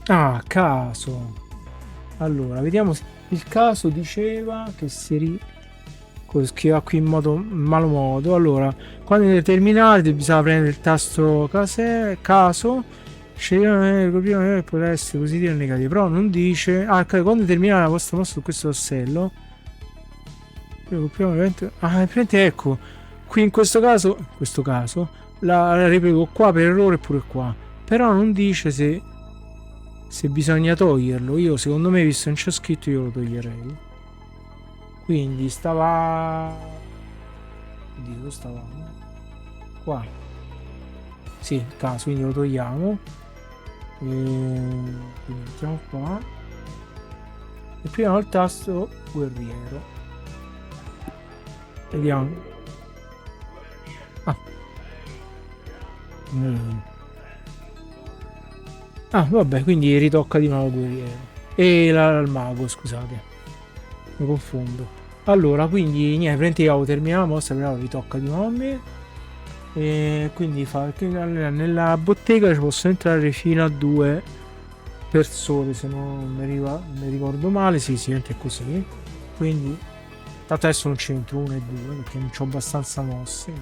[SPEAKER 1] Ah, caso. Allora, vediamo. Il caso diceva che si scriveva qui in malo modo. Allora, quando determinate bisogna prendere il tasto caso, scegliere prima può essere positivo o negativo, però non dice. Ah, quando terminate la vostra mossa su questo tassello. Ecco, qui in questo caso la ripeto qua per errore pure qua, però non dice se bisogna toglierlo. Io secondo me, visto non c'è scritto, io lo toglierei. Quindi stava qua, sì, il caso, quindi lo togliamo e quindi mettiamo qua e prima il tasto guerriero. Vediamo. Vabbè, quindi ritocca di nuovo il guerriero e il mago, scusate, mi confondo. Allora, quindi niente, io terminato la mossa, però ritocca di nuovo a me. E quindi nella bottega ci possono entrare fino a 2 persone, se non mi ricordo male. Sì, è così. Quindi tanto adesso non c'entro 1 e 2 perché non c'ho abbastanza mosse.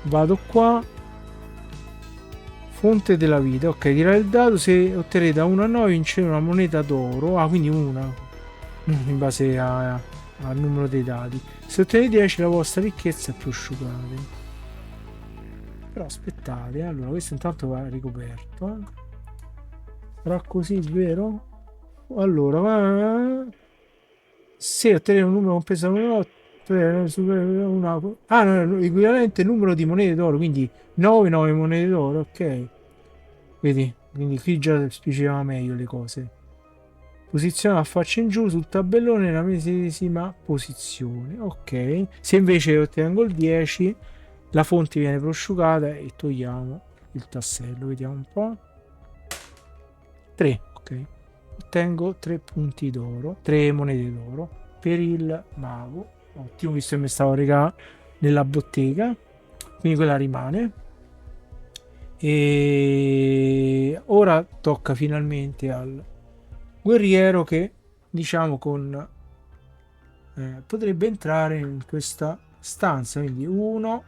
[SPEAKER 1] Vado qua, fonte della vita. Ok, tirare il dado, se otterrete da 1 a 9 vincete una moneta d'oro. Quindi una in base al numero dei dadi. Se ottenete 10 la vostra ricchezza è prosciugata. Però aspettate, allora questo intanto va ricoperto. Sarà così, vero? Allora, se ottenere un numero compreso da 1 a Ah, no, equivalente numero di monete d'oro, quindi 9 monete d'oro, ok. Vedi? Quindi qui già specificava meglio le cose. Posiziona a faccia in giù sul tabellone nella medesima posizione. Ok. Se invece ottengo il 10, la fonte viene prosciugata e togliamo il tassello. Vediamo un po'. 3, ok. Ottengo 3 punti d'oro, 3 monete d'oro per il mago. Ottimo, visto che mi stavo regà nella bottega. Quindi quella rimane. E ora tocca finalmente al guerriero che, diciamo, con potrebbe entrare in questa stanza. Quindi 1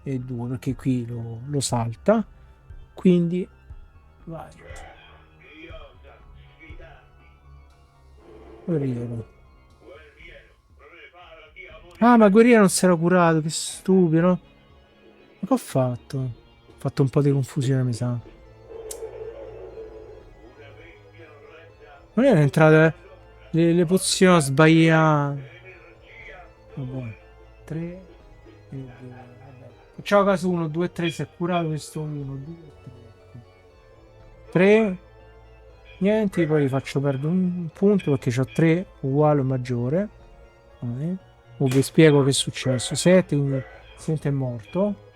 [SPEAKER 1] e 2, perché qui lo salta. Quindi vai. Guerriero. Ah, ma Guerriero non si era curato, che stupido, no? Ma che ho fatto? Ho fatto un po' di confusione, mi sa. Non erano entrate le pozioni sbagliate. Vabbè. 3 e 2. Vabbè. Facciamo caso 1, 2, 3, si è curato questo 1, 2, 3. 3. Niente, poi gli faccio perdere un punto perché ho 3 uguale o maggiore. Vi spiego che è successo. 7, quindi sente è morto.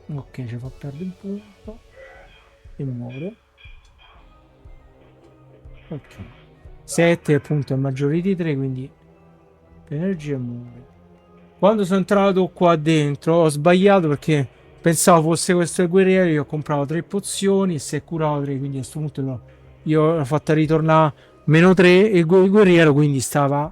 [SPEAKER 1] Ok, ci fa perdere un punto e muore. Ok. 7 appunto è maggiore di 3, quindi l'energia muore. Quando sono entrato qua dentro ho sbagliato perché pensavo fosse questo il guerriero. Io ho comprato 3 pozioni e si è curato 3, quindi a questo punto io l'ho fatta ritornare meno 3 e il guerriero quindi stava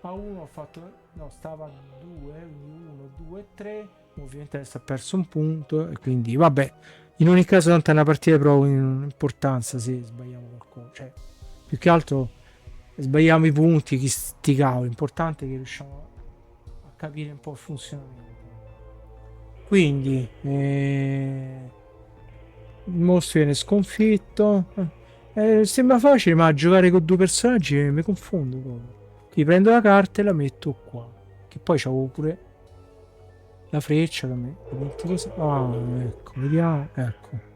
[SPEAKER 1] a 1, ho fatto no, stava a 2, quindi 1, 2, 3. Ovviamente adesso ha perso un punto e quindi vabbè, in ogni caso tanto è una partita proprio in importanza se sbagliamo qualcosa, cioè più che altro sbagliamo i punti, chi sti cavoli, l'importante è che riusciamo a capire un po' il funzionamento. Quindi il mostro viene sconfitto. Sembra facile, ma giocare con 2 personaggi mi confondo proprio. Ti prendo la carta e la metto qua. Che poi c'avevo pure la freccia da me. Ah, ecco, vediamo. Ecco.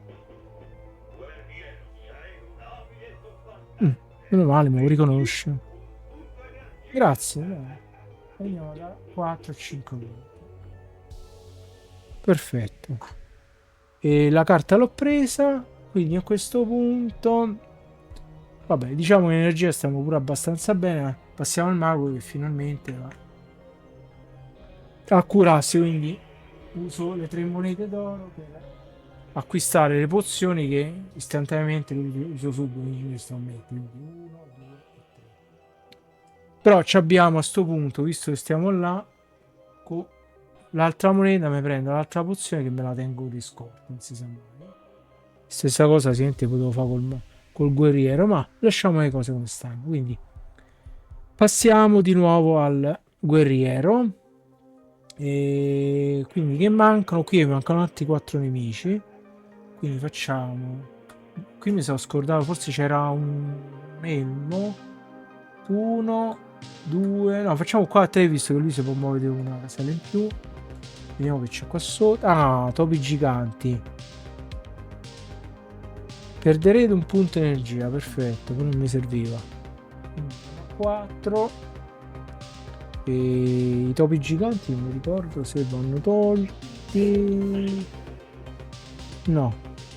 [SPEAKER 1] Meno male, me lo riconosce. Grazie. Andiamo da 4 a 5 minuti. Perfetto. E la carta l'ho presa. Quindi a questo punto, vabbè, diciamo che in energia stiamo pure abbastanza bene. Passiamo al mago che finalmente va a curarsi. Quindi uso le 3 monete d'oro per acquistare le pozioni che istantaneamente uso subito. Quindi sto a mettere. Quindi 1, 2 e 3. Però ci abbiamo a sto punto, visto che stiamo là, con l'altra moneta mi prendo l'altra pozione che me la tengo di scorta. Non si sa mai. Stessa cosa sicuramente potevo fare col guerriero, ma lasciamo le cose come stanno. Quindi passiamo di nuovo al guerriero. E quindi che mancano? Qui mancano altri 4 nemici. Quindi facciamo. Qui mi sono scordato, forse c'era un elmo. 1, 2. No, facciamo qua 3 visto che lui si può muovere una casella in più. Vediamo che c'è qua sotto. Ah, topi giganti. Perderete un punto energia, perfetto, poi non mi serviva. 4. E i topi giganti non mi ricordo se vanno tolti. No,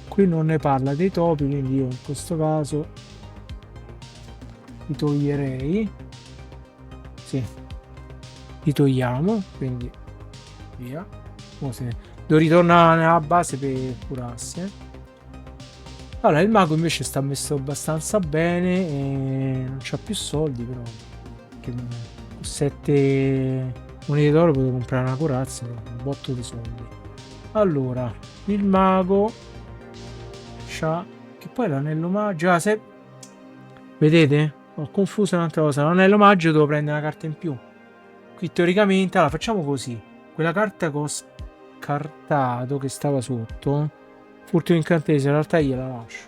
[SPEAKER 1] qui non ne parla dei topi, quindi io in questo caso li toglierei. Sì, li togliamo, quindi via. Devo ritornare nella base per curarsi. Allora, il mago invece sta messo abbastanza bene e non c'ha più soldi, però che 7 monete d'oro potevo comprare una corazza, un botto di soldi. Allora, il mago c'ha, che poi l'anello maggio, se vedete? Ho confuso un'altra cosa, l'anello maggio devo prendere una carta in più. Qui teoricamente, allora facciamo così, quella carta che ho scartato che stava sotto, furto incantesimo, in realtà gliela lascio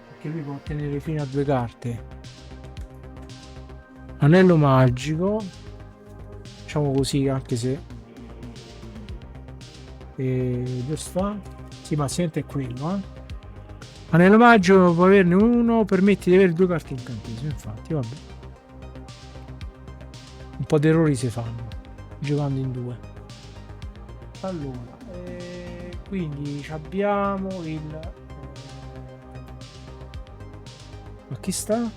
[SPEAKER 1] perché lui può ottenere fino a 2 carte. Anello magico. Facciamo così, anche se dove sta? Sì, ma sente è quello, eh. Anello magico può averne uno, permette di avere 2 carte incantesimo, infatti, vabbè. Un po' di errori si fanno giocando in 2. Allora, quindi abbiamo il ma chi sta?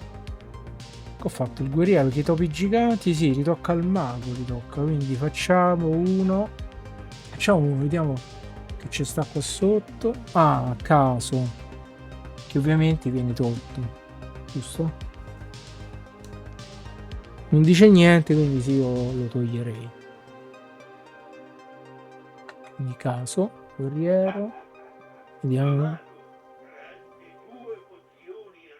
[SPEAKER 1] Che ho fatto? Il guerriero che i topi giganti? Sì, ritocca al mago, ritocca, quindi facciamo uno, vediamo che ci sta qua sotto. Ah, a caso, che ovviamente viene tolto, giusto? Non dice niente, quindi sì, io lo toglierei. Quindi caso, guerriero, vediamo.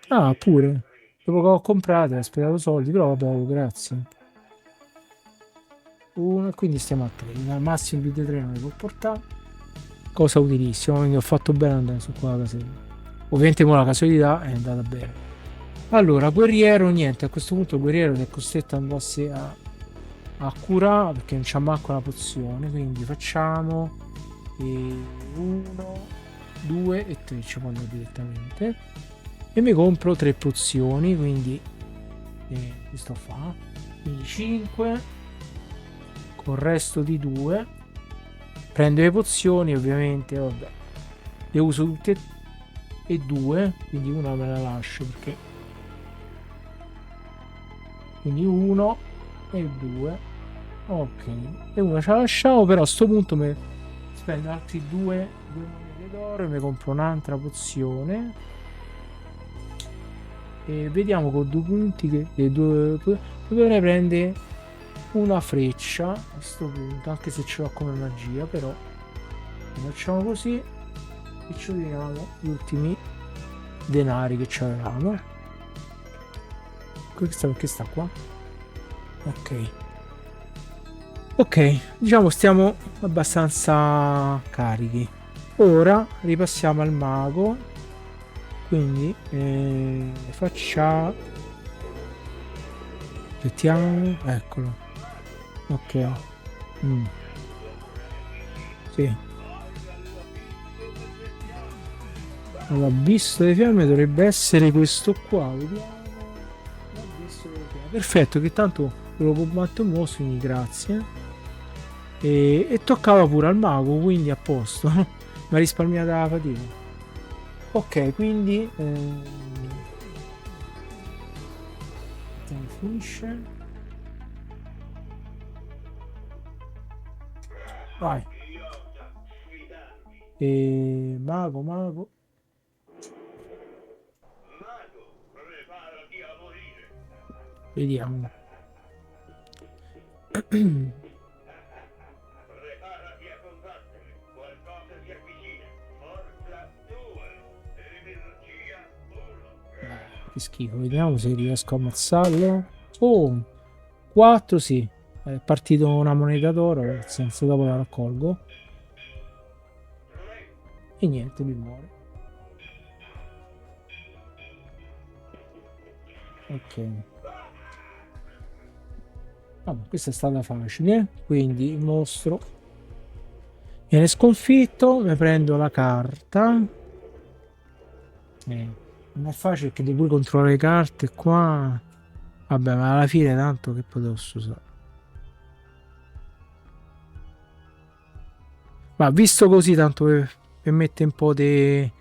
[SPEAKER 1] Ah, pure, dopo che ho comprato ho aspettato soldi, però vabbè, grazie. Uno, e quindi stiamo a 3, al massimo più di 3 non li può portare, cosa utilissima, quindi ho fatto bene andare su qua la casella. Ovviamente con la casualità è andata bene. Allora, guerriero, niente, a questo punto il guerriero si è costretto ad andarsi a curare perché non c'ha manco la pozione, quindi facciamo 1, 2 e 3, ci vanno direttamente e mi compro 3 pozioni, quindi questo fa, quindi 5 con il resto di 2, prendo le pozioni, ovviamente, vabbè, le uso tutte e 2, quindi una me la lascio perché, quindi 1 e 2, ok, e una ce la lasciamo, però a sto punto mi spendo altri 2 monete d'oro e mi compro un'altra pozione e vediamo con 2 punti che dovrei prendere una freccia a questo punto, anche se ce l'ho come magia, però facciamo così e ci vediamo gli ultimi denari che c'avevamo. Questa perché sta qua? Ok, diciamo stiamo abbastanza carichi. Ora ripassiamo al mago, quindi facciamo, aspettiamo, eccolo, ok. Sì, allora, visto le fiamme dovrebbe essere questo qua, vediamo. Perfetto, che tanto lo combatto un mostro, quindi grazie. E toccava pure al mago, quindi a posto. Mi ha risparmiata la fatica. Ok, quindi finisce. Vai. E mago. Vediamo. Che schifo, vediamo se riesco a ammazzarlo. Oh, 4 sì. È partito una moneta d'oro, nel senso dopo la raccolgo. E niente, lui muore. Ok. Vabbè, questa è stata facile. Quindi il mostro viene sconfitto. Mi prendo la carta. Non è facile perché devi pure controllare le carte qua. Vabbè, ma alla fine tanto che posso usare. Ma visto così, tanto per mettere un po' di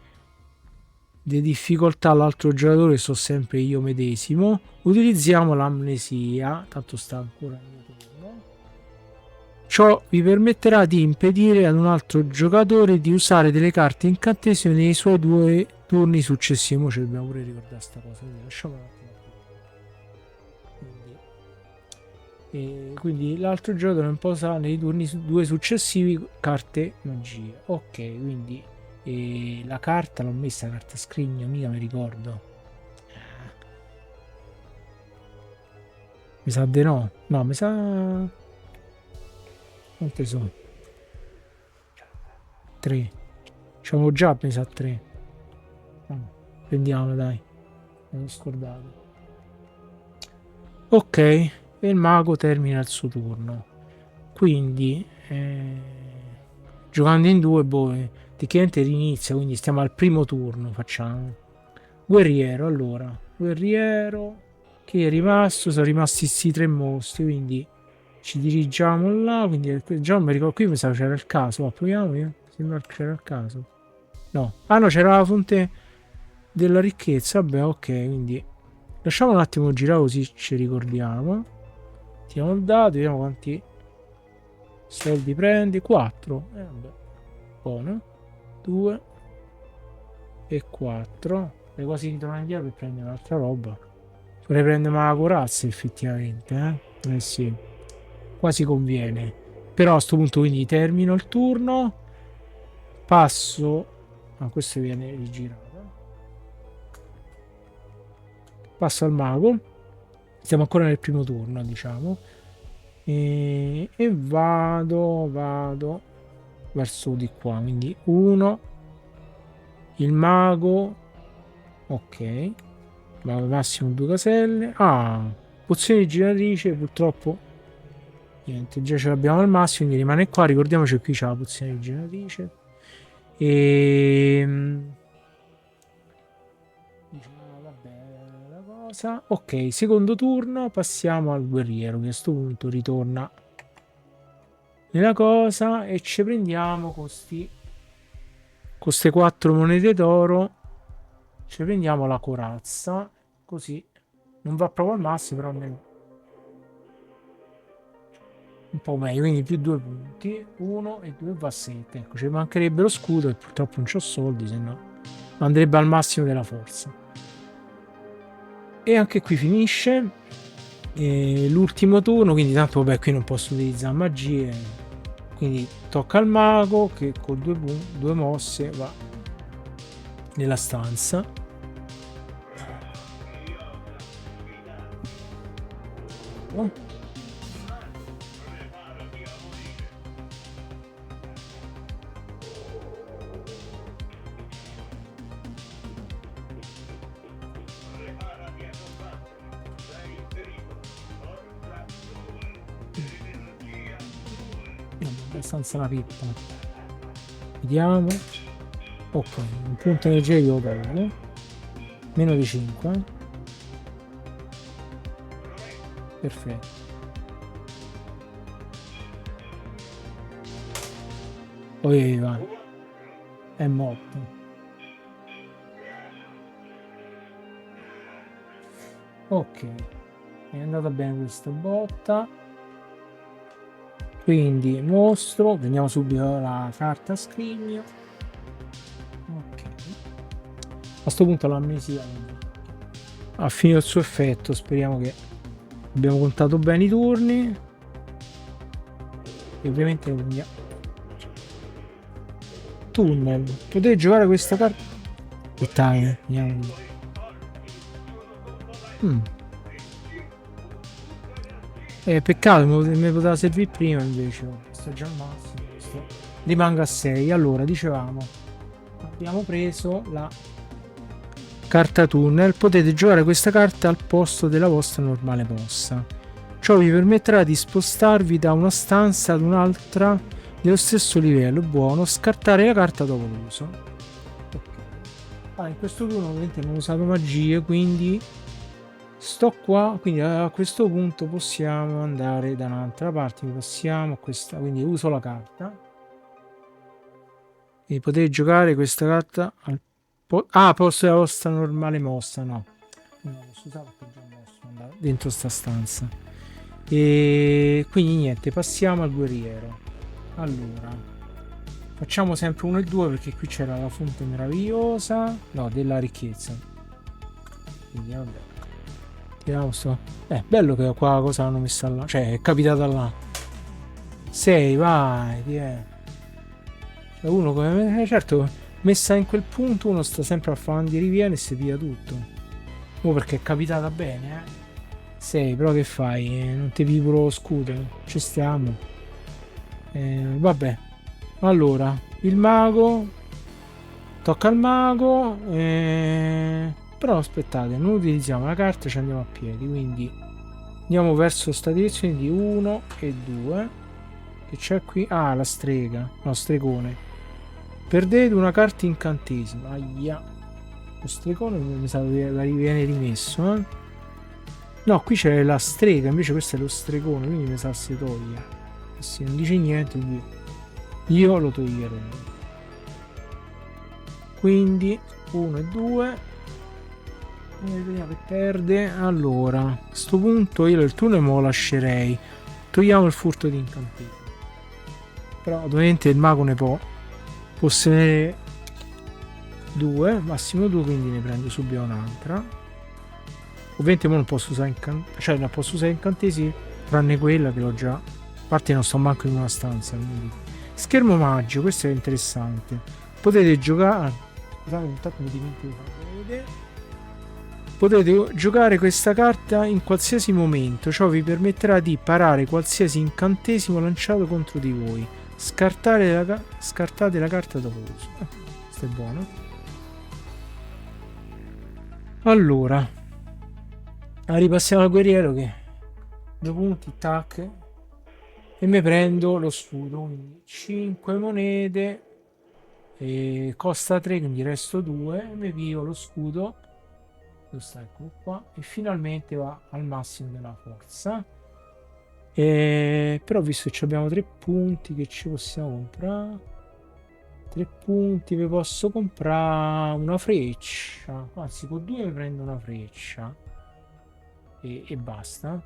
[SPEAKER 1] difficoltà all'altro giocatore, sto sempre io medesimo. Utilizziamo l'amnesia, tanto sta ancora il mio turno. Ciò vi permetterà di impedire ad un altro giocatore di usare delle carte incantesimi nei suoi 2 turni successivi. Mo ci dobbiamo pure ricordare sta cosa, quindi lasciamo un attimo. Quindi l'altro giocatore non può usare nei turni 2 successivi carte magie. Ok, quindi la carta l'ho messa, carta scrigno, mica mi ricordo. Mi sa di no. No, mi sa... Quante sono? 3. C'avevo già, mi sa 3. Prendiamolo, dai. Me l'ho scordato. Ok, e il mago termina il suo turno. Quindi, giocando in due, boh, tecnicamente rinizia, quindi stiamo al primo turno, facciamo. Guerriero, allora. Guerriero, che è rimasto? Sono rimasti questi tre mostri, quindi ci dirigiamo là, quindi già non mi ricordo, qui mi sa che c'era il caso, ma proviamo io. Sembra che c'era il caso. No. Ah no, c'era la fonte della ricchezza, vabbè, ok, quindi lasciamo un attimo girare così ci ricordiamo. Tiriamo il dado, vediamo quanti soldi prendi. 4. Vabbè. Buono. 2 e 4. E quasi ritornare indietro per prendere un'altra roba. Vorrei prendere la corazza effettivamente, eh? Eh sì. Quasi conviene. Però a questo punto quindi termino il turno. Passo. Ah, questo viene rigirato. Passo al mago. Siamo ancora nel primo turno, diciamo. E vado verso di qua. Quindi 1. Il mago. Ok. Ma massimo 2 caselle. Ah, pozione di generatrice. Purtroppo niente, già ce l'abbiamo al massimo, quindi rimane qua. Ricordiamoci che qui c'è la pozione di generatrice. E diciamo, vabbè, la cosa. Ok, secondo turno passiamo al guerriero, che a questo punto ritorna nella cosa e ci prendiamo con queste 4 monete d'oro. Ci prendiamo la corazza, così non va proprio al massimo, però almeno un po' meglio, quindi più 2 punti, 1 e 2 va a 7. Ecco, ci mancherebbe lo scudo e purtroppo non c'ho soldi, se no andrebbe al massimo della forza. E anche qui finisce l'ultimo turno, quindi tanto vabbè qui non posso utilizzare magie, quindi tocca al mago che con due mosse va nella stanza. Oh. Abbastanza una pippa. Vediamo. Ok, un punto energia io lo perdo. Meno di 5. Perfetto. Poi va. È morto. Ok. È andata bene questa botta. Quindi mostro. Prendiamo subito la carta scrigno. Ok. A questo punto l'amnesia ha finito il suo effetto. Speriamo che abbiamo contato bene i turni. E ovviamente prendiamo tunnel. Potete giocare questa carta. Puttana, vediamo. Peccato, mi poteva servire prima invece. Sto già al massimo. Rimango a 6. Allora, dicevamo, abbiamo preso la carta tunnel. Potete giocare questa carta al posto della vostra normale mossa. Ciò vi permetterà di spostarvi da una stanza ad un'altra dello stesso livello. Buono, scartare la carta dopo l'uso. In questo turno ovviamente non ho usato magie, quindi sto qua, quindi a questo punto possiamo andare da un'altra parte. Passiamo a questa, quindi uso la carta e potete giocare questa carta al posto della vostra normale mossa. No, scusate perché già mosso dentro sta stanza. E quindi niente, passiamo al guerriero. Allora, facciamo sempre 1 e 2 perché qui c'era la fonte meravigliosa, no, della ricchezza. Quindi vabbè. Vediamo sto. Bello che qua la cosa l'hanno messa là, cioè è capitata là. 6, vai, cioè uno come certo, messa in quel punto uno sta sempre a fare di riviene e si piglia tutto. Perché è capitata bene, 6, però che fai? Non ti pivi lo scudo, ci stiamo. Vabbè. Allora, il mago. Tocca al mago. Però aspettate, non utilizziamo la carta, ci andiamo a piedi, quindi Andiamo verso sta direzione di 1 e 2. Che c'è qui? Ah, la strega. No, stregone. Perdete una carta incantesimo. Aia. Lo stregone mi sa che viene rimesso, eh? No, qui c'è la strega, invece questo è lo stregone, quindi mi sa si toglie. Se non dice niente, quindi io lo toglierò. Quindi 1 e 2. Vediamo che perde. Allora, a questo punto io il turno me lo lascerei. Togliamo il furto di incantesimo. Però ovviamente il mago ne può possedere 2, massimo 2, quindi ne prendo subito un'altra. Ovviamente non posso usare cioè non posso usare incantesimi, tranne quella che l'ho già. A parte non sto manco in una stanza, quindi. Schermo magico, questo è interessante. Potete giocare. Scusate, intanto mi dimentico di farlo vedere. Potete giocare questa carta in qualsiasi momento, ciò vi permetterà di parare qualsiasi incantesimo lanciato contro di voi. Scartate la carta dopo uso. Questo è buono. Allora, ripassiamo al guerriero che 2 punti, tac, e mi prendo lo scudo, quindi 5 monete, e costa 3, quindi resto 2, e mi pio lo scudo, dove sta, eccolo qua, e finalmente va al massimo della forza. Però visto che abbiamo 3 punti, che ci possiamo comprare? 3 punti, vi posso comprare una freccia, anzi con 2 mi prendo una freccia e basta.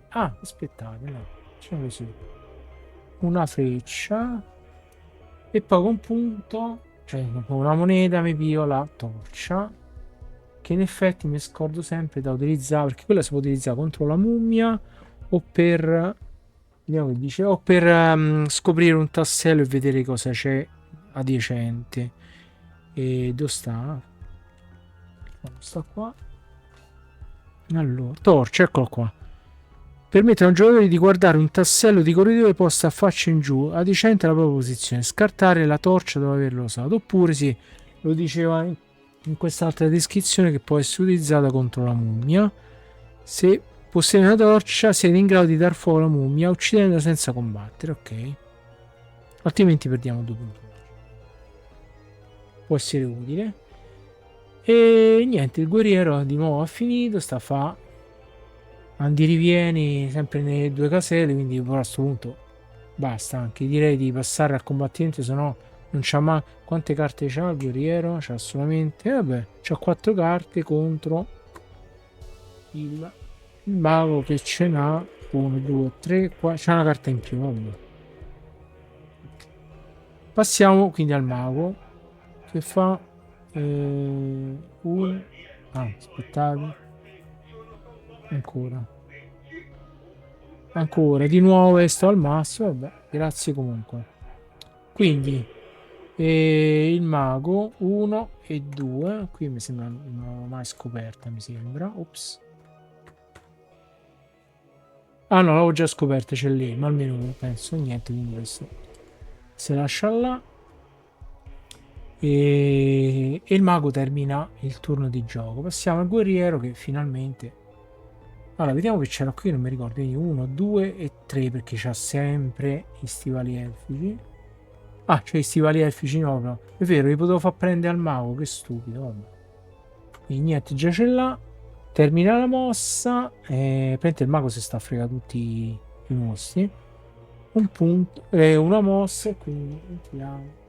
[SPEAKER 1] Aspettate, no, facciamo così, una freccia e poi con un punto, cioè con una moneta mi pio la torcia, che in effetti mi scordo sempre da utilizzare, perché quella si può utilizzare contro la mummia o per, vediamo che dice, o per scoprire un tassello e vedere cosa c'è adiacente. E dove sta? Sta qua. Allora, torcia, eccolo qua. Permette a un giocatore di guardare un tassello di corridoio posto a faccia in giù, adiacente alla propria posizione, scartare la torcia dopo averlo usato, oppure sì, lo diceva in quest'altra descrizione, che può essere utilizzata contro la mummia. Se possiede una torcia siete in grado di dar fuoco alla mummia uccidendola senza combattere, ok? Altrimenti perdiamo 2 punti. Può essere utile. E niente, il guerriero di nuovo ha finito, sta a fa andirivieni sempre nelle 2 caselle, quindi a questo punto basta, anche direi di passare al combattimento, se no non c'ha mai. Quante carte c'ha il guerriero? C'ha solamente, vabbè, c'ha 4 carte contro il mago che ce n'ha 1, 2, 3, 4, c'ha una carta in più, vabbè. Passiamo quindi al mago che fa aspettate, ancora di nuovo sto al massimo, vabbè, grazie comunque. Quindi il mago 1 e 2, qui mi sembra non l'ho mai scoperta, mi sembra, ops. Ah no, l'avevo già scoperta, c'è lì, ma almeno non penso niente, quindi questo si lascia là. E il mago termina il turno di gioco. Passiamo al guerriero che finalmente. Allora, vediamo che c'era qui, non mi ricordo. 1, 2 e 3 perché c'ha sempre i stivali elfici. Ah, c'è i stivali elfici no, però. È vero, li potevo far prendere al mago, che stupido. Vabbè. Quindi niente, già ce l'ha. Termina la mossa. Prende il mago si sta a fregare tutti i mostri. Un punto, una mossa e quindi entriamo.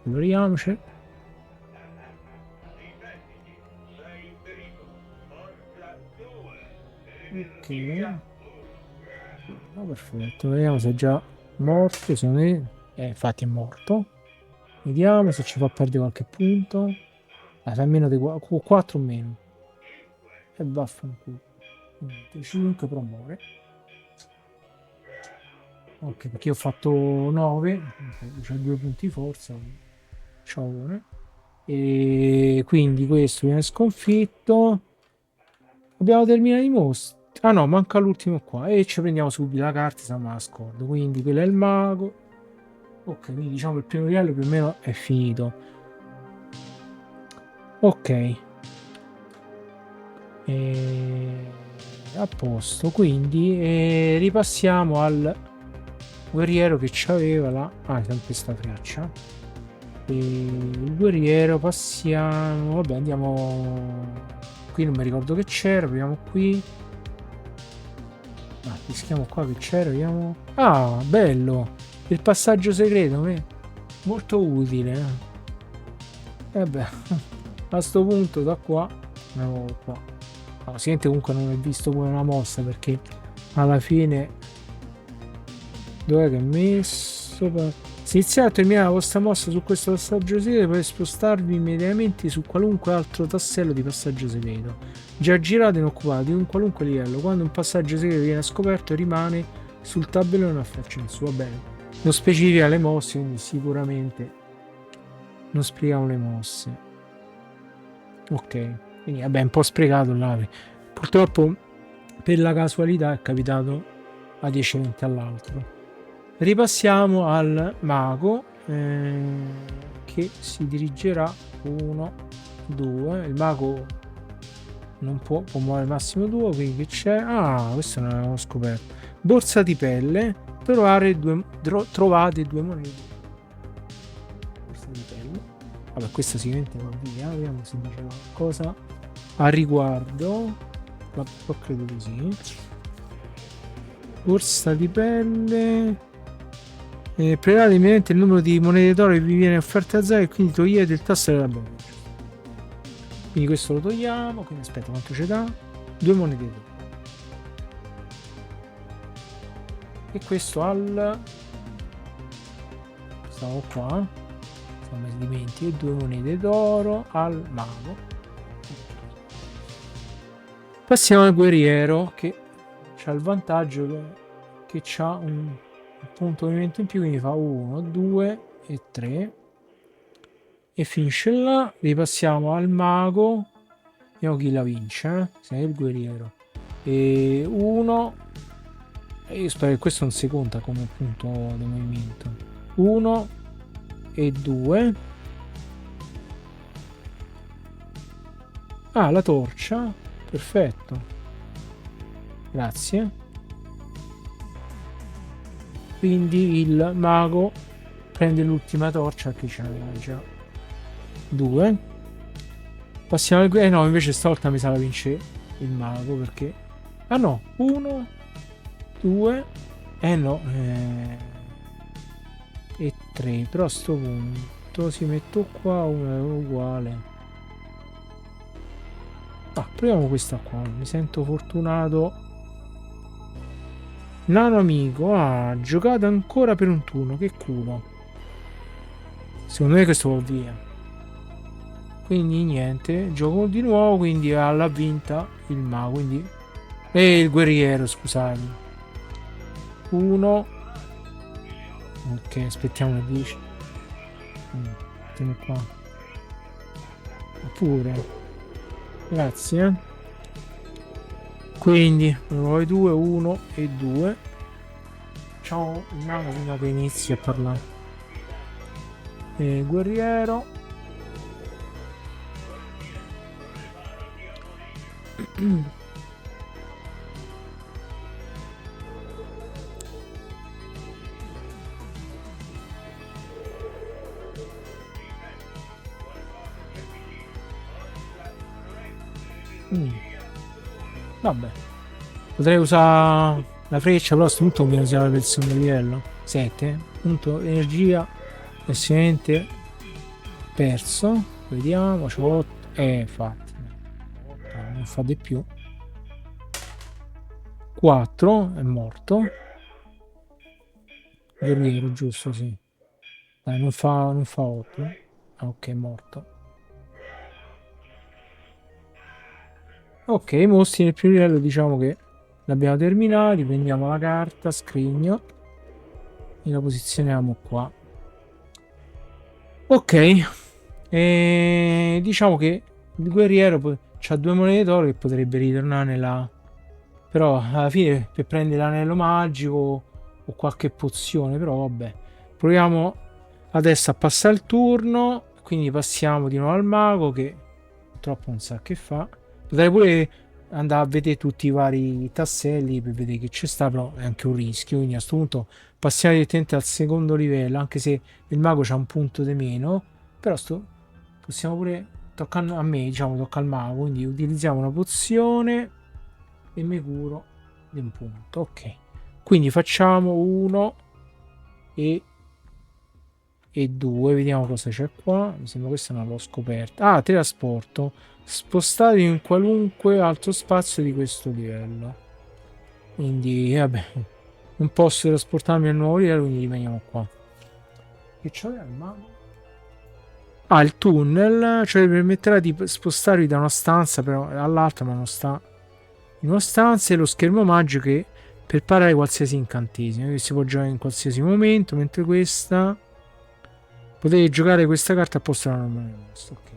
[SPEAKER 1] Alloriamoci. Ok. Oh, perfetto, vediamo se è già morto. Infatti è morto. Vediamo se ci fa perdere qualche punto. Fa meno di 4 o meno. E vaffanculo. 5 però muore. Ok, perché ho fatto 9. C'ho 2 punti forza. C'ho 1. E quindi questo viene sconfitto. Abbiamo terminato i mostri. Ah no, manca l'ultimo qua. E ci prendiamo subito la carta, se non me la scordo. Quindi quello è il mago. Ok, quindi diciamo il primo livello più o meno è finito. Ok. E... a posto. Quindi ripassiamo al guerriero che c'aveva là. Ah, sempre sta freccia. E il guerriero passiamo. Vabbè, andiamo. Qui non mi ricordo che c'era. Proviamo qui. Ah, rischiamo qua che c'era. Vediamo. Ah, bello. Il passaggio segreto. Molto utile. E beh, a sto punto da qua. Andiamo qua. No, sicuramente comunque non ho visto pure una mossa perché alla fine. Dov'è che è messo? Se iniziate a terminare la vostra mossa su questo passaggio segreto, potete spostarvi immediatamente su qualunque altro tassello di passaggio segreto. Già girato in occupato di un qualunque livello. Quando un passaggio segreto viene scoperto, rimane sul tabellone a farci in su. Va bene. Non specifica le mosse, quindi sicuramente non spieghiamo le mosse. Ok, quindi vabbè, un po' sprecato là. Purtroppo per la casualità è capitato adiacente all'altro. Ripassiamo al mago che si dirigerà 1, 2. Il mago non può muovere massimo 2, quindi che c'è? Ah, questo non l'avevo scoperto. Borsa di pelle, trovate due monete. Borsa di pelle. Vabbè, questa sicuramente va via. Vediamo se dice qualcosa a riguardo. Ma credo di sì. Borsa di pelle. Prelevate immediatamente il numero di monete d'oro che vi viene offerto a zero e quindi togliete il tasto della bomba. Quindi questo lo togliamo. Quindi aspetta, quanto ci dà? 2 monete d'oro. E questo al. Stavo qua. Se non mi dimentico, 2 monete d'oro al mago. Passiamo al guerriero che ha il vantaggio che ha un punto movimento in più, quindi fa 1, 2 e 3 e finisce là. Ripassiamo al mago, vediamo chi la vince, se è il guerriero. E 1, e io spero che questo non si conta come punto di movimento. 1 e 2. Ah, la torcia, perfetto, grazie. Quindi il mago prende l'ultima torcia che ce n'aveva già 2. Passiamo al no, invece stavolta mi sa la vince il mago perché ah no, 1, 2 no e 3, però a sto punto si metto qua, uno è uguale. Ah, proviamo questa qua, mi sento fortunato. Nano amico, giocato ancora per un turno, che culo. Secondo me questo va via. Quindi niente, gioco di nuovo, quindi l'ha vinta il mago, quindi. E il guerriero, scusate. 1. Ok, aspettiamo 10. Mettiamo qua. Pure. Grazie. Quindi, 2, 1 e 2. Ciao, il mago prima che inizi a parlare. Guerriero. Vabbè, potrei usare la freccia, però a questo punto bisogna usare la versione di livello 7. Punto energia essenzialmente perso. Vediamo, c'ho 8. Infatti non fa di più. 4 è morto. Guerriero, giusto, sì. Dai, non fa 8. Ok, è morto. Ok, i mostri nel primo livello diciamo che l'abbiamo terminati. Prendiamo la carta, scrigno e la posizioniamo qua. Ok, e diciamo che il guerriero ha 2 monete d'oro che potrebbe ritornare Però alla fine per prendere l'anello magico o qualche pozione, però vabbè. Proviamo adesso a passare il turno, quindi passiamo di nuovo al mago che purtroppo non sa che fa. Potrei pure andare a vedere tutti i vari tasselli per vedere che c'è sta, però è anche un rischio, quindi a questo punto passiamo direttamente al secondo livello, anche se il mago c'ha un punto di meno, però possiamo pure, tocca a me, diciamo, tocca al mago, quindi utilizziamo una pozione e mi curo di un punto, ok. Quindi facciamo 1 e 2, vediamo cosa c'è qua. Mi sembra questa non l'ho scoperta. Ah, teletrasporto. Spostatevi in qualunque altro spazio di questo livello. Quindi, vabbè, non posso trasportarmi al nuovo livello, quindi rimaniamo qua. Che c'è al mago? Ah, il tunnel, cioè permetterà di spostarvi da una stanza però all'altra, ma non sta in una stanza, e lo schermo magico che per parare qualsiasi incantesimo, che si può giocare in qualsiasi momento, mentre questa potete giocare questa carta a posto della normale mossa. Ok.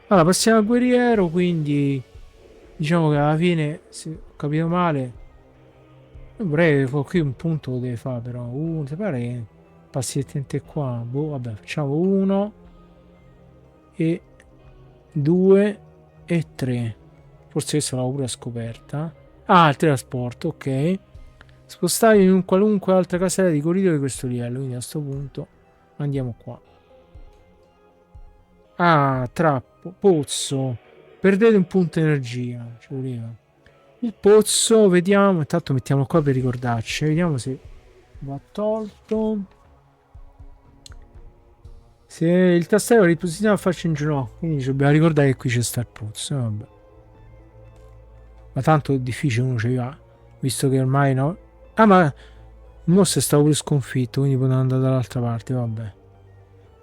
[SPEAKER 1] Allora, passiamo al guerriero, quindi diciamo che alla fine, se ho capito male, vorrei qui un punto lo deve fare, però ti pare che passi direttamente qua? Boh, vabbè, facciamo 1 e 2 e 3. Forse questa l'avevo pure scoperta. Ah, il teletrasporto, ok. Spostatevi in qualunque altra casella di corridoio di questo livello, quindi a questo punto andiamo qua. Ah, trappo, pozzo. Perdete un punto energia, ci voleva. Il pozzo, vediamo, intanto mettiamo qua per ricordarci, vediamo se va tolto. Se il tastello è riposizionato a farci in ginocchio, quindi ci dobbiamo ricordare che qui c'è sta il pozzo, vabbè. Ma tanto è difficile, uno ci va, visto che ormai no. Ah, ma il mostro è stato pure sconfitto, quindi potevamo andare dall'altra parte, vabbè.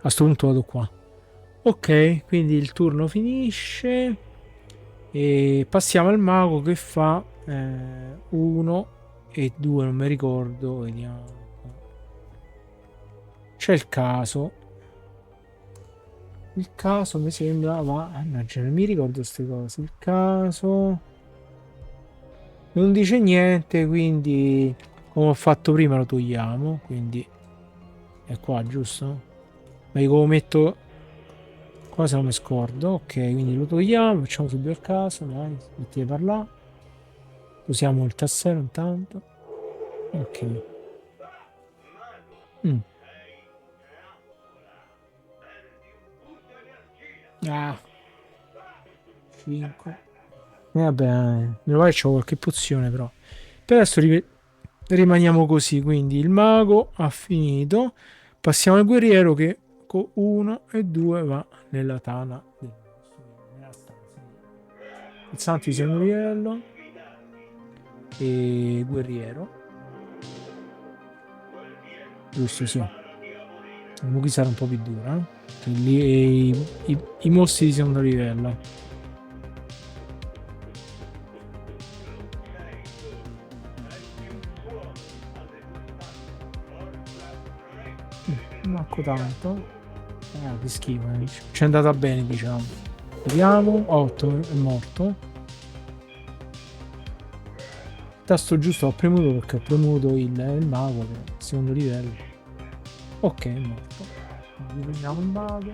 [SPEAKER 1] A sto punto vado qua. Ok, quindi il turno finisce e passiamo al mago che fa 1 e 2, non mi ricordo, vediamo. C'è il caso. Il caso mi sembra va, mannaggia, non mi ricordo queste cose. Il caso non dice niente, quindi come ho fatto prima lo togliamo, quindi è qua, giusto? Ma io come metto qua se non mi scordo, ok, quindi lo togliamo, facciamo subito il caso, dai, smetti di parlare. Usiamo il tastiero intanto. Ok. Mm. Ah, 5. Vabbè, meno male c'ho qualche pozione però. Per adesso rimaniamo così, quindi il mago ha finito. Passiamo al guerriero che con 1 e 2 va nella tana. Nella stanza. Il santo di secondo livello. E guerriero. Giusto, sì. Qui sarà un po' più dura. I mostri di secondo livello. Manco tanto. Che schifo. Ci è andata bene, diciamo. Vediamo. 8 è morto. Tasto giusto ho premuto perché ho premuto il mago per il secondo livello. Ok, è morto. Riprendiamo il mago.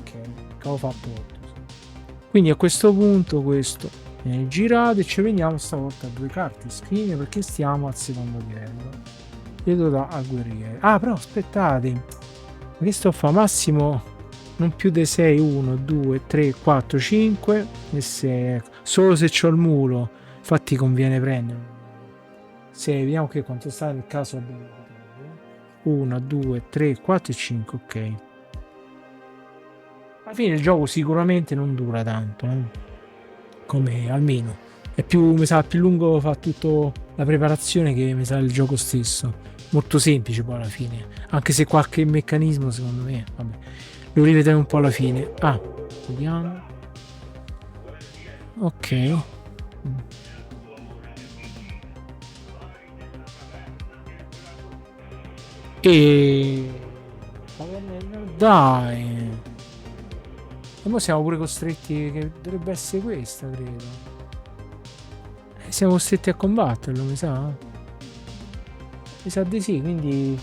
[SPEAKER 1] Ok, avevo fatto 8. Quindi a questo punto questo viene girato e ci prendiamo stavolta 2 carte scrive perché stiamo al secondo livello. Chiedo da a guerriere. Ah, però aspettate. Ma che sto a fare? Massimo non più dei 6, 1, 2, 3, 4, 5 e 6. Solo se c'ho il mulo. Infatti conviene prendere. Se vediamo che quanto sta nel caso. 1, 2, 3, 4 e 5. Ok. Alla fine il gioco sicuramente non dura tanto. Come almeno. È più, mi sa, più lungo fa tutto la preparazione che mi sa il gioco stesso. Molto semplice poi alla fine. Anche se qualche meccanismo secondo me. Vabbè. Lo rivedremo un po' alla fine. Ah, vediamo. Ok. E dai. E ora siamo pure costretti, che dovrebbe essere questa, credo. Siamo costretti a combatterlo, mi sa. Mi sa di sì, quindi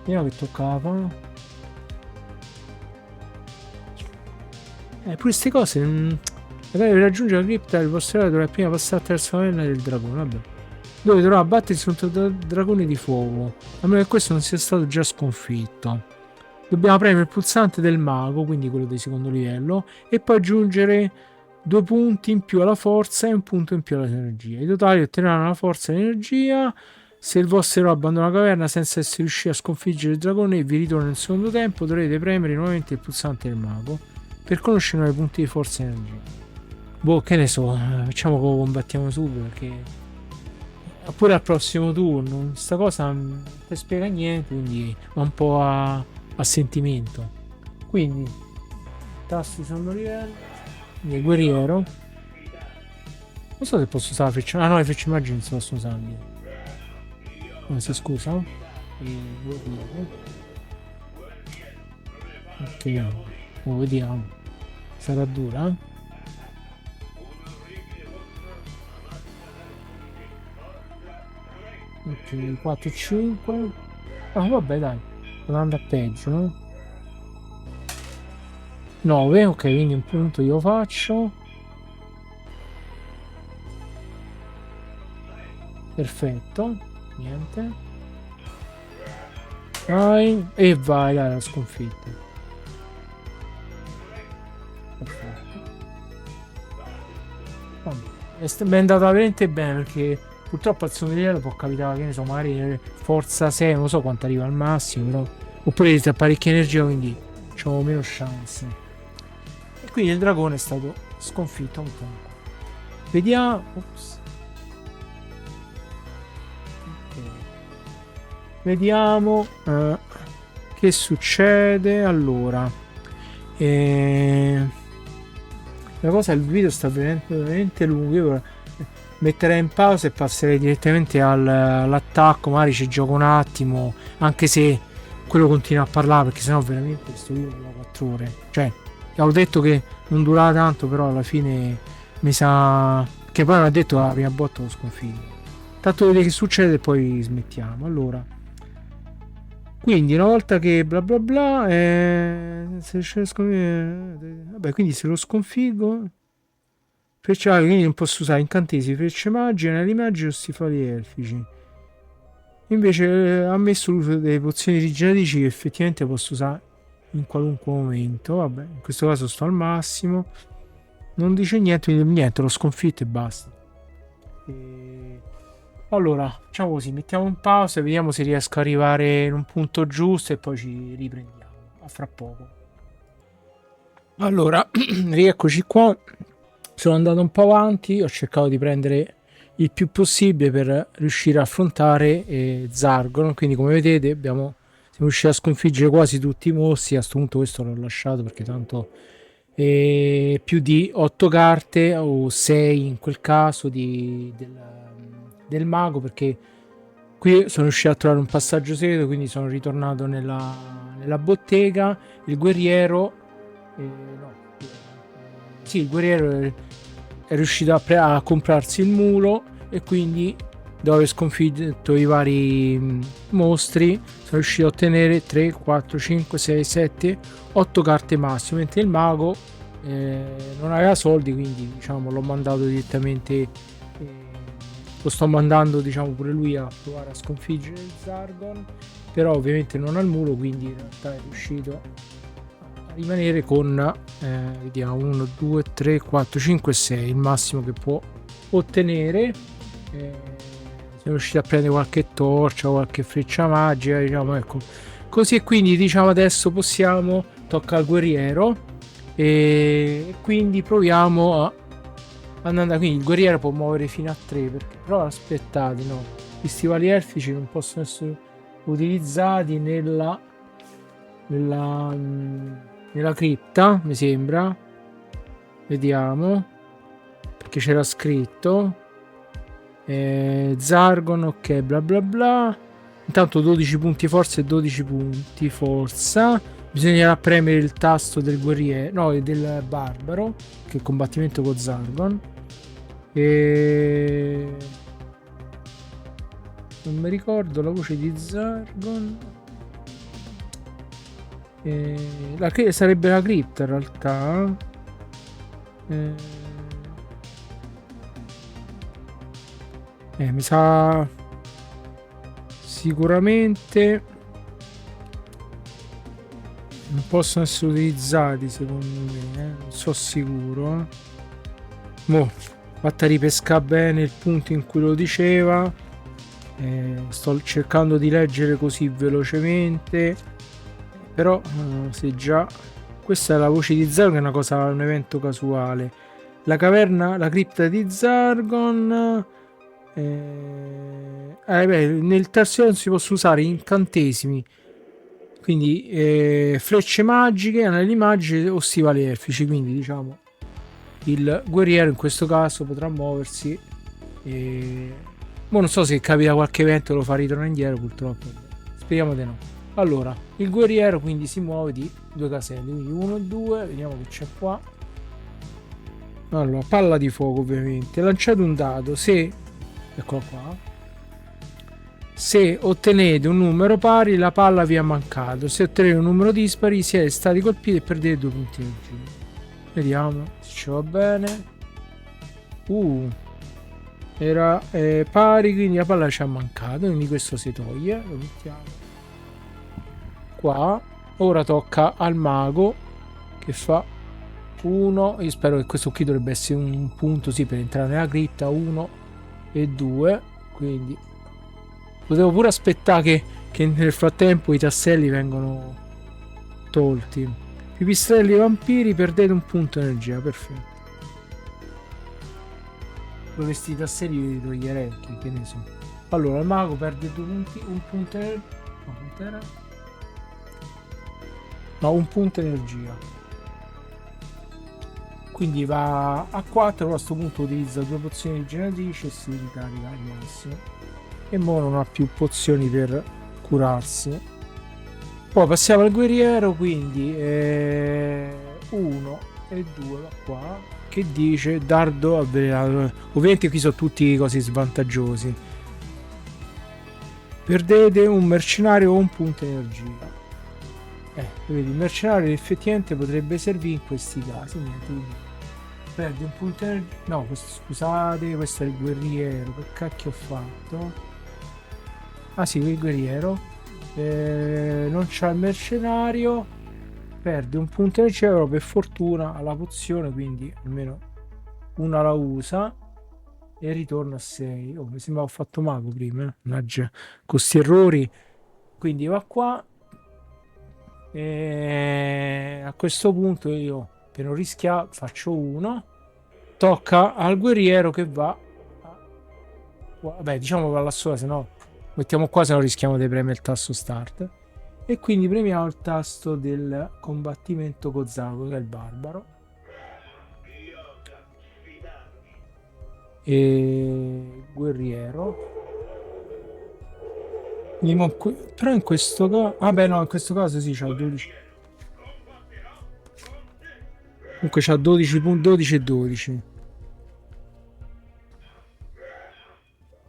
[SPEAKER 1] vediamo che toccava. Pure queste cose. Magari per raggiungere la cripta del postulato dovrà prima passare attraverso la caverna del dragone, vabbè. Dove dovrà battersi contro il dragone di fuoco, a meno che questo non sia stato già sconfitto. Dobbiamo premere il pulsante del mago, quindi quello di secondo livello, e poi aggiungere 2 punti in più alla forza e un punto in più all'energia. I totali otterranno la forza e l'energia. Se il vostro eroe abbandona la caverna senza essere riuscito a sconfiggere il dragone e vi ritorna nel secondo tempo, dovrete premere nuovamente il pulsante del mago per conoscere nuovi punti di forza e energia. Boh, che ne so, facciamo che lo combattiamo subito perché pure al prossimo turno sta cosa non ti spiega niente, quindi va un po' a sentimento. Quindi tasti sono livello del guerriero. Non so se posso usare la freccia. Ah no, le frecce immagini non si possono usare. No, si scusa. Ok, vediamo. Sarà dura. Ok, 4 5. Ah vabbè dai, non anda peggio, no? 9, ok, quindi un punto io faccio. Perfetto, niente. Vai, e vai, dai, la sconfitta. Perfetto. Mi è andata veramente bene perché purtroppo al secondo livello può capitare, che ne so, magari forza 6, non so quanto arriva al massimo, però oppure ti apparecchia energia, quindi c'ho meno chance. E quindi il dragone è stato sconfitto un po'. Vediamo. Ops. Okay. Vediamo che succede. Allora, la cosa, il video sta veramente lungo. Io metterei in pausa e passerei direttamente all'attacco. Magari ci gioco un attimo, anche se quello continua a parlare, perché sennò veramente questo video dura 4 ore. Cioè, avevo detto che non durava tanto, però alla fine mi sa che poi mi ha detto la prima botta lo sconfiggo. Tanto vedete che succede e poi smettiamo. Allora, quindi una volta che bla bla bla, se vabbè, quindi se lo sconfiggo, quindi non posso usare incantesimi, frecce magiche, nelle immagini o stivali elfici. Invece ha messo l'uso delle pozioni rigeneratrici che effettivamente posso usare in qualunque momento. Vabbè, in questo caso sto al massimo. Non dice niente, quindi niente, l'ho sconfitto e basta. Allora, facciamo così, mettiamo in pausa e vediamo se riesco ad arrivare in un punto giusto e poi ci riprendiamo. A fra poco. Allora, rieccoci qua. Sono andato un po' avanti, ho cercato di prendere il più possibile per riuscire a affrontare Zargon. Quindi come vedete siamo riusciti a sconfiggere quasi tutti i mostri. A questo punto questo l'ho lasciato perché tanto più di 8 carte o 6 in quel caso del mago, perché qui sono riuscito a trovare un passaggio segreto, quindi sono ritornato nella bottega. Il guerriero il guerriero è riuscito a comprarsi il mulo e quindi dopo aver sconfitto i vari mostri sono riuscito a ottenere 3, 4, 5, 6, 7, 8 carte massimo, mentre il mago non aveva soldi, quindi diciamo l'ho mandato direttamente, lo sto mandando diciamo pure lui a provare a sconfiggere il Zargon, però ovviamente non al mulo, quindi in realtà è riuscito rimanere con vediamo 1 2 3 4 5 6 il massimo che può ottenere. Siamo riusciti a prendere qualche torcia, qualche freccia magica, diciamo, ecco così. E quindi diciamo adesso tocca al guerriero e quindi proviamo a andare. Quindi il guerriero può muovere fino a 3, perché però aspettate, no, gli stivali elfici non possono essere utilizzati nella cripta, mi sembra. Vediamo, perché c'era scritto Zargon, ok, bla bla bla. Intanto 12 punti forza e 12 punti forza. Bisognerà premere il tasto del guerriero, no, del barbaro, che è il combattimento con Zargon. E non mi ricordo la voce di Zargon. Sarebbe la cripta in realtà. Mi sa sicuramente non possono essere utilizzati secondo me, non so sicuro. Mo, fatta ripescare bene il punto in cui lo diceva. Sto cercando di leggere così velocemente, però se già questa è la voce di Zargon, è una cosa, un evento casuale. La caverna, la cripta di Zargon. Nel terzo non si possono usare incantesimi, quindi frecce magiche, anelli magici o stivali elfici, quindi diciamo il guerriero in questo caso potrà muoversi non so se capita qualche evento e lo fa ritornare indietro, purtroppo speriamo di no. Allora il guerriero quindi si muove di 2 caselli, quindi 1 e 2, vediamo che c'è qua. Allora, palla di fuoco ovviamente, lanciate un dado, se eccolo qua, se ottenete un numero pari la palla vi è mancato, se ottenete un numero dispari siete stati colpiti e perdete 2 punti energia. Vediamo se ci va bene. Era pari, quindi la palla ci ha mancato, quindi questo si toglie, lo mettiamo qua. Ora tocca al mago che fa 1, io spero che questo qui dovrebbe essere un punto sì per entrare nella cripta, 1 e 2, quindi potevo pure aspettare che nel frattempo i tasselli vengono tolti. Pipistrelli e vampiri, perdete un punto energia, perfetto. Questi tasselli li toglierei, che ne so. Allora il mago perde 2 punti, un punto energia. No, un punto energia. Quindi va a 4, a questo punto utilizza 2 pozioni rigeneratrici e si ricarica al massimo. E mo non ha più pozioni per curarsi. Poi passiamo al guerriero, quindi 1 e 2 va qua, che dice dardo avvelenato. Ovviamente qui sono tutti così svantaggiosi. Perdete un mercenario o un punto energia. Vedi, il mercenario effettivamente potrebbe servire in questi casi. Niente, perde un punto energia. No, scusate, questo è il guerriero. Che cacchio ho fatto? Ah sì, il guerriero. Non c'ha il mercenario, perde un punto di cielo, per fortuna alla pozione, quindi almeno una la usa e ritorna a 6. Mi sembra ho fatto mago prima, mannaggia, con questi errori. Quindi va qua e a questo punto io per non rischiare faccio 1, tocca al guerriero che va vabbè, diciamo va là sola, se no mettiamo qua, se no rischiamo di premere il tasto start. E quindi premiamo il tasto del combattimento con Zago, che è il barbaro. E guerriero. Però in questo caso... Vabbè no, in questo caso sì, c'ha 12. Comunque c'ha 12 punti, 12 e 12.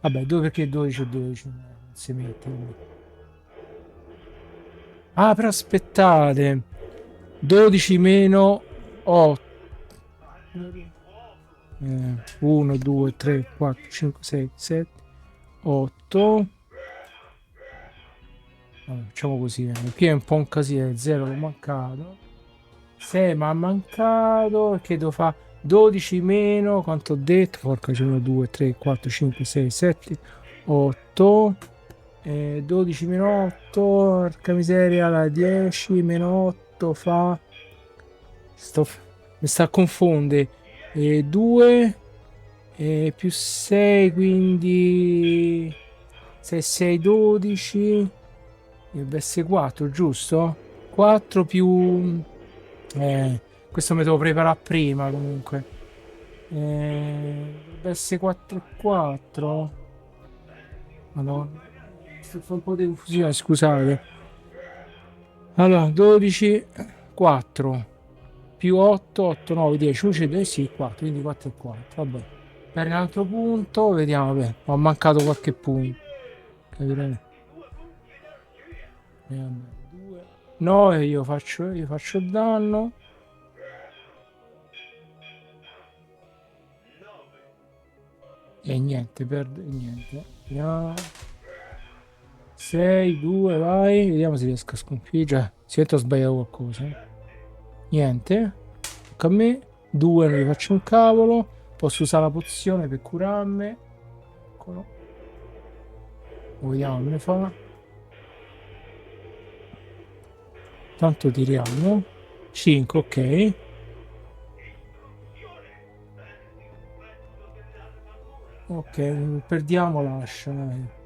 [SPEAKER 1] Vabbè, perché 12 e 12? Non si mette. Ah, però aspettate. 12 meno 8. 1, 2, 3, 4, 5, 6, 7, 8. Allora, facciamo così. Qui è un po' un casino. 0 l'ho mancato. 6 mi ha mancato. Perché devo fare 12 meno. Quanto ho detto? Porca, c'è 1, 2, 3, 4, 5, 6, 7, 8. 12 meno 8. Porca miseria. La 10 meno 8 fa. Mi sta a confondere. 2 più 6, quindi 6, 6, 12. Dovrebbe essere 4, giusto? 4 più questo mi devo preparare prima comunque. Dovrebbe essere 4 e 4. Madonna, sto fa un po' di confusione, scusate. Allora 12 4 più 8 8 9 10 11 sì 4, quindi 4 e 4, vabbè. Per un altro punto vediamo, vabbè, ho mancato qualche punto, capirete. 9 io faccio danno e niente, perde niente. 6 2 vai, vediamo se riesco a sconfiggere. Sento ho sbagliato qualcosa. Niente, tocca a me. 2 non gli faccio un cavolo. Posso usare la pozione per curarmi. Eccolo. Vediamo come fa. Tanto tiriamo. 5, ok. Ok, perdiamo lascia.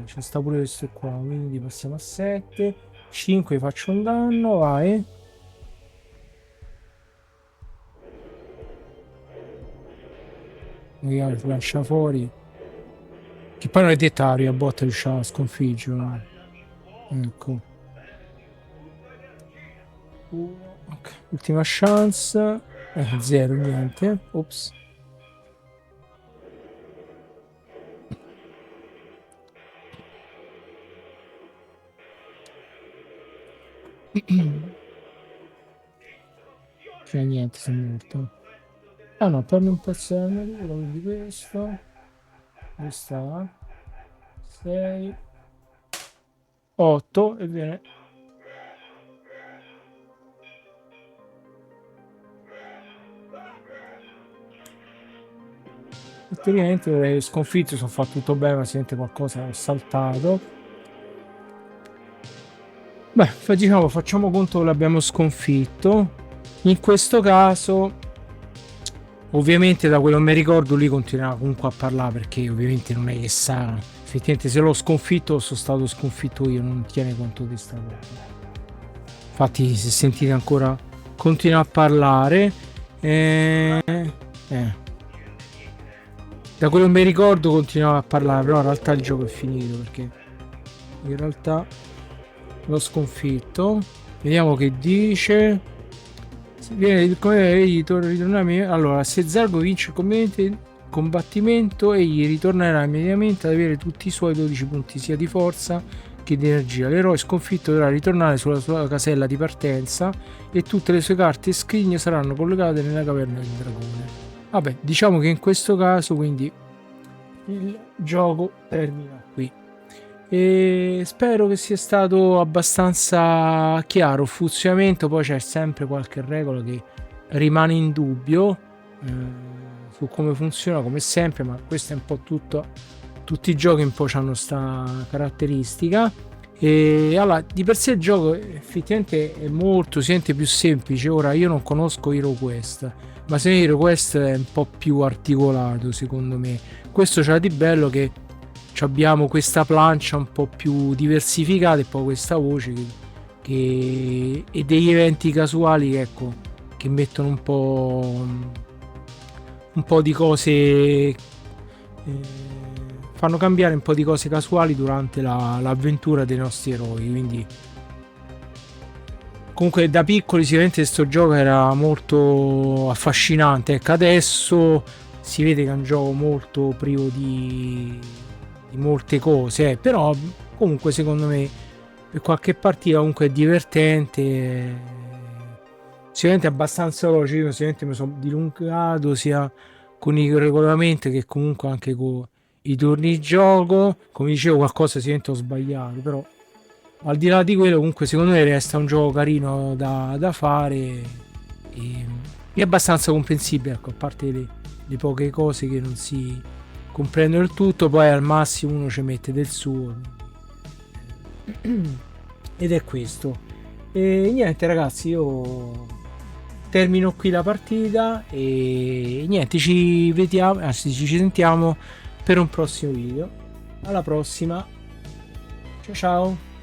[SPEAKER 1] C'è sta pure questo qua, quindi passiamo a 7. 5 faccio un danno, vai. Vediamo, si lancia fuori. Che poi non è detto a botta riusciamo a sconfiggere. Ecco. Okay. Ultima chance. 0, niente. Ops. Cioè niente, sono morto. Ah no, prendo un pezzo dell'armatura, quindi questo. Questa 6 8 e viene. Praticamente sconfitto, sono fatto tutto bene, ma si sente qualcosa ho saltato. Beh, diciamo, facciamo conto che l'abbiamo sconfitto. In questo caso, ovviamente da quello che mi ricordo, lui continuava comunque a parlare perché ovviamente non è che sa. Effettivamente se l'ho sconfitto sono stato sconfitto io, non tiene conto di sta cosa. Infatti se sentite ancora continua a parlare. Da quello che mi ricordo continuava a parlare, però in realtà il gioco è finito perché in realtà l'ho sconfitto. Vediamo che dice. Allora, se Zargo vince il combattimento, egli ritornerà immediatamente ad avere tutti i suoi 12 punti sia di forza che di energia. L'eroe sconfitto dovrà ritornare sulla sua casella di partenza e tutte le sue carte e scrigne saranno collegate nella caverna del dragone. Vabbè, diciamo che in questo caso quindi il gioco termina qui. E spero che sia stato abbastanza chiaro il funzionamento. Poi c'è sempre qualche regola che rimane in dubbio su come funziona, come sempre, ma questo è un po' tutto. Tutti i giochi un po' hanno questa caratteristica. E allora, di per sé il gioco effettivamente è molto, si sente più semplice. Ora io non conosco HeroQuest, ma se HeroQuest è un po' più articolato secondo me. Questo c'ha di bello che abbiamo questa plancia un po' più diversificata e poi questa voce e degli eventi casuali che, ecco, che mettono un po' di cose, fanno cambiare un po' di cose casuali durante l'avventura dei nostri eroi. Quindi comunque da piccoli sicuramente questo gioco era molto affascinante. Ecco, adesso si vede che è un gioco molto privo di molte cose, però comunque secondo me per qualche partita comunque è divertente, sicuramente abbastanza veloce. Io sicuramente mi sono dilungato sia con i regolamenti che comunque anche con i turni di gioco. Come dicevo, qualcosa sicuramente ho sbagliato, però al di là di quello comunque secondo me resta un gioco carino da fare e è abbastanza comprensibile, ecco, a parte le poche cose che non si comprendo il tutto, poi al massimo uno ci mette del suo ed è questo. E niente ragazzi, io termino qui la partita e niente, ci vediamo, anzi ci sentiamo per un prossimo video. Alla prossima, ciao ciao.